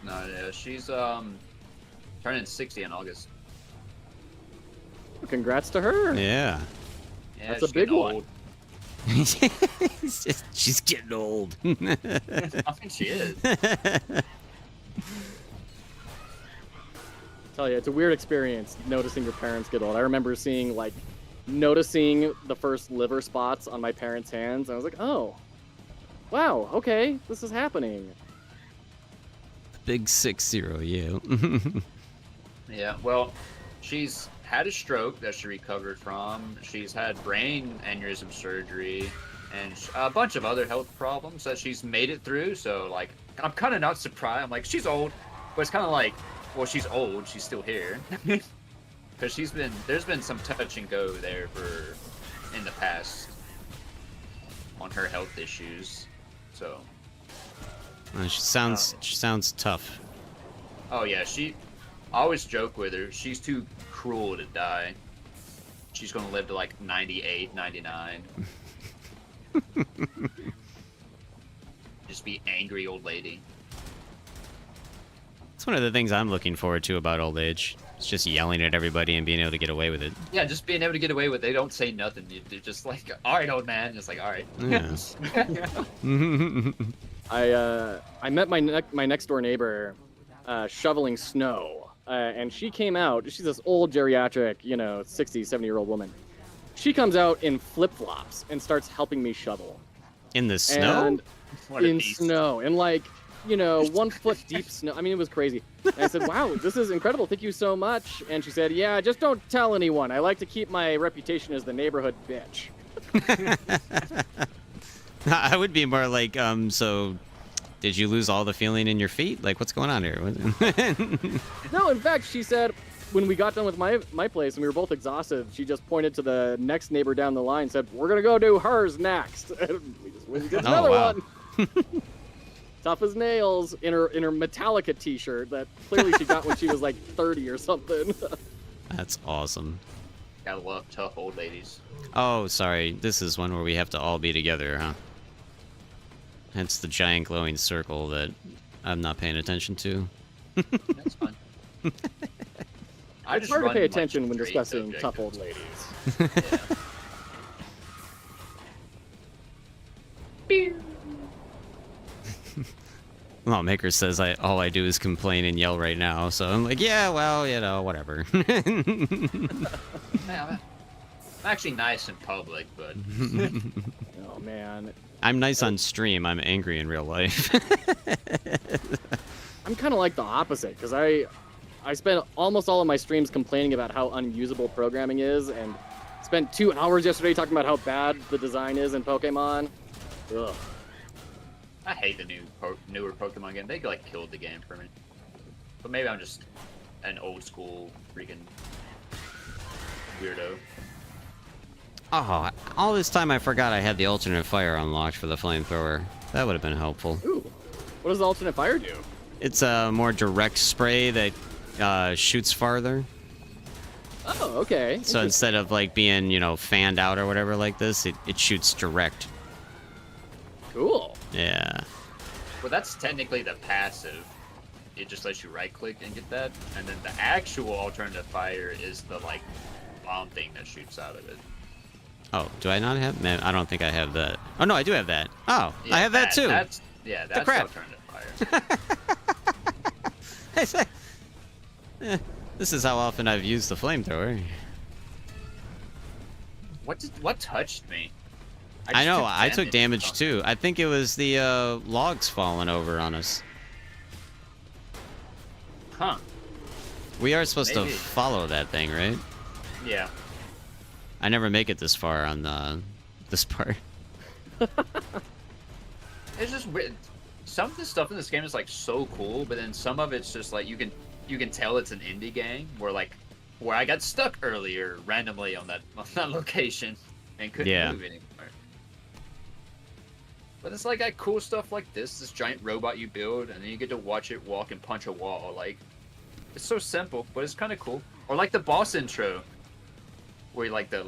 No, yeah, she's turning 60 in August. Congrats to her. Yeah. Yeah, That's a she's getting big one. old. She's getting old. I think she is. Tell you, it's a weird experience noticing your parents get old. I remember noticing the first liver spots on my parents' hands. And I was like, oh, wow, okay, this is happening. Big 6-0, yeah. Yeah, well, she's had a stroke that she recovered from. She's had brain aneurysm surgery and a bunch of other health problems that she's made it through. So, like, I'm kind of not surprised. I'm like, she's old, but it's kind of like, well, she's old. She's still here. Because there's been some touch and go there in the past on her health issues. So. She sounds tough. Oh yeah, I always joke with her. She's too cruel to die. She's gonna live to like 98, 99. Just be angry old lady. It's one of the things I'm looking forward to about old age. It's just yelling at everybody and being able to get away with it. Yeah, just being able to get away with it. They don't say nothing. They're just like, all right, old man. Just like, all right. Yeah. I met my next door neighbor shoveling snow, and she came out. She's this old geriatric, 60, 70-year-old woman. She comes out in flip-flops and starts helping me shovel. In the snow? And What a in beast. snow, and 1 foot deep snow. I mean, it was crazy. And I said, wow, this is incredible. Thank you so much. And she said, yeah, just don't tell anyone. I like to keep my reputation as the neighborhood bitch. I would be more like, so did you lose all the feeling in your feet? Like, what's going on here? No, in fact, she said when we got done with my place and we were both exhausted, she just pointed to the next neighbor down the line and said, we're going to go do hers next. And we just went and did another wow. one. Tough as nails in her Metallica t-shirt that clearly she got when she was like 30 or something. That's awesome. Gotta love tough old ladies. Oh, sorry. This is one where we have to all be together, huh? Hence the giant glowing circle that I'm not paying attention to. That's fine. It's hard to pay attention when straight discussing subject. tough old ladies. Yeah. Lawmaker says all I do is complain and yell right now, so I'm like, yeah, well, whatever. Yeah, I'm actually nice in public, but Oh man, I'm nice on stream. I'm angry in real life. I'm kind of like the opposite because I spent almost all of my streams complaining about how unusable programming is, and spent 2 hours yesterday talking about how bad the design is in Pokemon. Ugh. I hate the newer Pokemon game. They like killed the game for me. But maybe I'm just an old school freaking weirdo. Oh, all this time I forgot I had the alternate fire unlocked for the flamethrower. That would have been helpful. Ooh, what does the alternate fire do? It's a more direct spray that shoots farther. Oh, okay. So instead of like being, fanned out or whatever like this, it shoots direct. Cool. Yeah. Well, that's technically the passive. It just lets you right click and get that. And then the actual alternative fire is the like bomb thing that shoots out of it. Oh, do I not have? Man, I don't think I have that. Oh no, I do have that. Oh, Yeah, I have that too. That's crap. alternative fire. This is how often I've used the flamethrower. What touched me? I know, just I took damage from too. I think it was the logs falling over on us. Huh. We are supposed Maybe. to follow that thing, right? Yeah. I never make it this far on this part. It's just weird. Some of the stuff in this game is like so cool, but then some of it's just like you can tell it's an indie game where I got stuck earlier randomly on that location and couldn't move anymore. But it's like got cool stuff like this giant robot you build, and then you get to watch it walk and punch a wall. Like, it's so simple, but it's kind of cool. Or like the boss intro, where like the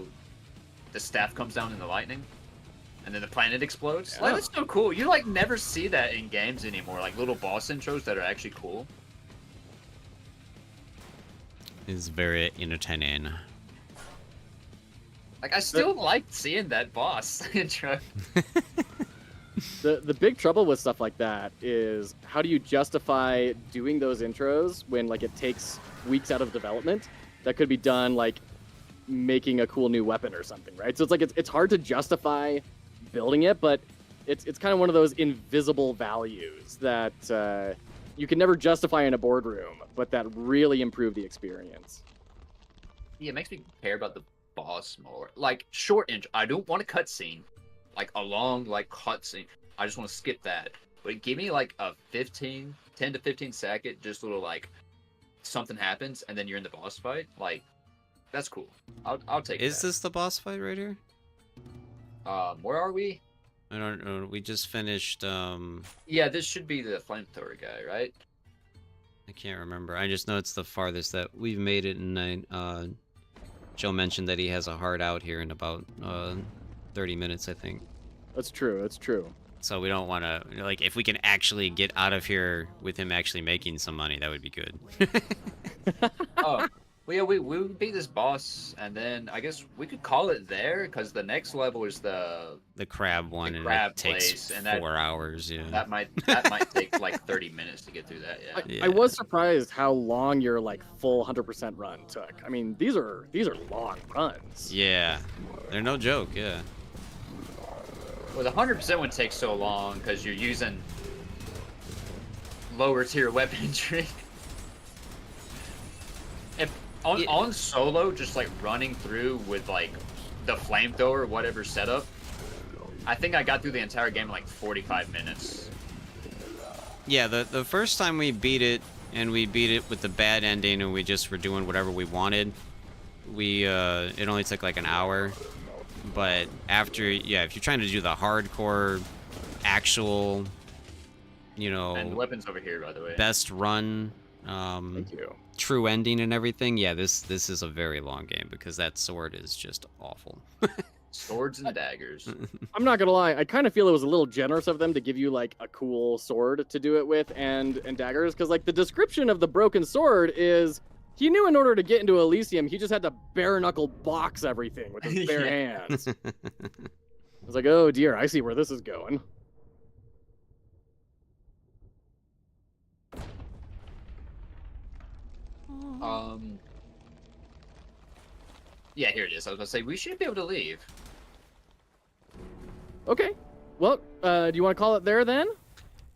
staff comes down in the lightning, and then the planet explodes. Yeah. Like, that's so cool. You like never see that in games anymore. Like little boss intros that are actually cool. It's very entertaining. Like I still like seeing that boss intro. The big trouble with stuff like that is how do you justify doing those intros when like it takes weeks out of development that could be done like making a cool new weapon or something, right? So it's like it's hard to justify building it, but it's kind of one of those invisible values that you can never justify in a boardroom, but that really improve the experience. Yeah, it makes me care about the boss more. Like short intro, I don't want a cutscene. Like a long like cutscene. I just want to skip that. But give me like a 10 to 15 second, just little like something happens and then you're in the boss fight. Like that's cool. I'll take Is that. this the boss fight right here? Where are we? I don't know. We just finished. Yeah, this should be the flamethrower guy, right? I can't remember. I just know it's the farthest that we've made it, and Joe mentioned that he has a hard out here in about 30 minutes, I think. That's true. That's true. So we don't want to, like, if we can actually get out of here with him actually making some money, that would be good. Oh, well, yeah, we beat this boss, and then I guess we could call it there, because the next level is the crab one, and crab it takes place, and 4 hours, yeah. that might take like 30 minutes to get through that. Yeah. Yeah. I was surprised how long your like full 100% run took. I mean, these are long runs. Yeah, they're no joke, yeah. Well, the 100% would take so long because you're using lower tier weaponry. If on solo, just like running through with like the flamethrower, whatever setup, I think I got through the entire game in like 45 minutes. Yeah, the first time we beat it, and we beat it with the bad ending, and we just were doing whatever we wanted, it only took like an hour. But after, yeah, if you're trying to do the hardcore, actual, you know, And the weapons over here, by the way. best run, Thank you. true ending and everything, yeah, this is a very long game, because that sword is just awful. Swords and daggers. I'm not gonna lie, I kind of feel it was a little generous of them to give you like a cool sword to do it with and daggers, because like the description of the broken sword is he knew in order to get into Elysium he just had to bare knuckle box everything with his bare hands. I was like, oh dear, I see where this is going. Yeah, here it is. I was gonna say we should be able to leave. Okay, well, do you want to call it there then?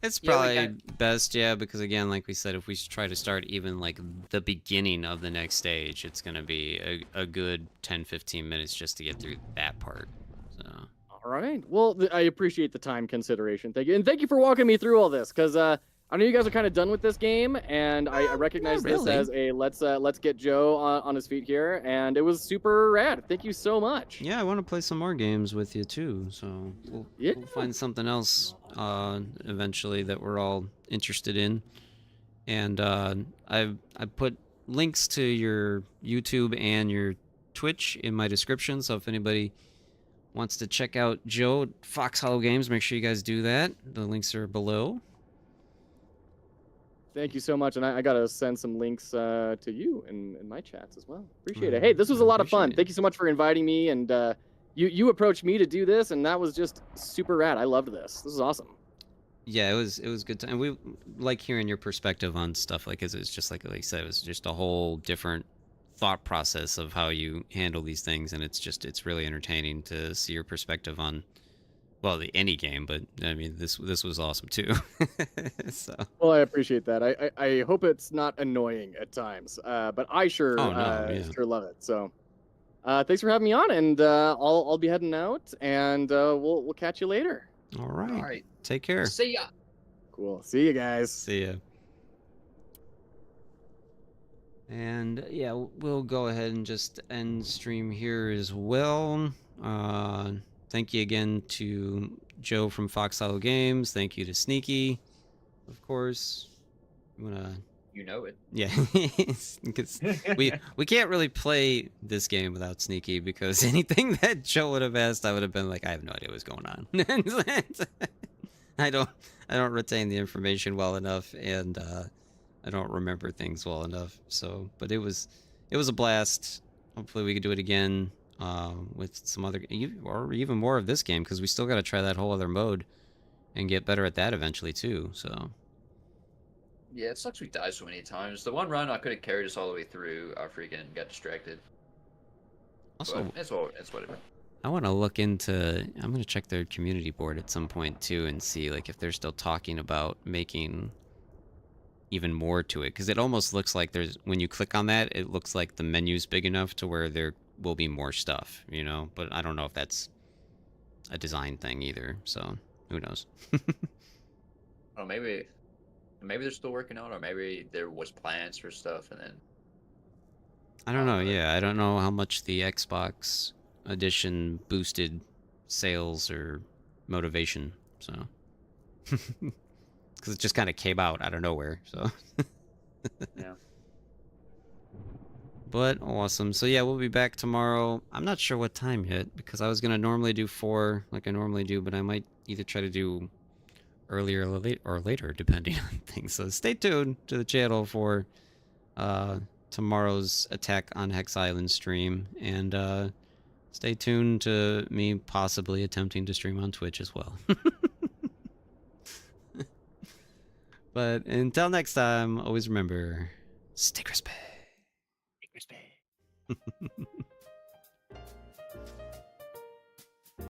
It's Yeah, we probably can. best, yeah, because again, like we said, if we try to start even like the beginning of the next stage, it's gonna be a good 10-15 minutes just to get through that part. So All right. Well, I appreciate the time consideration. Thank you. And thank you for walking me through all this, because I know you guys are kind of done with this game, and I recognize not this really. as a let's get Joe on his feet here, and it was super rad. Thank you so much. yeah, I want to play some more games with you too. So Yeah. we'll find something else eventually that we're all interested in. And I put links to your YouTube and your Twitch in my description. So if anybody wants to check out Joe at Fox Hollow Games, make sure you guys do that. The links are below. Thank you so much, and I gotta send some links to you in my chats as well. Appreciate it. Hey, this was a lot of fun. Appreciate it. Thank you so much for inviting me, and you approached me to do this, and that was just super rad. I loved this. This is awesome. Yeah, it was good time. We like hearing your perspective on stuff like, 'cause it's just like I said, it was just a whole different thought process of how you handle these things, and it's really entertaining to see your perspective on Well, any game, but I mean, this was awesome too. So. Well, I appreciate that. I hope it's not annoying at times, but I sure Oh no, yeah. sure love it. So, thanks for having me on, and I'll be heading out, and we'll catch you later. All right. All right. Take care. See ya. Cool. See you guys. See ya. And yeah, we'll go ahead and just end stream here as well. Thank you again to Joe from Fox Hollow Games. Thank you to Sneaky, of course. You know it. Yeah, because we can't really play this game without Sneaky, because anything that Joe would have asked, I would have been like, I have no idea what's going on. I don't retain the information well enough, and I don't remember things well enough. So, but it was a blast. Hopefully we could do it again with some other, or even more of this game, because we still got to try that whole other mode and get better at that eventually too. So. Yeah, it sucks we died so many times. The one run I could have carried us all the way through. I freaking got distracted. Also, but it's whatever. I want to look into. I'm gonna check their community board at some point too, and see like if they're still talking about making even more to it, because it almost looks like there's, when you click on that, it looks like the menu's big enough to where there will be more stuff, you know. But I don't know if that's a design thing either. So who knows? Oh, maybe they're still working on it, or maybe there was plans for stuff and then. I don't know. Yeah, I don't know how much the Xbox edition boosted sales or motivation. So. Because it just kind of came out of nowhere, so. Yeah. But awesome. So yeah, we'll be back tomorrow. I'm not sure what time yet, because I was gonna normally do 4 like I normally do, but I might either try to do earlier or later, depending on things. So stay tuned to the channel for tomorrow's Attack on Hex Island stream, and stay tuned to me possibly attempting to stream on Twitch as well. But until next time, always remember, stay crispy. Stay crispy.